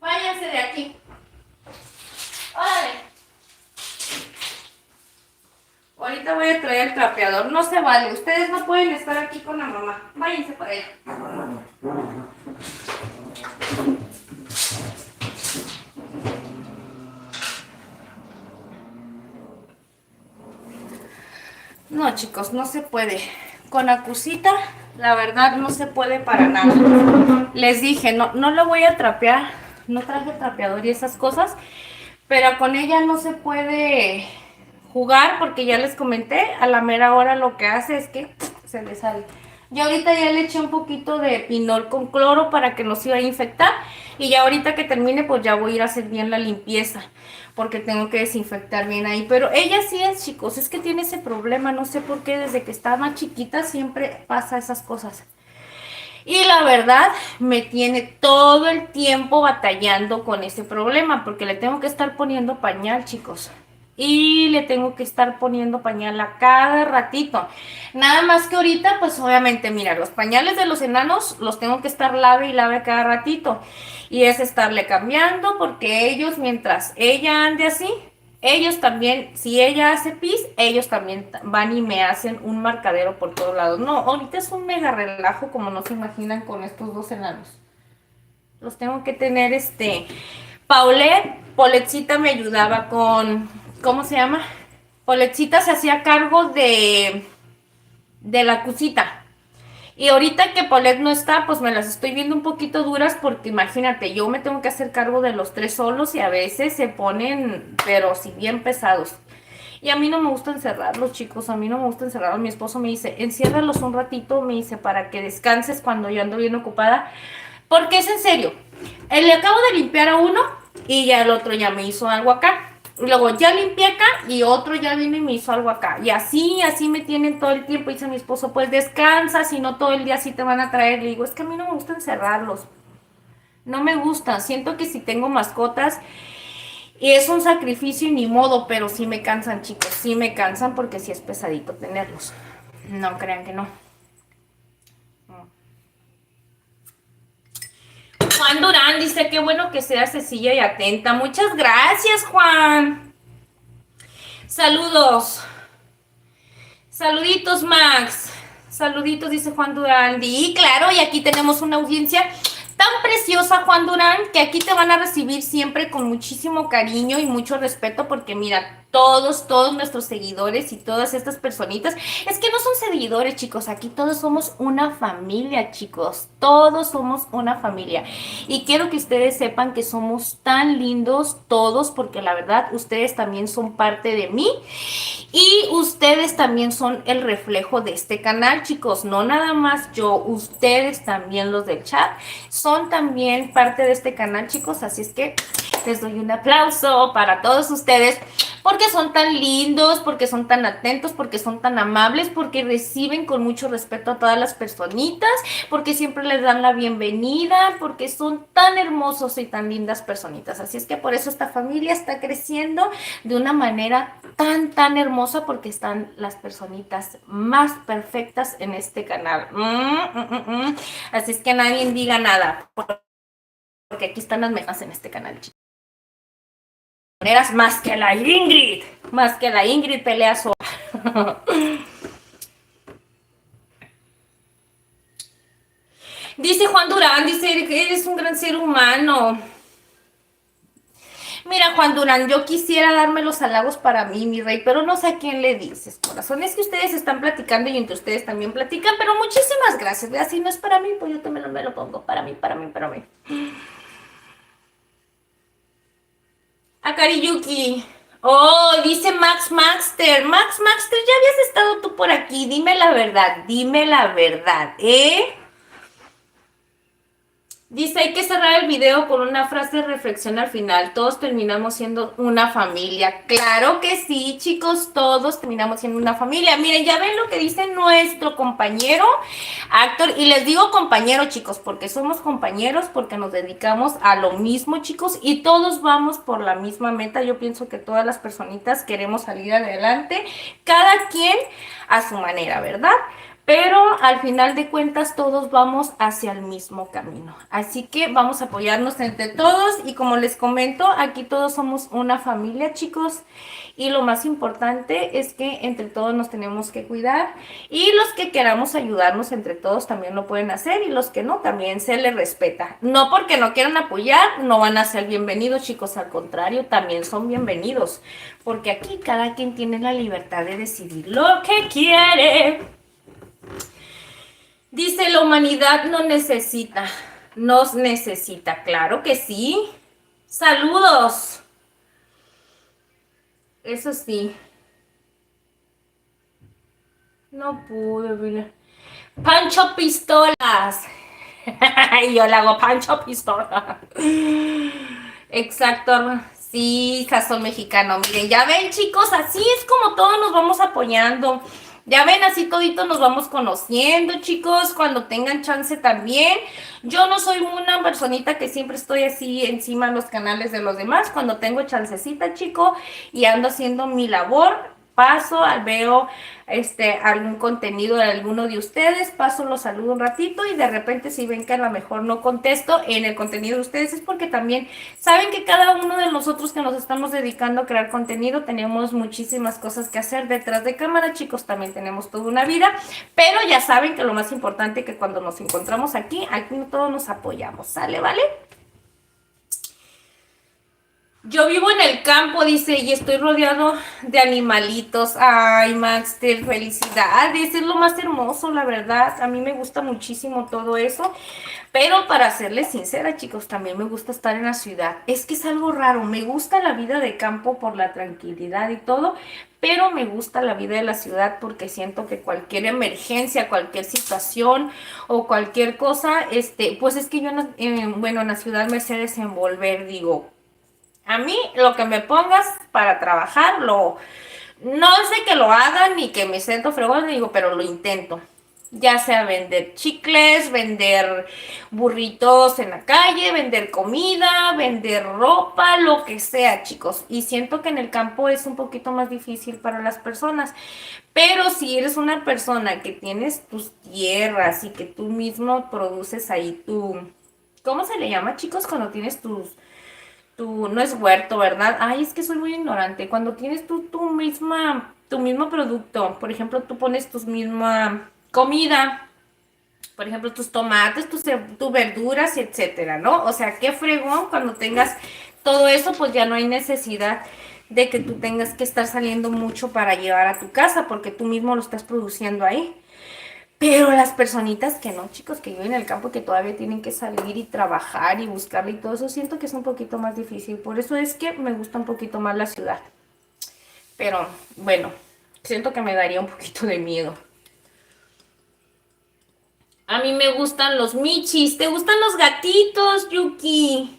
Váyanse de aquí. Órale. Ahorita voy a traer el trapeador. No se vale. Ustedes no pueden estar aquí con la mamá. Váyanse para allá. No, chicos, no se puede. Con la Cusita, la verdad, no se puede para nada. Les dije, no lo voy a trapear. No traje trapeador y esas cosas. Pero con ella no se puede jugar porque ya les comenté. A la mera hora lo que hace es que se le sale. Ya ahorita ya le eché un poquito de pinol con cloro para que no se vaya a infectar. Y ya ahorita que termine, pues ya voy a ir a hacer bien la limpieza. Porque tengo que desinfectar bien ahí. Pero ella sí es, chicos, es que tiene ese problema. No sé por qué, desde que está más chiquita siempre pasa esas cosas. Y la verdad, me tiene todo el tiempo batallando con ese problema, porque le tengo que estar poniendo pañal, chicos. Y le tengo que estar poniendo pañal a cada ratito. Nada más que ahorita, pues obviamente, mira, los pañales de los enanos los tengo que estar lave y lave cada ratito. Y es estarle cambiando, porque ellos, mientras ella ande así, ellos también, si ella hace pis, ellos también van y me hacen un marcadero por todos lados. No, ahorita es un mega relajo como no se imaginan con estos dos enanos. Los tengo que tener, Pauletcita me ayudaba con, ¿cómo se llama? Pauletcita se hacía cargo de la cosita. Y ahorita que Paulette no está, pues me las estoy viendo un poquito duras porque imagínate, yo me tengo que hacer cargo de los tres solos y a veces se ponen, pero si bien pesados. Y a mí no me gusta encerrarlos, chicos, a mí no me gusta encerrarlos. Mi esposo me dice, enciérralos un ratito, me dice, para que descanses cuando yo ando bien ocupada. Porque es en serio, le acabo de limpiar a uno y ya el otro ya me hizo algo acá. Luego ya limpié acá y otro ya vino y me hizo algo acá. Y así me tienen todo el tiempo. Dice mi esposo, pues descansa, si no todo el día así te van a traer. Le digo, es que a mí no me gusta encerrarlos. No me gusta. Siento que si tengo mascotas y es un sacrificio y ni modo, pero sí me cansan, chicos. Sí me cansan porque sí es pesadito tenerlos. No crean que no. Juan Durán dice, qué bueno que seas sencilla y atenta. Muchas gracias, Juan. Saludos. Saluditos, Max. Saluditos, dice Juan Durán. Y claro, y aquí tenemos una audiencia tan preciosa, Juan Durán, que aquí te van a recibir siempre con muchísimo cariño y mucho respeto, porque mira, todos nuestros seguidores y todas estas personitas, es que no son seguidores, chicos, aquí todos somos una familia, chicos, todos somos una familia. Y quiero que ustedes sepan que somos tan lindos todos, porque la verdad, ustedes también son parte de mí. Y ustedes también son el reflejo de este canal, chicos. No nada más yo, ustedes también los del chat son también parte de este canal, chicos. Así es que les doy un aplauso para todos ustedes porque son tan lindos, porque son tan atentos, porque son tan amables, porque reciben con mucho respeto a todas las personitas, porque siempre les dan la bienvenida, porque son tan hermosos y tan lindas personitas. Así es que por eso esta familia está creciendo de una manera tan hermosa, porque están las personitas más perfectas en este canal. Así es que nadie diga nada, porque aquí están las mejores en este canal, chicos. Más que la Ingrid pelea sola. Dice Juan Durán, dice que eres un gran ser humano. Mira, Juan Durán, yo quisiera darme los halagos para mí, mi rey, pero no sé a quién le dices, corazón. Es que ustedes están platicando y entre ustedes también platican, pero muchísimas gracias. ¿Vea? Si no es para mí, pues yo también me lo pongo. Para mí. Akariyuki. Oh, dice Max Maxter. Max Maxter, ya habías estado tú por aquí. Dime la verdad, ¿eh? Dice, hay que cerrar el video con una frase de reflexión al final. Todos terminamos siendo una familia. Claro que sí, chicos, todos terminamos siendo una familia. Miren, ya ven lo que dice nuestro compañero actor. Y les digo compañero, chicos, porque somos compañeros, porque nos dedicamos a lo mismo, chicos, y todos vamos por la misma meta. Yo pienso que todas las personitas queremos salir adelante, cada quien a su manera, ¿verdad? Pero al final de cuentas todos vamos hacia el mismo camino. Así que vamos a apoyarnos entre todos y como les comento, aquí todos somos una familia, chicos. Y lo más importante es que entre todos nos tenemos que cuidar y los que queramos ayudarnos entre todos también lo pueden hacer y los que no también se les respeta. No porque no quieran apoyar, no van a ser bienvenidos, chicos. Al contrario, también son bienvenidos. Porque aquí cada quien tiene la libertad de decidir lo que quiere. Dice, la humanidad nos necesita, claro que sí. Saludos. Eso sí. No pude, mira. Pancho Pistolas. Y yo le hago Pancho Pistola. Exacto. Sí, sazón mexicano. Miren, ya ven, chicos, así es como todos nos vamos apoyando. Ya ven, así todito nos vamos conociendo, chicos, cuando tengan chance también. Yo no soy una personita que siempre estoy así encima de los canales de los demás. Cuando tengo chancecita, chico, y ando haciendo mi labor, paso, veo algún contenido de alguno de ustedes, paso, los saludo un ratito y de repente si ven que a lo mejor no contesto en el contenido de ustedes es porque también saben que cada uno de nosotros que nos estamos dedicando a crear contenido tenemos muchísimas cosas que hacer detrás de cámara, chicos, también tenemos toda una vida, pero ya saben que lo más importante es que cuando nos encontramos aquí todos nos apoyamos, ¿sale? ¿Vale? Yo vivo en el campo, dice, y estoy rodeado de animalitos. Ay, Maxter, felicidades. Es lo más hermoso, la verdad. A mí me gusta muchísimo todo eso. Pero para serles sincera, chicos, también me gusta estar en la ciudad. Es que es algo raro. Me gusta la vida de campo por la tranquilidad y todo. Pero me gusta la vida de la ciudad porque siento que cualquier emergencia, cualquier situación o cualquier cosa, pues es que yo, bueno, en la ciudad me sé desenvolver, digo. A mí lo que me pongas para trabajar, no sé que lo hagan ni que me siento fregón, digo, pero lo intento. Ya sea vender chicles, vender burritos en la calle, vender comida, vender ropa, lo que sea, chicos. Y siento que en el campo es un poquito más difícil para las personas. Pero si eres una persona que tienes tus tierras y que tú mismo produces ahí ¿cómo se le llama, chicos? Cuando tienes no es huerto, ¿verdad? Ay, es que soy muy ignorante. Cuando tienes tu mismo producto, por ejemplo, tú pones tu misma comida, por ejemplo, tus tomates, tus verduras, etcétera, ¿no? O sea, qué fregón cuando tengas todo eso, pues ya no hay necesidad de que tú tengas que estar saliendo mucho para llevar a tu casa, porque tú mismo lo estás produciendo ahí. Pero las personitas que no, chicos, que viven en el campo, que todavía tienen que salir y trabajar y buscarle y todo eso, siento que es un poquito más difícil. Por eso es que me gusta un poquito más la ciudad. Pero bueno, siento que me daría un poquito de miedo. A mí me gustan los michis. ¿Te gustan los gatitos, Yuki?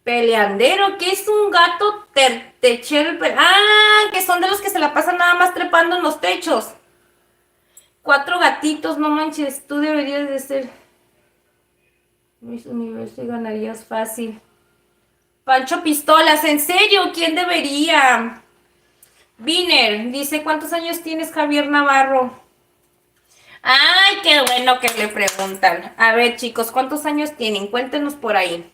Peleandero, ¿qué es un gato techero? Ah, que son de los que se la pasan nada más trepando en los techos. 4 gatitos, no manches, tú deberías de ser Miss Universo y ganarías fácil. Pancho Pistolas, ¿en serio? ¿Quién debería? Viner, dice, ¿cuántos años tienes, Javier Navarro? Ay, qué bueno que le preguntan. A ver, chicos, ¿cuántos años tienen? Cuéntenos por ahí.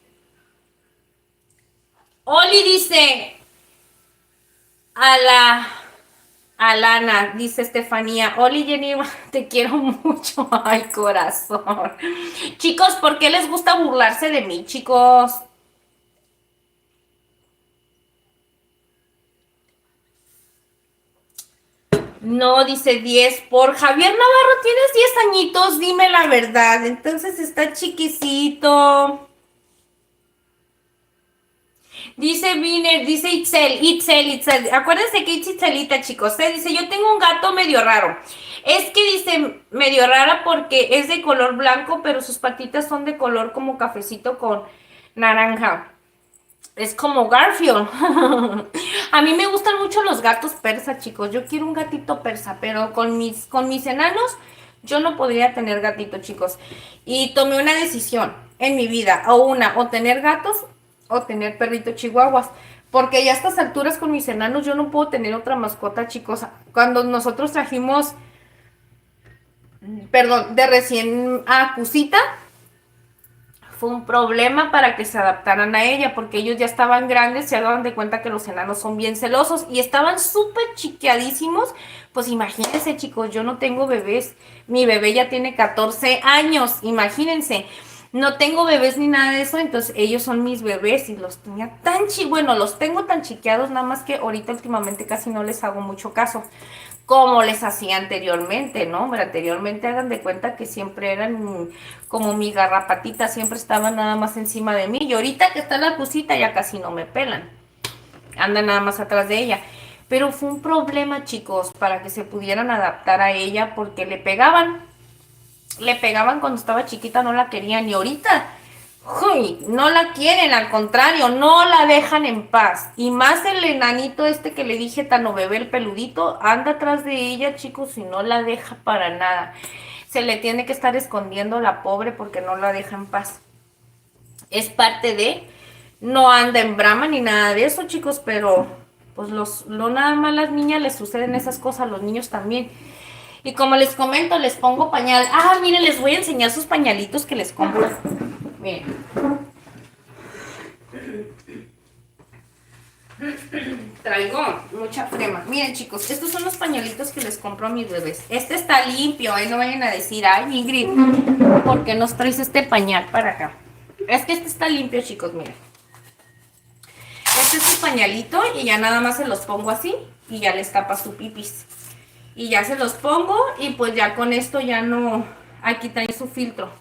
Oli dice, a la Alana, dice Estefanía. Oli, Jenny, te quiero mucho. Ay, corazón. Chicos, ¿por qué les gusta burlarse de mí, chicos? No, dice 10. Por Javier Navarro tienes 10 añitos, dime la verdad. Entonces está chiquicito. Dice Viner, dice Itzel. Acuérdense que es Itzelita, chicos. Dice, yo tengo un gato medio raro. Es que dice medio rara porque es de color blanco, pero sus patitas son de color como cafecito con naranja. Es como Garfield. A mí me gustan mucho los gatos persa, chicos. Yo quiero un gatito persa, pero con mis enanos yo no podría tener gatito, chicos. Y tomé una decisión en mi vida, o tener gatos o tener perritos chihuahuas. Porque ya a estas alturas con mis enanos yo no puedo tener otra mascota, chicos. Cuando nosotros trajimos, perdón, de recién a Cusita, fue un problema para que se adaptaran a ella, porque ellos ya estaban grandes, se daban de cuenta que los enanos son bien celosos y estaban súper chiqueadísimos. Pues imagínense, chicos, yo no tengo bebés, mi bebé ya tiene 14 años, imagínense. No tengo bebés ni nada de eso, entonces ellos son mis bebés y los tenía bueno, los tengo tan chiqueados, nada más que ahorita últimamente casi no les hago mucho caso, como les hacía anteriormente, ¿no? Pero anteriormente hagan de cuenta que siempre eran como mi garrapatita, siempre estaban nada más encima de mí, y ahorita que está la pusita ya casi no me pelan, andan nada más atrás de ella. Pero fue un problema, chicos, para que se pudieran adaptar a ella porque le pegaban cuando estaba chiquita, no la querían, y ahorita, uy, no la quieren, al contrario, no la dejan en paz. Y más el enanito este que le dije, Tano Bebé, el peludito, anda atrás de ella, chicos, y no la deja para nada. Se le tiene que estar escondiendo la pobre porque no la deja en paz. Es parte de, no anda en brama ni nada de eso, chicos, pero pues nada más las niñas les suceden esas cosas, a los niños también. Y como les comento, les pongo pañal. Ah, miren, les voy a enseñar sus pañalitos que les compro. Miren. Traigo mucha crema. Miren, chicos, estos son los pañalitos que les compro a mis bebés. Este está limpio, no vayan a decir, ay, Ingrid, ¿por qué nos traes este pañal para acá? Es que este está limpio, chicos, miren. Este es su pañalito y ya nada más se los pongo así y ya les tapa su pipis. Y ya se los pongo y pues ya con esto ya no, aquí trae su filtro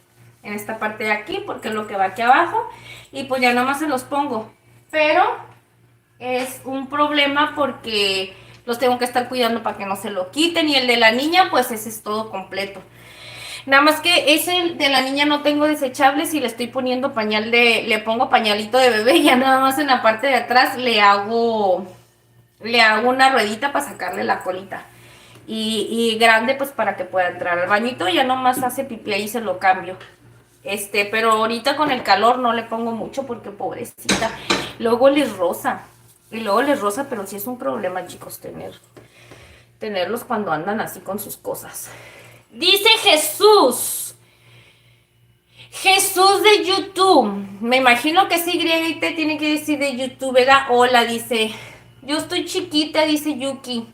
en esta parte de aquí porque es lo que va aquí abajo y pues ya nada más se los pongo, pero es un problema porque los tengo que estar cuidando para que no se lo quiten, y el de la niña pues ese es todo completo. Nada más que ese de la niña no tengo desechables y le estoy poniendo le pongo pañalito de bebé y ya nada más en la parte de atrás le hago una ruedita para sacarle la colita. Y grande pues para que pueda entrar al bañito, ya nomás hace pipí ahí y se lo cambio. Pero ahorita con el calor no le pongo mucho porque pobrecita, luego les rosa, pero sí es un problema, chicos, tenerlos cuando andan así con sus cosas. Dice Jesús de YouTube, me imagino que sí, y te tiene que decir de YouTube, ¿verdad? Hola, dice, yo estoy chiquita, dice Yuki.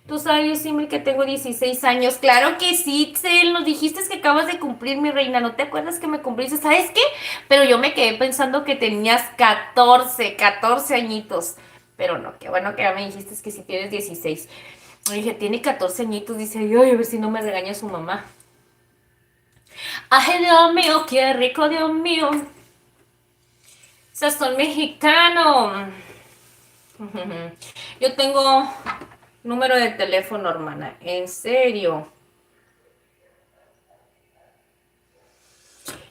Tú sabes, Simri, que tengo 16 años. Claro que sí, Itzel, nos dijiste que acabas de cumplir, mi reina. ¿No te acuerdas que me cumpliste? ¿Sabes qué? Pero yo me quedé pensando que tenías 14 añitos. Pero no, qué bueno que ya me dijiste que si tienes 16. Me dije, tiene 14 añitos. Dice, ay, a ver si no me regaña su mamá. Ay, Dios mío, qué rico, Dios mío. Sazón mexicano. Yo tengo número de teléfono, hermana. En serio.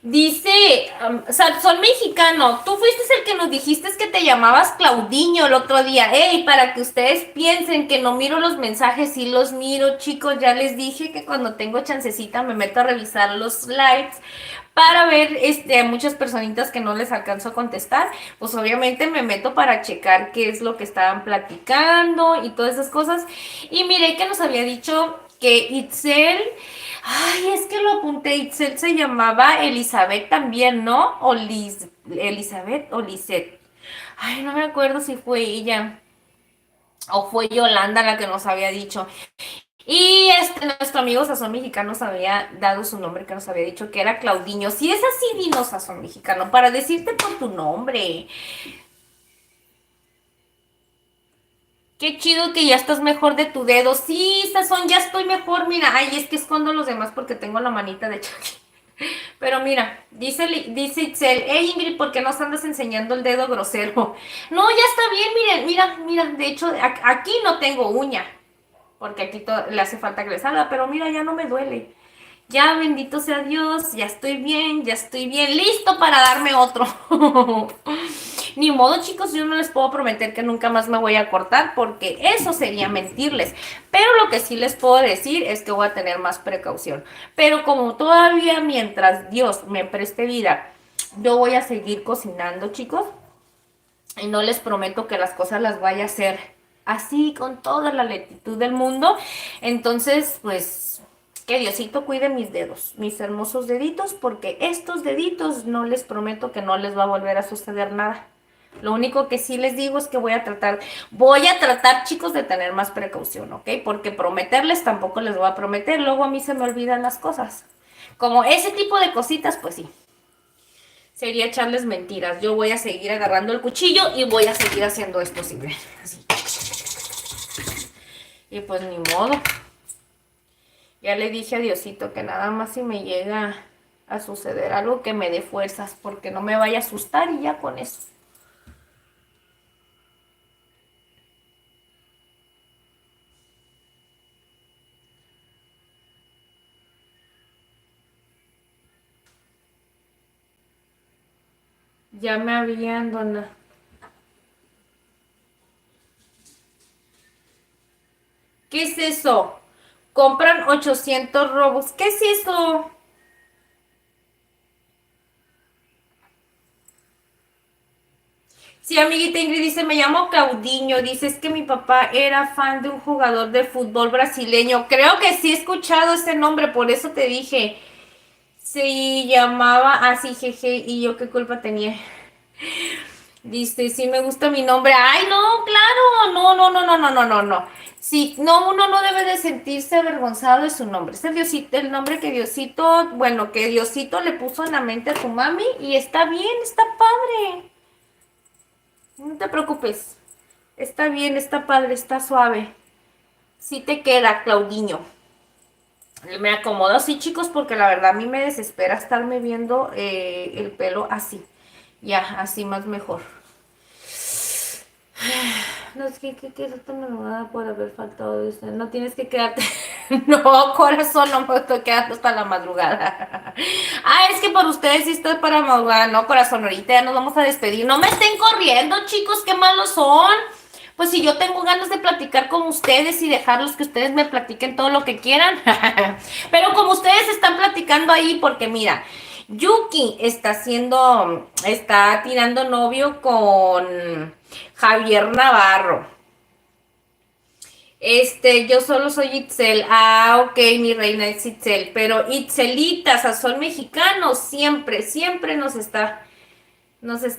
Dice, Sazón mexicano, tú fuiste el que nos dijiste que te llamabas Claudiño el otro día. Ey, para que ustedes piensen que no miro los mensajes, sí los miro, chicos. Ya les dije que cuando tengo chancecita me meto a revisar los likes para ver a muchas personitas que no les alcanzo a contestar. Pues obviamente me meto para checar qué es lo que estaban platicando y todas esas cosas. Y miré que nos había dicho que Itzel... Ay, es que lo apunté, Itzel se llamaba Elizabeth también, ¿no? Elizabeth o Lisette. Ay, no me acuerdo si fue ella o fue Yolanda la que nos había dicho. Y nuestro amigo Sazón Mexicano nos había dado su nombre, que nos había dicho que era Claudiño. Si es así, dinos, Sazón Mexicano, para decirte por tu nombre. Qué chido que ya estás mejor de tu dedo. Sí, Sazón, ya estoy mejor. Mira, ay, es que escondo los demás porque tengo la manita de Chucky. Pero mira, dice Itzel, hey Ingrid, ¿por qué nos andas enseñando el dedo grosero? No, ya está bien, miren, mira, de hecho, aquí no tengo uña, porque aquí le hace falta que le salga, pero mira, ya no me duele. Ya, bendito sea Dios, ya estoy bien, listo para darme otro. Ni modo, chicos, yo no les puedo prometer que nunca más me voy a cortar porque eso sería mentirles. Pero lo que sí les puedo decir es que voy a tener más precaución. Pero como todavía mientras Dios me preste vida, yo voy a seguir cocinando, chicos. Y no les prometo que las cosas las vaya a hacer así con toda la lentitud del mundo. Entonces, pues... que Diosito cuide mis dedos, mis hermosos deditos, porque estos deditos no les prometo que no les va a volver a suceder nada. Lo único que sí les digo es que voy a tratar, chicos, de tener más precaución, ¿ok? Porque prometerles tampoco les voy a prometer, luego a mí se me olvidan las cosas. Como ese tipo de cositas, pues sí. Sería echarles mentiras. Yo voy a seguir agarrando el cuchillo y voy a seguir haciendo esto así, ¿ven? Así. Y pues ni modo. Ya le dije a Diosito que nada más si me llega a suceder algo que me dé fuerzas, porque no me vaya a asustar y ya con eso. Ya me habían donado. ¿Qué es eso? Compran 800 robos. ¿Qué es eso? Sí, amiguita Ingrid dice, me llamo Caudiño. Dice, es que mi papá era fan de un jugador de fútbol brasileño. Creo que sí he escuchado ese nombre, por eso te dije. Se llamaba así, jeje, y yo qué culpa tenía. Dice, sí me gusta mi nombre. Ay, no, claro, no. Sí, no, uno no debe de sentirse avergonzado de su nombre. Es el Diosito, el nombre que Diosito, bueno, que Diosito le puso en la mente a tu mami y está bien, está padre. No te preocupes. Está bien, está padre, está suave. Sí te queda, Claudiño. Me acomodo así, chicos, porque la verdad a mí me desespera estarme viendo el pelo así. Ya, así más mejor. No, es que es tan malvada por haber faltado. Dice, no tienes que quedarte. No, corazón, no me estoy quedando hasta la madrugada. Ah, es que por ustedes sí estoy para madrugada. No, corazón, ahorita ya nos vamos a despedir. No me estén corriendo, chicos, qué malos son. Pues si yo tengo ganas de platicar con ustedes y dejarlos que ustedes me platiquen todo lo que quieran. Pero como ustedes están platicando ahí, porque mira, Yuki está tirando novio con Javier Navarro. Yo solo soy Itzel. Ah, ok, mi reina es Itzel. Pero Itzelita, sazón mexicano, siempre nos está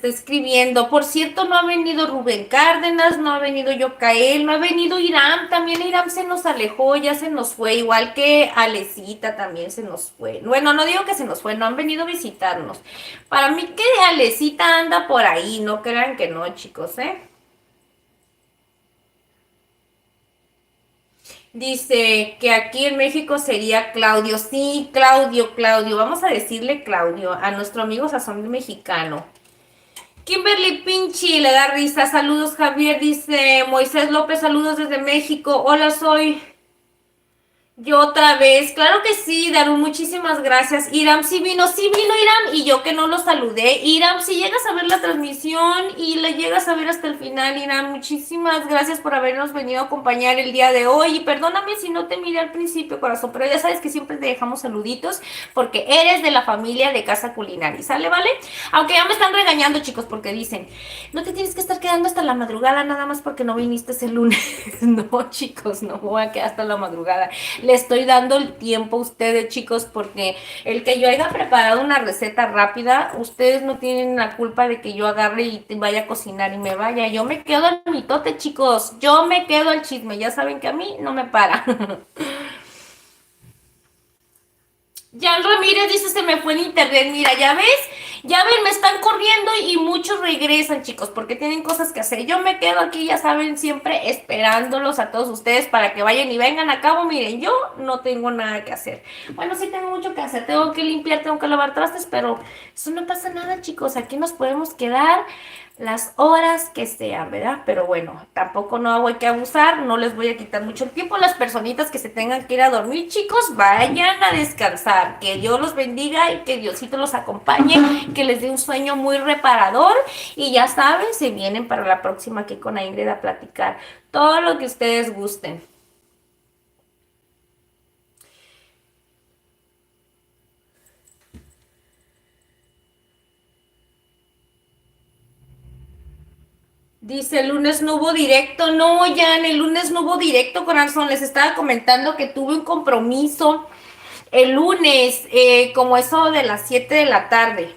escribiendo. Por cierto, no ha venido Rubén Cárdenas, no ha venido Yocael, no ha venido Iram. También Iram se nos alejó, ya se nos fue. Igual que Alecita también se nos fue. Bueno, no digo que se nos fue, no han venido a visitarnos. Para mí que Alecita anda por ahí, no crean que no, chicos, ¿eh? Dice que aquí en México sería Claudio. Sí, Claudio. Vamos a decirle Claudio a nuestro amigo sazón mexicano. Kimberly Pinchi le da risa. Saludos, Javier. Dice Moisés López, saludos desde México. Hola, soy yo otra vez. Claro que sí, Daru, muchísimas gracias. Iram sí vino Iram, y yo que no lo saludé. Iram, si llegas a ver la transmisión y la llegas a ver hasta el final, Iram, muchísimas gracias por habernos venido a acompañar el día de hoy. Y perdóname si no te miré al principio, corazón, pero ya sabes que siempre te dejamos saluditos porque eres de la familia de Casa Culinaria, ¿sale, vale? Aunque ya me están regañando, chicos, porque dicen, no te tienes que estar quedando hasta la madrugada nada más porque no viniste ese lunes. No, chicos, no voy a quedar hasta la madrugada. Le estoy dando el tiempo a ustedes, chicos, porque el que yo haya preparado una receta rápida, ustedes no tienen la culpa de que yo agarre y vaya a cocinar y me vaya. Yo me quedo al mitote, chicos. Yo me quedo al chisme. Ya saben que a mí no me para. Jan Ramírez dice, se me fue el internet. Mira, ya ves, ya ven, me están corriendo y muchos regresan, chicos, porque tienen cosas que hacer. Yo me quedo aquí, ya saben, siempre esperándolos a todos ustedes para que vayan y vengan a cabo. Miren, yo no tengo nada que hacer. Bueno, sí tengo mucho que hacer. Tengo que limpiar, tengo que lavar trastes, pero eso no pasa nada, chicos. Aquí nos podemos quedar las horas que sean, ¿verdad? Pero bueno, tampoco no hay que abusar, no les voy a quitar mucho el tiempo. Las personitas que se tengan que ir a dormir, chicos, vayan a descansar. Que Dios los bendiga y que Diosito los acompañe, que les dé un sueño muy reparador. Y ya saben, se vienen para la próxima aquí con Ingrid a platicar todo lo que ustedes gusten. Dice, el lunes no hubo directo. No, Jan, el lunes no hubo directo, corazón. Les estaba comentando que tuve un compromiso el lunes, como eso de las 7 de la tarde.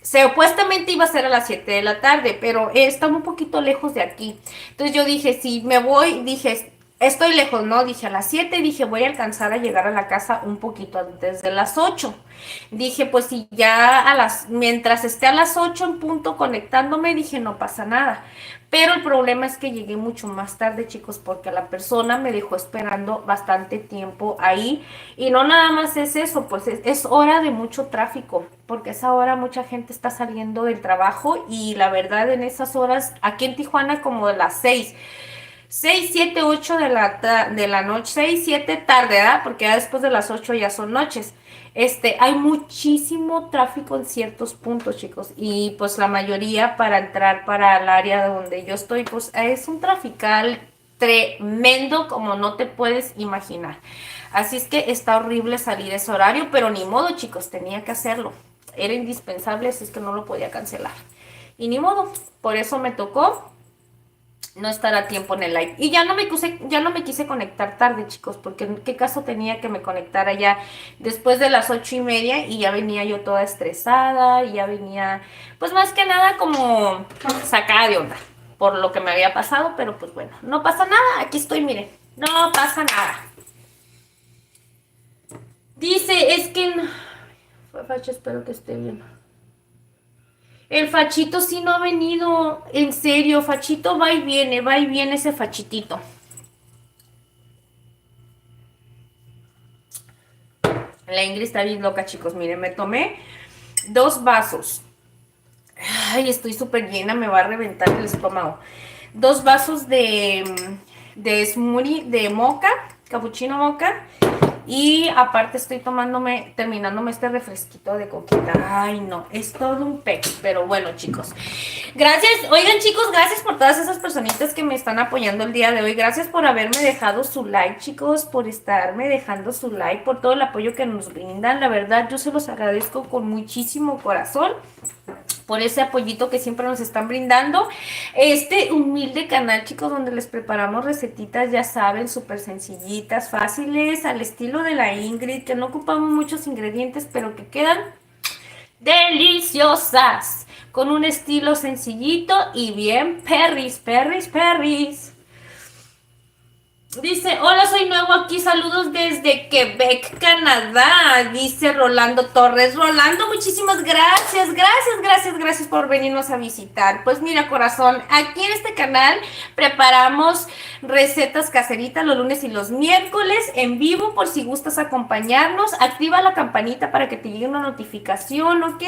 Supuestamente iba a ser a las 7 de la tarde, pero estaba un poquito lejos de aquí. Entonces yo dije, si me voy, dije, estoy lejos, ¿no? Dije a las 7, dije voy a alcanzar a llegar a la casa un poquito antes de las 8. Dije, pues si ya mientras esté a las 8 en punto conectándome, dije no pasa nada. Pero el problema es que llegué mucho más tarde, chicos, porque la persona me dejó esperando bastante tiempo ahí. Y no nada más es eso, pues es hora de mucho tráfico, porque a esa hora mucha gente está saliendo del trabajo y la verdad en esas horas, aquí en Tijuana como de las 6, 7, 8 de la noche, 6, 7 tarde, ¿verdad? Porque ya después de las 8 ya son noches. Hay muchísimo tráfico en ciertos puntos, chicos, y pues la mayoría para entrar para el área donde yo estoy, pues es un trafical tremendo como no te puedes imaginar. Así es que está horrible salir ese horario, pero ni modo, chicos, tenía que hacerlo. Era indispensable, así es que no lo podía cancelar. Y ni modo, por eso me tocó no estar a tiempo en el live. Y ya no me quise conectar tarde, chicos, porque en qué caso tenía que me conectara ya después de las 8:30 y ya venía yo toda estresada y ya venía, pues más que nada como sacada de onda por lo que me había pasado, pero pues bueno, no pasa nada, aquí estoy, miren, no pasa nada. Dice, es que... Facho, espero que esté bien. El Fachito sí no ha venido, en serio, Fachito va y viene ese Fachitito. La Ingrid está bien loca, chicos. Miren, me tomé 2 vasos. Ay, estoy súper llena, me va a reventar el estómago. 2 vasos de smoothie de moca, cappuccino moca. Y aparte estoy terminándome este refresquito de coquita. Ay, no, es todo un pex. Pero bueno, chicos. Gracias, oigan chicos, gracias por todas esas personitas que me están apoyando el día de hoy. Gracias por haberme dejado su like, chicos, por estarme dejando su like, por todo el apoyo que nos brindan. La verdad, yo se los agradezco con muchísimo corazón por ese apoyito que siempre nos están brindando. Este humilde canal, chicos, donde les preparamos recetitas, ya saben, súper sencillitas, fáciles, al estilo de la Ingrid, que no ocupamos muchos ingredientes, pero que quedan deliciosas, con un estilo sencillito y bien perris, perris, perris. Dice, hola, soy nuevo aquí, saludos desde Quebec, Canadá, dice Rolando Torres. Rolando, muchísimas gracias, gracias, gracias, gracias por venirnos a visitar. Pues mira, corazón, aquí en este canal preparamos recetas caseritas los lunes y los miércoles en vivo, por si gustas acompañarnos. Activa la campanita para que te llegue una notificación, ¿ok?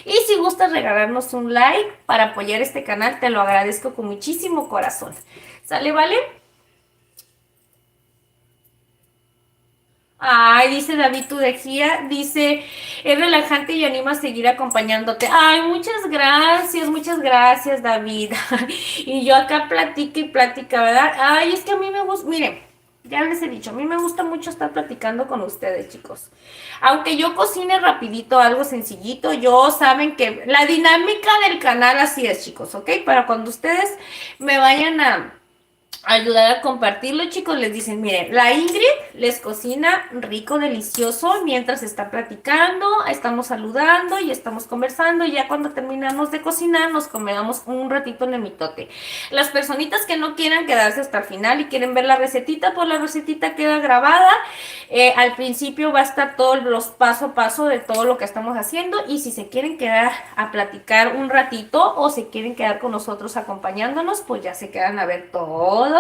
Y si gustas regalarnos un like para apoyar este canal, te lo agradezco con muchísimo corazón. ¿Sale, vale? Ay, dice David Tudejía, dice, es relajante y anima a seguir acompañándote. Ay, muchas gracias, David. Y yo acá platica y platica, ¿verdad? Ay, es que a mí me gusta, miren, ya les he dicho, a mí me gusta mucho estar platicando con ustedes, chicos. Aunque yo cocine rapidito, algo sencillito, yo saben que la dinámica del canal así es, chicos, ¿ok? Para cuando ustedes me vayan a ayudar a compartirlo, chicos, les dicen, miren, la Ingrid les cocina rico, delicioso, mientras está platicando, estamos saludando y estamos conversando, y ya cuando terminamos de cocinar nos comemos un ratito en el mitote. Las personitas que no quieran quedarse hasta el final y quieren ver la recetita, pues la recetita queda grabada, al principio va a estar todos los paso a paso de todo lo que estamos haciendo, y si se quieren quedar a platicar un ratito o se quieren quedar con nosotros acompañándonos, pues ya se quedan a ver todo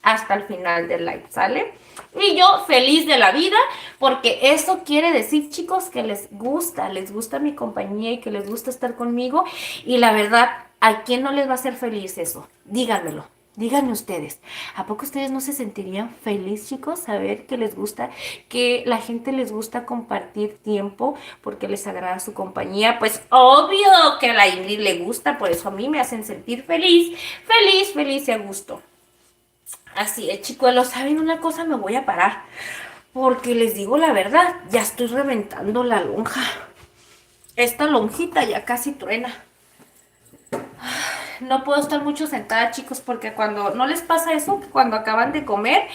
hasta el final del live, ¿sale? Y yo feliz de la vida, porque eso quiere decir, chicos, que les gusta mi compañía y que les gusta estar conmigo. Y la verdad, ¿a quién no les va a hacer feliz eso? Díganmelo. Díganme ustedes, ¿a poco ustedes no se sentirían felices, chicos, saber que les gusta, que la gente les gusta compartir tiempo porque les agrada su compañía? Pues obvio que a la Ingrid le gusta, por eso a mí me hacen sentir feliz, feliz, feliz y a gusto. Así es, chicuelos, ¿saben una cosa? Me voy a parar, porque les digo la verdad, ya estoy reventando la lonja. Esta lonjita ya casi truena. No puedo estar mucho sentada, chicos, porque cuando no les pasa eso, cuando acaban de comer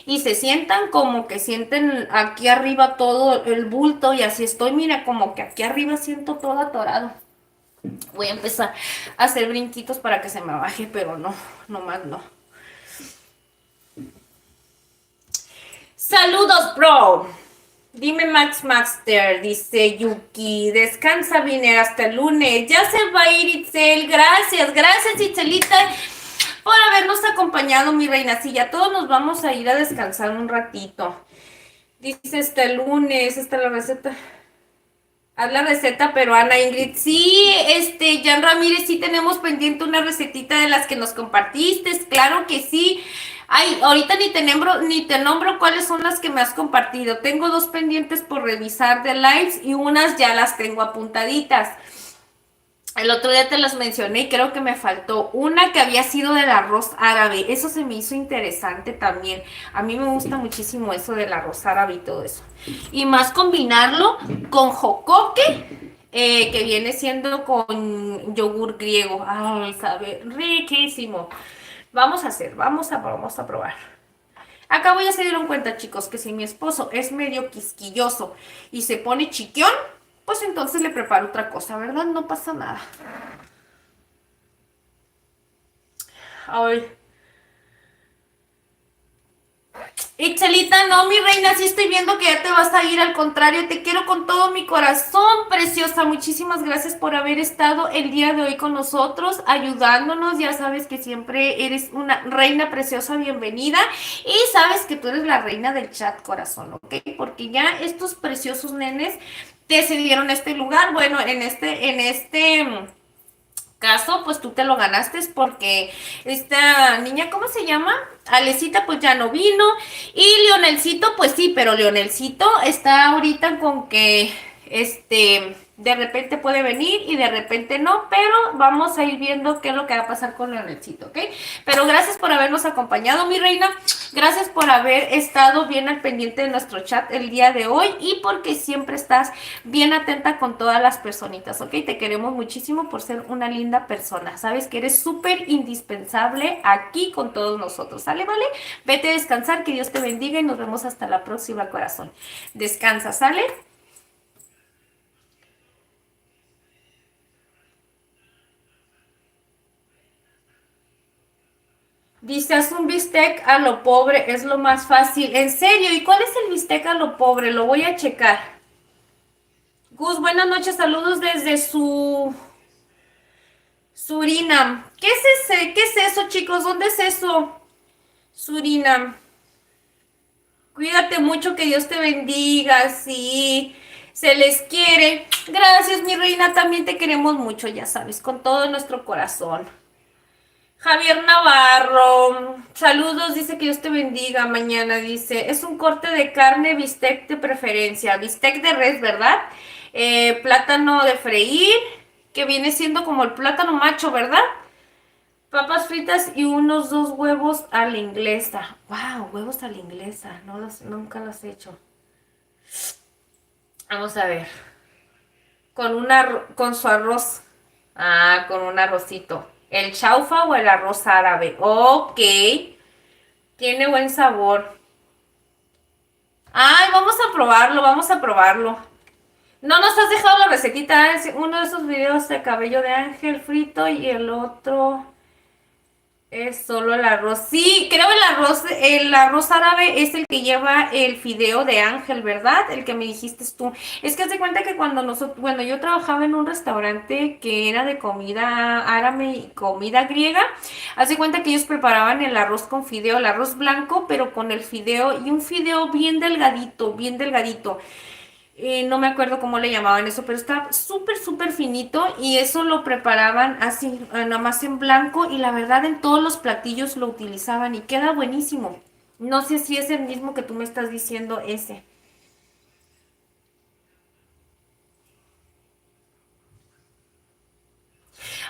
y se sientan como que sienten aquí arriba todo el bulto, y así estoy, mira, como que aquí arriba siento todo atorado. Voy a empezar a hacer brinquitos para que se me baje, pero no, nomás no. Saludos, bro. Dime Max Master, dice Yuki. Descansa, vine hasta el lunes. Ya se va a ir Itzel. Gracias, gracias Itzelita por habernos acompañado, mi reina. Sí, ya todos nos vamos a ir a descansar un ratito. Dice hasta el lunes, esta la receta. Haz la receta peruana, Ingrid. Sí, Jan Ramírez, sí tenemos pendiente una recetita de las que nos compartiste. Claro que sí. Ay, ahorita ni te nombro cuáles son las que me has compartido. Tengo dos pendientes por revisar de lives y unas ya las tengo apuntaditas. El otro día te las mencioné y creo que me faltó una que había sido del arroz árabe. Eso se me hizo interesante también. A mí me gusta muchísimo eso del arroz árabe y todo eso. Y más combinarlo con jocoque, que viene siendo con yogur griego. Ay, sabe, riquísimo. Vamos a probar. Acá ya se dieron cuenta, chicos, que si mi esposo es medio quisquilloso y se pone chiquión, pues entonces le preparo otra cosa, ¿verdad? No pasa nada. Ay. Itzelita, no, mi reina, sí estoy viendo que ya te vas a ir, al contrario, te quiero con todo mi corazón, preciosa. Muchísimas gracias por haber estado el día de hoy con nosotros, ayudándonos. Ya sabes que siempre eres una reina preciosa, bienvenida. Y sabes que tú eres la reina del chat, corazón, ¿ok? Porque ya estos preciosos nenes te cedieron este lugar. Bueno, en este caso, pues tú te lo ganaste porque esta niña, ¿cómo se llama? Alecita, pues ya no vino. Y Leonelcito, pues sí, pero Leonelcito está ahorita con que, de repente puede venir y de repente no, pero vamos a ir viendo qué es lo que va a pasar con Leonelcito, ¿ok? Pero gracias por habernos acompañado, mi reina. Gracias por haber estado bien al pendiente de nuestro chat el día de hoy y porque siempre estás bien atenta con todas las personitas, ¿ok? Te queremos muchísimo por ser una linda persona. Sabes que eres súper indispensable aquí con todos nosotros, ¿sale, vale? Vete a descansar, que Dios te bendiga y nos vemos hasta la próxima, corazón. Descansa, ¿sale? Dice, haz un bistec a lo pobre, es lo más fácil. ¿En serio? ¿Y cuál es el bistec a lo pobre? Lo voy a checar. Gus, buenas noches, saludos desde Surinam. ¿Qué es ese? ¿Qué es eso, chicos? ¿Dónde es eso? Surinam. Cuídate mucho, que Dios te bendiga, sí. Se les quiere. Gracias, mi reina, también te queremos mucho, ya sabes, con todo nuestro corazón. Javier Navarro, saludos, dice que Dios te bendiga. Mañana dice, es un corte de carne, bistec de preferencia, bistec de res, ¿verdad? Plátano de freír, que viene siendo como el plátano macho, ¿verdad? Papas fritas y unos 2 huevos a la inglesa. Wow, huevos a la inglesa, nunca los he hecho. Vamos a ver. Con su arroz. Ah, con un arrocito. ¿El chaufa o el arroz árabe? Ok. Tiene buen sabor. Ay, vamos a probarlo, vamos a probarlo. No nos has dejado la recetita. Uno de esos videos de cabello de ángel frito y el otro es solo el arroz. Sí, creo el arroz árabe es el que lleva el fideo de ángel, ¿verdad? El que me dijiste tú. Es que haz de cuenta que cuando yo trabajaba en un restaurante que era de comida árabe y comida griega, haz de cuenta que ellos preparaban el arroz con fideo, el arroz blanco, pero con el fideo y un fideo bien delgadito, bien delgadito. No me acuerdo cómo le llamaban eso, pero estaba súper, súper finito y eso lo preparaban así, nada más en blanco y la verdad en todos los platillos lo utilizaban y queda buenísimo. No sé si es el mismo que tú me estás diciendo ese.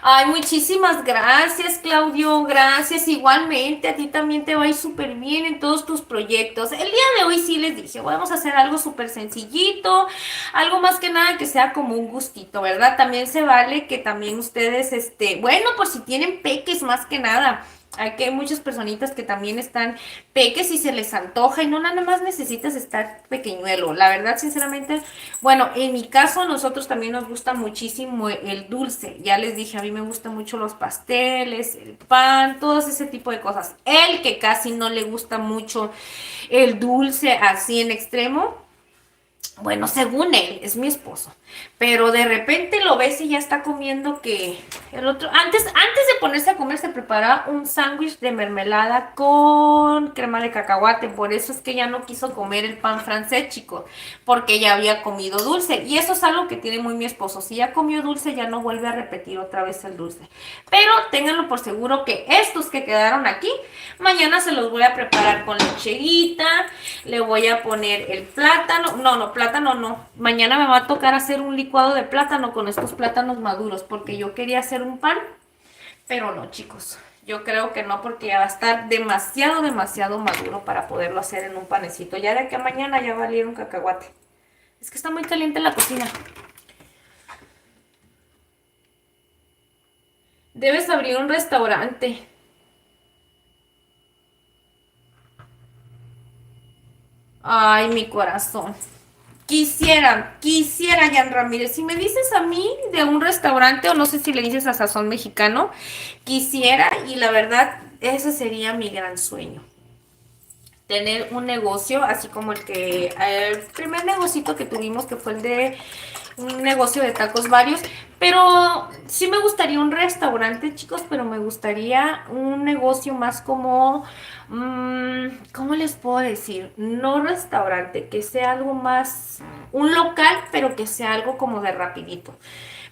Ay, muchísimas gracias, Claudio. Gracias. Igualmente, a ti también te va a ir súper bien en todos tus proyectos. El día de hoy sí les dije, vamos a hacer algo súper sencillito, algo más que nada que sea como un gustito, ¿verdad? También se vale que también ustedes, bueno, por si tienen peques más que nada. Hay muchas personitas que también están peques y se les antoja y no nada más necesitas estar pequeñuelo. La verdad, sinceramente, bueno, en mi caso, a nosotros también nos gusta muchísimo el dulce. Ya les dije, a mí me gustan mucho los pasteles, el pan, todo ese tipo de cosas. El que casi no le gusta mucho el dulce así en extremo. Bueno, según él, es mi esposo. Pero de repente lo ves y ya está comiendo que el otro. Antes de ponerse a comer, se prepara un sándwich de mermelada con crema de cacahuate. Por eso es que ya no quiso comer el pan francés, chicos. Porque ya había comido dulce. Y eso es algo que tiene muy mi esposo. Si ya comió dulce, ya no vuelve a repetir otra vez el dulce. Pero ténganlo por seguro que estos que quedaron aquí, mañana se los voy a preparar con lecherita. Le voy a poner el plátano. No, plátano no. Mañana me va a tocar hacer un licuado de plátano con estos plátanos maduros. Porque yo quería hacer un pan. Pero no, chicos. Yo creo que no, porque ya va a estar demasiado, demasiado maduro para poderlo hacer en un panecito. Ya de aquí a mañana ya va a salir un cacahuate. Es que está muy caliente la cocina. Debes abrir un restaurante. Ay, mi corazón. Quisiera, Jan Ramírez. Si me dices a mí de un restaurante, o no sé si le dices a Sazón Mexicano, quisiera, y la verdad, ese sería mi gran sueño. Tener un negocio, así como el primer negocito que tuvimos, que fue el de un negocio de tacos varios, pero sí me gustaría un restaurante, chicos, pero me gustaría un negocio más como, ¿cómo les puedo decir? No restaurante, que sea algo más, un local, pero que sea algo como de rapidito.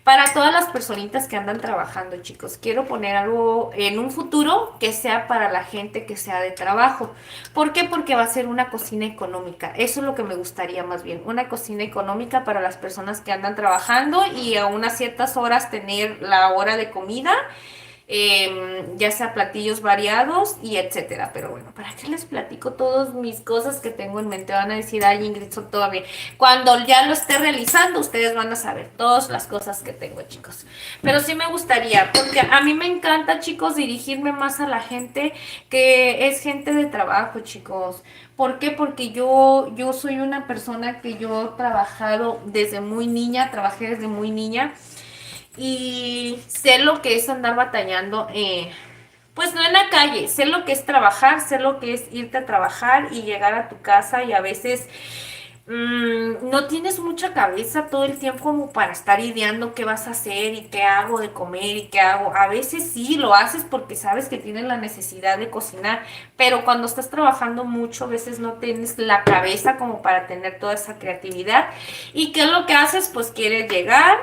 Para todas las personitas que andan trabajando, chicos, quiero poner algo en un futuro que sea para la gente que sea de trabajo. ¿Por qué? Porque va a ser una cocina económica. Eso es lo que me gustaría más bien. Una cocina económica para las personas que andan trabajando y a unas ciertas horas tener la hora de comida. Ya sea platillos variados y etcétera. Pero bueno, ¿para qué les platico todas mis cosas que tengo en mente? Van a decir, ay, Ingrid, son todo bien. Cuando ya lo esté realizando, ustedes van a saber todas las cosas que tengo, chicos. Pero sí me gustaría, porque a mí me encanta, chicos, dirigirme más a la gente que es gente de trabajo, chicos. ¿Por qué? Porque yo soy una persona que yo he trabajado desde muy niña, trabajé desde muy niña. Y sé lo que es andar batallando, pues no en la calle, sé lo que es trabajar, sé lo que es irte a trabajar y llegar a tu casa y a veces no tienes mucha cabeza todo el tiempo como para estar ideando qué vas a hacer y qué hago de comer y qué hago. A veces sí lo haces porque sabes que tienes la necesidad de cocinar, pero cuando estás trabajando mucho, a veces no tienes la cabeza como para tener toda esa creatividad. ¿Y qué es lo que haces? Pues quieres llegar,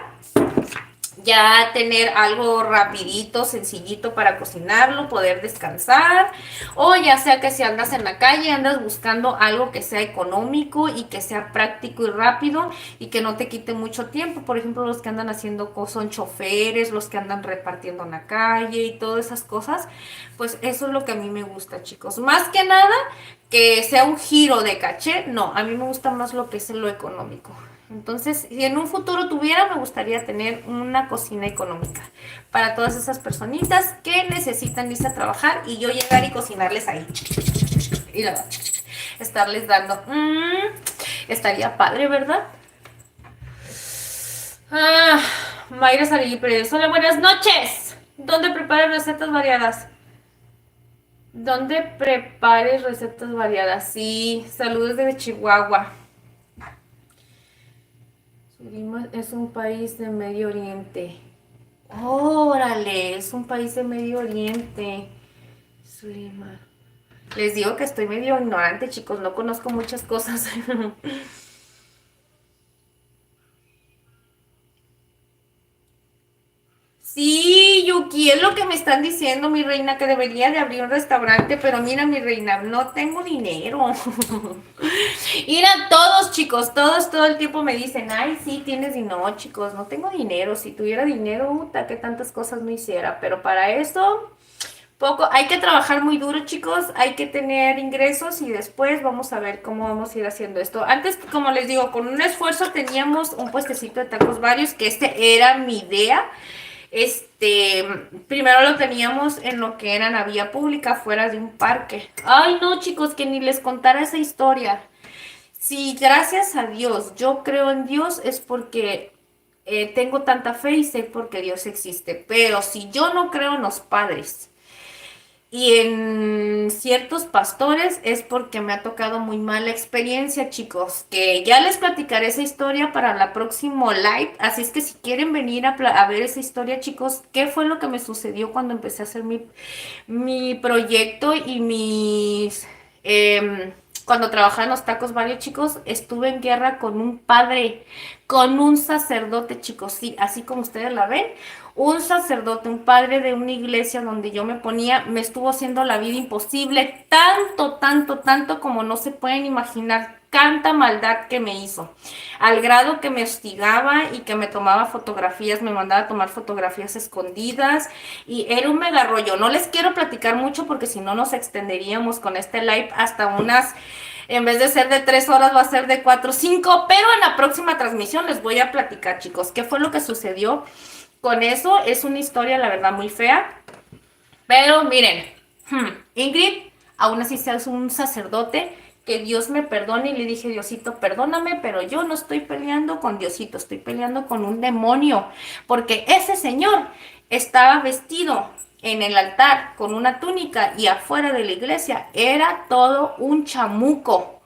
ya tener algo rapidito, sencillito para cocinarlo, poder descansar, o ya sea que si andas en la calle, andas buscando algo que sea económico y que sea práctico y rápido y que no te quite mucho tiempo. Por ejemplo, los que andan haciendo son choferes, los que andan repartiendo en la calle y todas esas cosas, pues eso es lo que a mí me gusta, chicos. Más que nada, que sea un giro de caché, no, a mí me gusta más lo que es lo económico. Entonces, si en un futuro tuviera, me gustaría tener una cocina económica para todas esas personitas que necesitan irse a trabajar y yo llegar y cocinarles ahí. Y la estarles dando. Estaría padre, ¿verdad? Mayra Sarili Pérez. Hola, buenas noches. ¿Dónde preparas recetas variadas? ¿Dónde prepares recetas variadas? Sí, saludos desde Chihuahua. Surinam es un país de Medio Oriente. Órale, es un país de Medio Oriente. Surinam. Les digo que estoy medio ignorante, chicos, no conozco muchas cosas. Sí, Yuki, es lo que me están diciendo, mi reina, que debería de abrir un restaurante, pero mira, mi reina, no tengo dinero. Ir a todos, chicos, todos todo el tiempo me dicen, ay, sí, tienes dinero. No, chicos, no tengo dinero. Si tuviera dinero, puta, que tantas cosas no hiciera. Pero para eso, poco, hay que trabajar muy duro, chicos, hay que tener ingresos y después vamos a ver cómo vamos a ir haciendo esto. Antes, como les digo, con un esfuerzo teníamos un puestecito de tacos varios, que este era mi idea. Primero lo teníamos en lo que era la vía pública, fuera de un parque. Ay, no, chicos, que ni les contara esa historia. Sí, gracias a Dios, yo creo en Dios es porque tengo tanta fe y sé porque Dios existe. Pero si yo no creo en los padres y en ciertos pastores es porque me ha tocado muy mala experiencia, chicos, que ya les platicaré esa historia para la próximo live, así es que si quieren venir a ver esa historia, chicos, ¿qué fue lo que me sucedió cuando empecé a hacer mi proyecto y cuando trabajaba en los tacos varios, chicos, estuve en guerra con un padre, con un sacerdote, chicos, sí, así como ustedes la ven, un sacerdote, un padre de una iglesia donde yo me ponía, me estuvo haciendo la vida imposible, tanto, tanto, tanto como no se pueden imaginar, tanta maldad que me hizo, al grado que me hostigaba y que me tomaba fotografías, me mandaba a tomar fotografías escondidas y era un mega rollo. No les quiero platicar mucho porque si no nos extenderíamos con este live hasta unas, en vez de ser de 3 horas va a ser de 4 o 5, pero en la próxima transmisión les voy a platicar, chicos, qué fue lo que sucedió con eso. Es una historia, la verdad, muy fea. Pero miren, Ingrid, aún así seas un sacerdote, que Dios me perdone. Y le dije, Diosito, perdóname, pero yo no estoy peleando con Diosito, estoy peleando con un demonio. Porque ese señor estaba vestido en el altar con una túnica y afuera de la iglesia era todo un chamuco.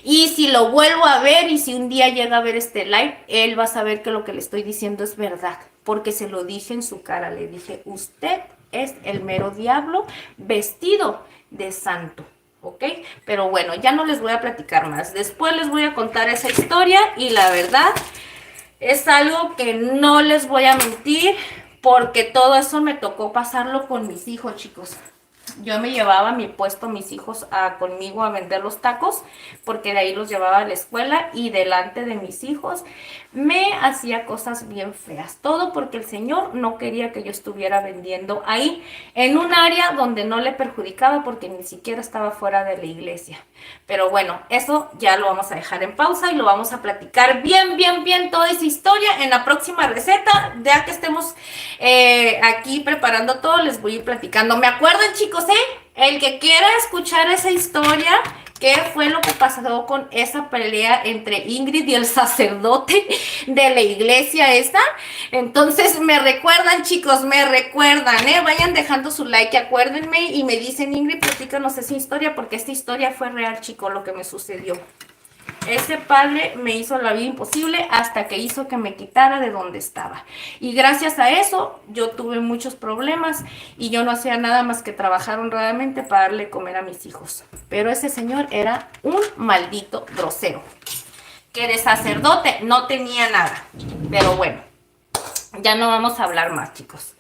Y si lo vuelvo a ver y si un día llega a ver este live, él va a saber que lo que le estoy diciendo es verdad, porque se lo dije en su cara, le dije, usted es el mero diablo vestido de santo, ¿ok? Pero bueno, ya no les voy a platicar más, después les voy a contar esa historia y la verdad es algo que no les voy a mentir, porque todo eso me tocó pasarlo con mis hijos, chicos. Yo me llevaba mi puesto, mis hijos conmigo a vender los tacos, porque de ahí los llevaba a la escuela y delante de mis hijos me hacía cosas bien feas. Todo porque el Señor no quería que yo estuviera vendiendo ahí, en un área donde no le perjudicaba porque ni siquiera estaba fuera de la iglesia. Pero bueno, eso ya lo vamos a dejar en pausa y lo vamos a platicar bien, bien, bien toda esa historia en la próxima receta. Ya que estemos aquí preparando todo, les voy a ir platicando. ¿Me acuerdan, chicos, el que quiera escuchar esa historia, qué fue lo que pasó con esa pelea entre Ingrid y el sacerdote de la iglesia esta? Entonces me recuerdan, chicos, me recuerdan, vayan dejando su like, acuérdenme y me dicen, Ingrid, platícanos esa historia, porque esta historia fue real, chicos, lo que me sucedió. Ese padre me hizo la vida imposible hasta que hizo que me quitara de donde estaba. Y gracias a eso yo tuve muchos problemas y yo no hacía nada más que trabajar honradamente para darle comer a mis hijos. Pero ese señor era un maldito grosero, que de sacerdote no tenía nada. Pero bueno, ya no vamos a hablar más, chicos.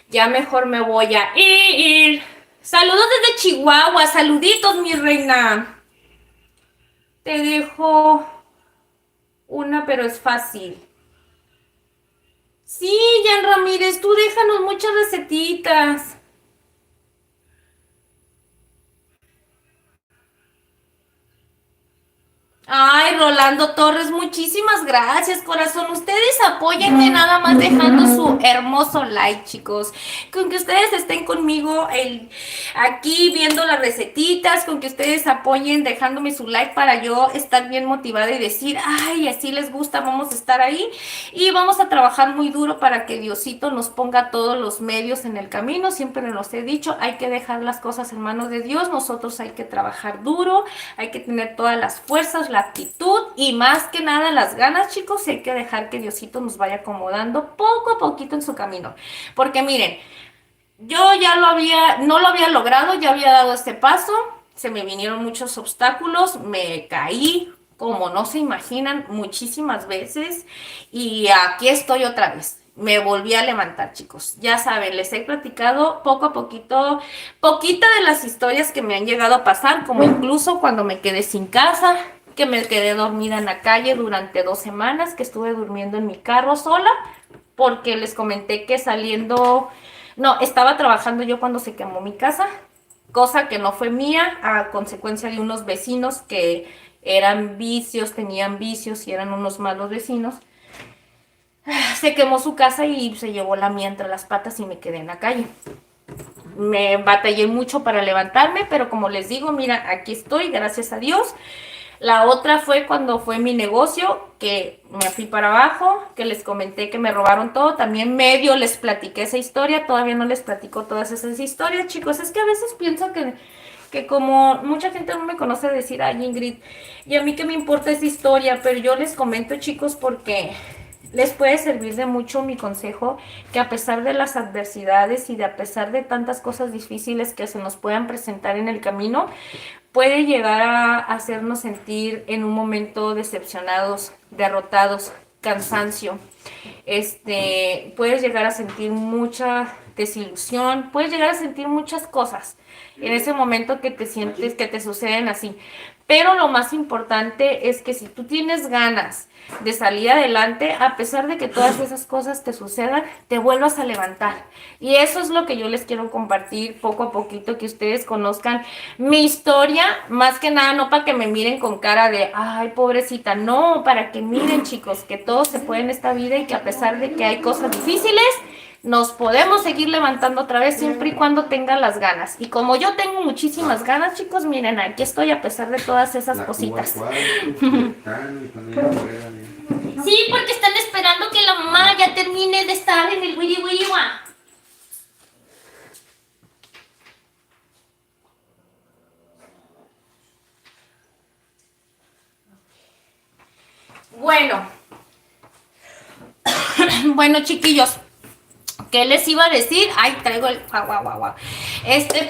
Ya mejor me voy a ir. Saludos desde Chihuahua, saluditos, mi reina. Te dejo una, pero es fácil. Sí, Jan Ramírez, tú déjanos muchas recetitas. Ay, Rolando Torres, muchísimas gracias, corazón. Ustedes apóyenme nada más dejando su hermoso like, chicos. Con que ustedes estén conmigo aquí viendo las recetitas, con que ustedes apoyen dejándome su like para yo estar bien motivada y decir, ay, así les gusta, vamos a estar ahí. Y vamos a trabajar muy duro para que Diosito nos ponga todos los medios en el camino. Siempre los he dicho, hay que dejar las cosas en manos de Dios. Nosotros hay que trabajar duro, hay que tener todas las fuerzas, la actitud y más que nada las ganas, chicos. Y hay que dejar que Diosito nos vaya acomodando poco a poquito en su camino, porque miren, yo ya no lo había logrado, ya había dado este paso, se me vinieron muchos obstáculos, me caí como no se imaginan muchísimas veces y aquí estoy otra vez. Me volví a levantar, chicos. Ya saben, les he platicado poco a poquito, poquita de las historias que me han llegado a pasar, como incluso cuando me quedé sin casa, que me quedé dormida en la calle durante 2 semanas, que estuve durmiendo en mi carro sola, porque les comenté que estaba trabajando yo cuando se quemó mi casa, cosa que no fue mía, a consecuencia de unos vecinos que tenían vicios y eran unos malos vecinos. se quemó su casa y se llevó la mía entre las patas y me quedé en la calle. Me batallé mucho para levantarme, pero como les digo, mira, aquí estoy, gracias a Dios. La otra fue cuando fue mi negocio, que me fui para abajo, que les comenté que me robaron todo. También medio les platiqué esa historia, todavía no les platico todas esas historias, chicos. Es que a veces pienso que como mucha gente no me conoce decir, ay Ingrid, y a mí que me importa esa historia, pero yo les comento, chicos, porque les puede servir de mucho mi consejo, que a pesar de las adversidades y de a pesar de tantas cosas difíciles que se nos puedan presentar en el camino, puede llegar a hacernos sentir en un momento decepcionados, derrotados, cansancio. Puedes llegar a sentir mucha desilusión, puedes llegar a sentir muchas cosas en ese momento que te sientes, que te suceden así. Pero lo más importante es que si tú tienes ganas de salir adelante, a pesar de que todas esas cosas te sucedan, te vuelvas a levantar. Y eso es lo que yo les quiero compartir poco a poquito, que ustedes conozcan mi historia, más que nada no para que me miren con cara de, ay, pobrecita, no, para que miren, chicos, que todo se puede en esta vida y que a pesar de que hay cosas difíciles, nos podemos seguir levantando otra vez siempre y cuando tengan las ganas. Y como yo tengo muchísimas ganas, chicos, miren, aquí estoy a pesar de todas esas cositas. Sí, porque están esperando que la mamá ya termine de estar en el wiri wiri wa. Bueno, bueno, chiquillos, ¿qué les iba a decir? Ay, traigo el... Guau.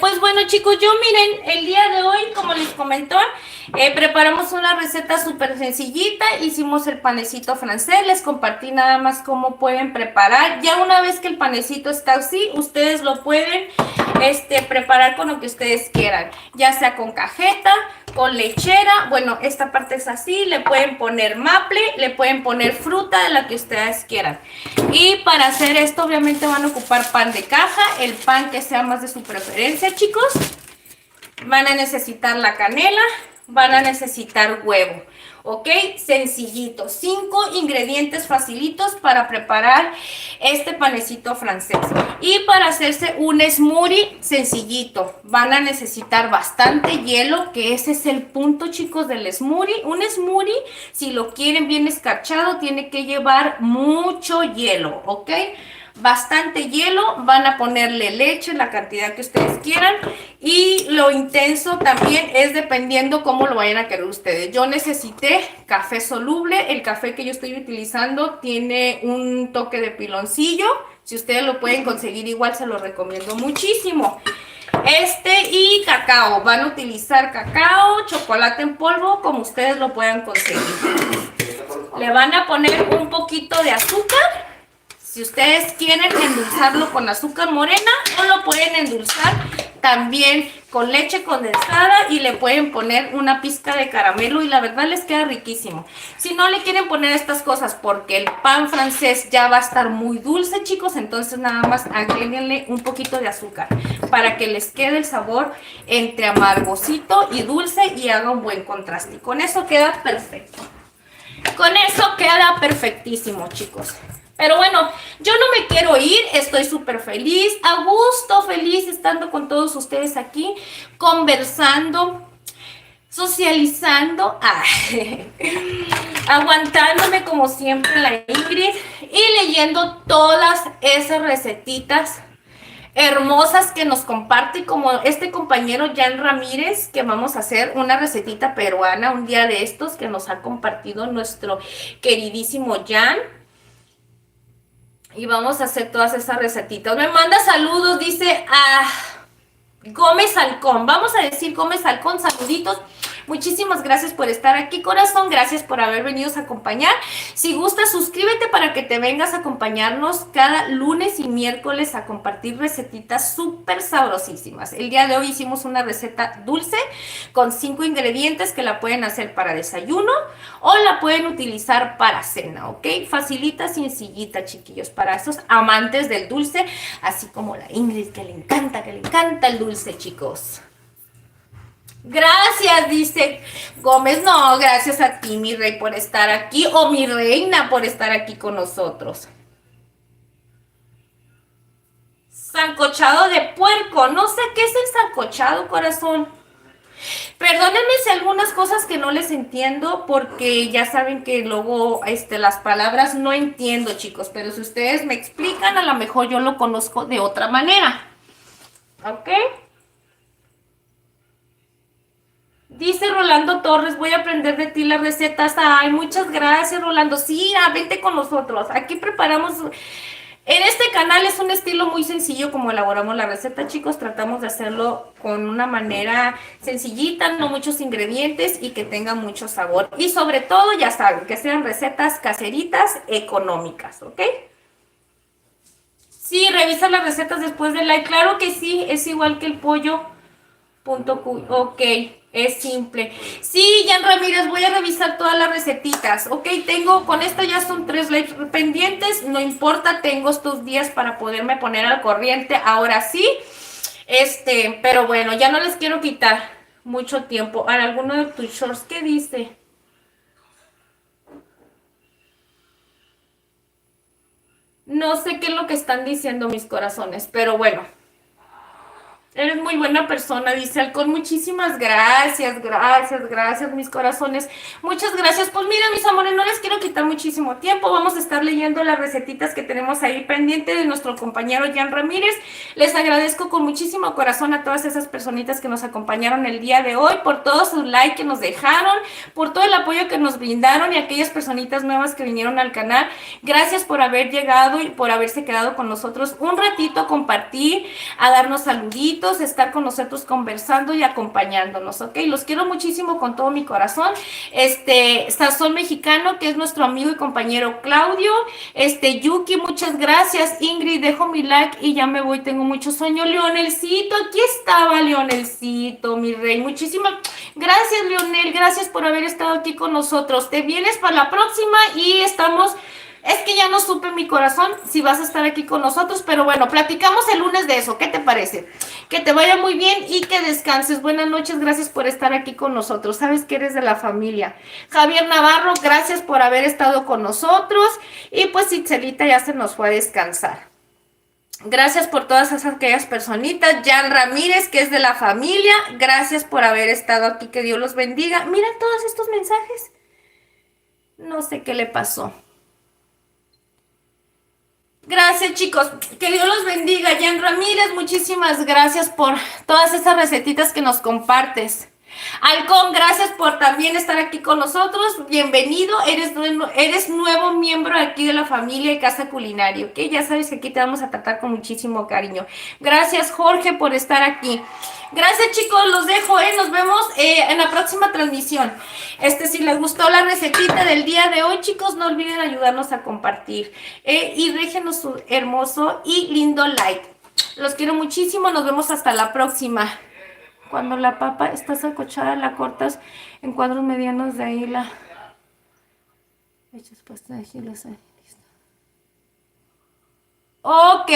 Pues bueno, chicos, yo miren, el día de hoy, como les comentó, preparamos una receta súper sencillita. Hicimos el panecito francés. Les compartí nada más cómo pueden preparar. Ya una vez que el panecito está así, ustedes lo pueden preparar con lo que ustedes quieran. Ya sea con cajeta, con lechera. Bueno, esta parte es así. Le pueden poner maple, le pueden poner fruta de la que ustedes quieran. Y para hacer esto, obviamente van a ocupar pan de caja, el pan que sea más de su preferencia, chicos. Van a necesitar la canela, van a necesitar huevo, ¿ok? Sencillito, 5 ingredientes facilitos para preparar este panecito francés. Y para hacerse un smoothie sencillito, van a necesitar bastante hielo, que ese es el punto, chicos, del smoothie. Un smoothie, si lo quieren bien escarchado, tiene que llevar mucho hielo, ¿ok? Bastante hielo, van a ponerle leche, la cantidad que ustedes quieran, y lo intenso también es dependiendo cómo lo vayan a querer ustedes. Yo necesité café soluble, el café que yo estoy utilizando tiene un toque de piloncillo, si ustedes lo pueden conseguir igual se lo recomiendo muchísimo. Y cacao, van a utilizar cacao, chocolate en polvo, como ustedes lo puedan conseguir. Le van a poner un poquito de azúcar. Si ustedes quieren endulzarlo con azúcar morena, o lo pueden endulzar también con leche condensada y le pueden poner una pizca de caramelo y la verdad les queda riquísimo. Si no le quieren poner estas cosas porque el pan francés ya va a estar muy dulce, chicos, entonces nada más agréguenle un poquito de azúcar para que les quede el sabor entre amargosito y dulce y haga un buen contraste. Y con eso queda perfecto. Con eso queda perfectísimo, chicos. Pero bueno, yo no me quiero ir, estoy súper feliz, a gusto, feliz estando con todos ustedes aquí, conversando, socializando, aguantándome como siempre la Ingrid y leyendo todas esas recetitas hermosas que nos comparte, como este compañero Jan Ramírez, que vamos a hacer una recetita peruana un día de estos que nos ha compartido nuestro queridísimo Jan. Y vamos a hacer todas esas recetitas. Me manda saludos, dice Gómez Halcón. Vamos a decir Gómez Halcón, saluditos. Muchísimas gracias por estar aquí, corazón. Gracias por haber venido a acompañar. Si gustas, suscríbete para que te vengas a acompañarnos cada lunes y miércoles a compartir recetitas súper sabrosísimas. El día de hoy hicimos una receta dulce con 5 ingredientes que la pueden hacer para desayuno o la pueden utilizar para cena, ¿ok? Facilita, sencillita, chiquillos, para esos amantes del dulce, así como la Ingrid, que le encanta el dulce, chicos. Gracias, dice Gómez. No, gracias a ti, mi rey, por estar aquí, o mi reina, por estar aquí con nosotros. Sancochado de puerco. No sé qué es el sancochado, corazón. Perdónenme si algunas cosas que no les entiendo, porque ya saben que luego las palabras no entiendo, chicos, pero si ustedes me explican, a lo mejor yo lo conozco de otra manera. ¿Ok? Dice Rolando Torres, voy a aprender de ti las recetas. Ay, muchas gracias, Rolando. Sí, vente con nosotros. Aquí preparamos. En este canal es un estilo muy sencillo como elaboramos la receta, chicos. Tratamos de hacerlo con una manera sencillita, no muchos ingredientes y que tenga mucho sabor. Y sobre todo, ya saben, que sean recetas caseritas, económicas, ¿ok? Sí, revisa las recetas después del like. Claro que sí, es igual que el pollo. Ok, es simple. Sí, Jan Ramírez, voy a revisar todas las recetitas. Ok, tengo, con esto ya son 3 lives pendientes. No importa, tengo estos días para poderme poner al corriente. Ahora sí, pero bueno, ya no les quiero quitar mucho tiempo. Ahora, alguno de tus shorts, ¿qué dice? No sé qué es lo que están diciendo mis corazones, pero bueno. Eres muy buena persona, dice Alcón. Muchísimas gracias, gracias, gracias, mis corazones. Muchas gracias. Pues mira, mis amores, no les quiero quitar muchísimo tiempo. Vamos a estar leyendo las recetitas que tenemos ahí pendiente de nuestro compañero Jan Ramírez. Les agradezco con muchísimo corazón a todas esas personitas que nos acompañaron el día de hoy, por todos sus likes que nos dejaron, por todo el apoyo que nos brindaron y aquellas personitas nuevas que vinieron al canal. Gracias por haber llegado y por haberse quedado con nosotros un ratito a compartir, a darnos saluditos, estar con nosotros conversando y acompañándonos, ¿ok? Los quiero muchísimo con todo mi corazón. Sazón Mexicano, que es nuestro amigo y compañero Claudio. Yuki, muchas gracias. Ingrid, dejo mi like y ya me voy, tengo mucho sueño. Leonelcito, aquí estaba Leonelcito, mi rey. Muchísimas gracias, Leonel. Gracias por haber estado aquí con nosotros. Te vienes para la próxima y estamos... Es que ya no supe mi corazón si vas a estar aquí con nosotros, pero bueno, platicamos el lunes de eso. ¿Qué te parece? Que te vaya muy bien y que descanses. Buenas noches, gracias por estar aquí con nosotros. Sabes que eres de la familia. Javier Navarro, gracias por haber estado con nosotros. Y pues Itzelita ya se nos fue a descansar. Gracias por todas aquellas personitas. Jan Ramírez, que es de la familia, gracias por haber estado aquí. Que Dios los bendiga. Mira todos estos mensajes. No sé qué le pasó. Gracias, chicos. Que Dios los bendiga. Jan Ramírez, muchísimas gracias por todas esas recetitas que nos compartes. Halcón, gracias por también estar aquí con nosotros. Bienvenido. Eres nuevo miembro aquí de la familia y Casa Culinaria, ¿ok? Ya sabes que aquí te vamos a tratar con muchísimo cariño. Gracias, Jorge, por estar aquí. Gracias, chicos, los dejo, nos vemos en la próxima transmisión. Si les gustó la recetita del día de hoy, chicos, no olviden ayudarnos a compartir y déjenos su hermoso y lindo like. Los quiero muchísimo, nos vemos hasta la próxima. Cuando la papa está sancochada, la cortas en cuadros medianos, de ahí la echas pasta de chiles ahí. Listo. Ok.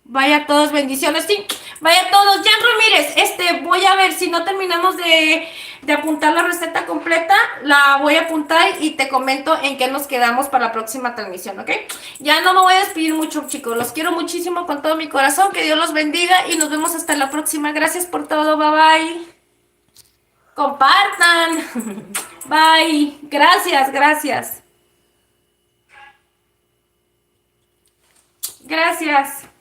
Vaya todos, bendiciones, sí, vaya todos. Jan Ramírez, voy a ver si no terminamos de apuntar la receta completa, la voy a apuntar y te comento en qué nos quedamos para la próxima transmisión, ¿ok? Ya no me voy a despedir mucho, chicos, los quiero muchísimo con todo mi corazón, que Dios los bendiga y nos vemos hasta la próxima. Gracias por todo, bye bye. Compartan. Bye. Gracias, gracias. Gracias.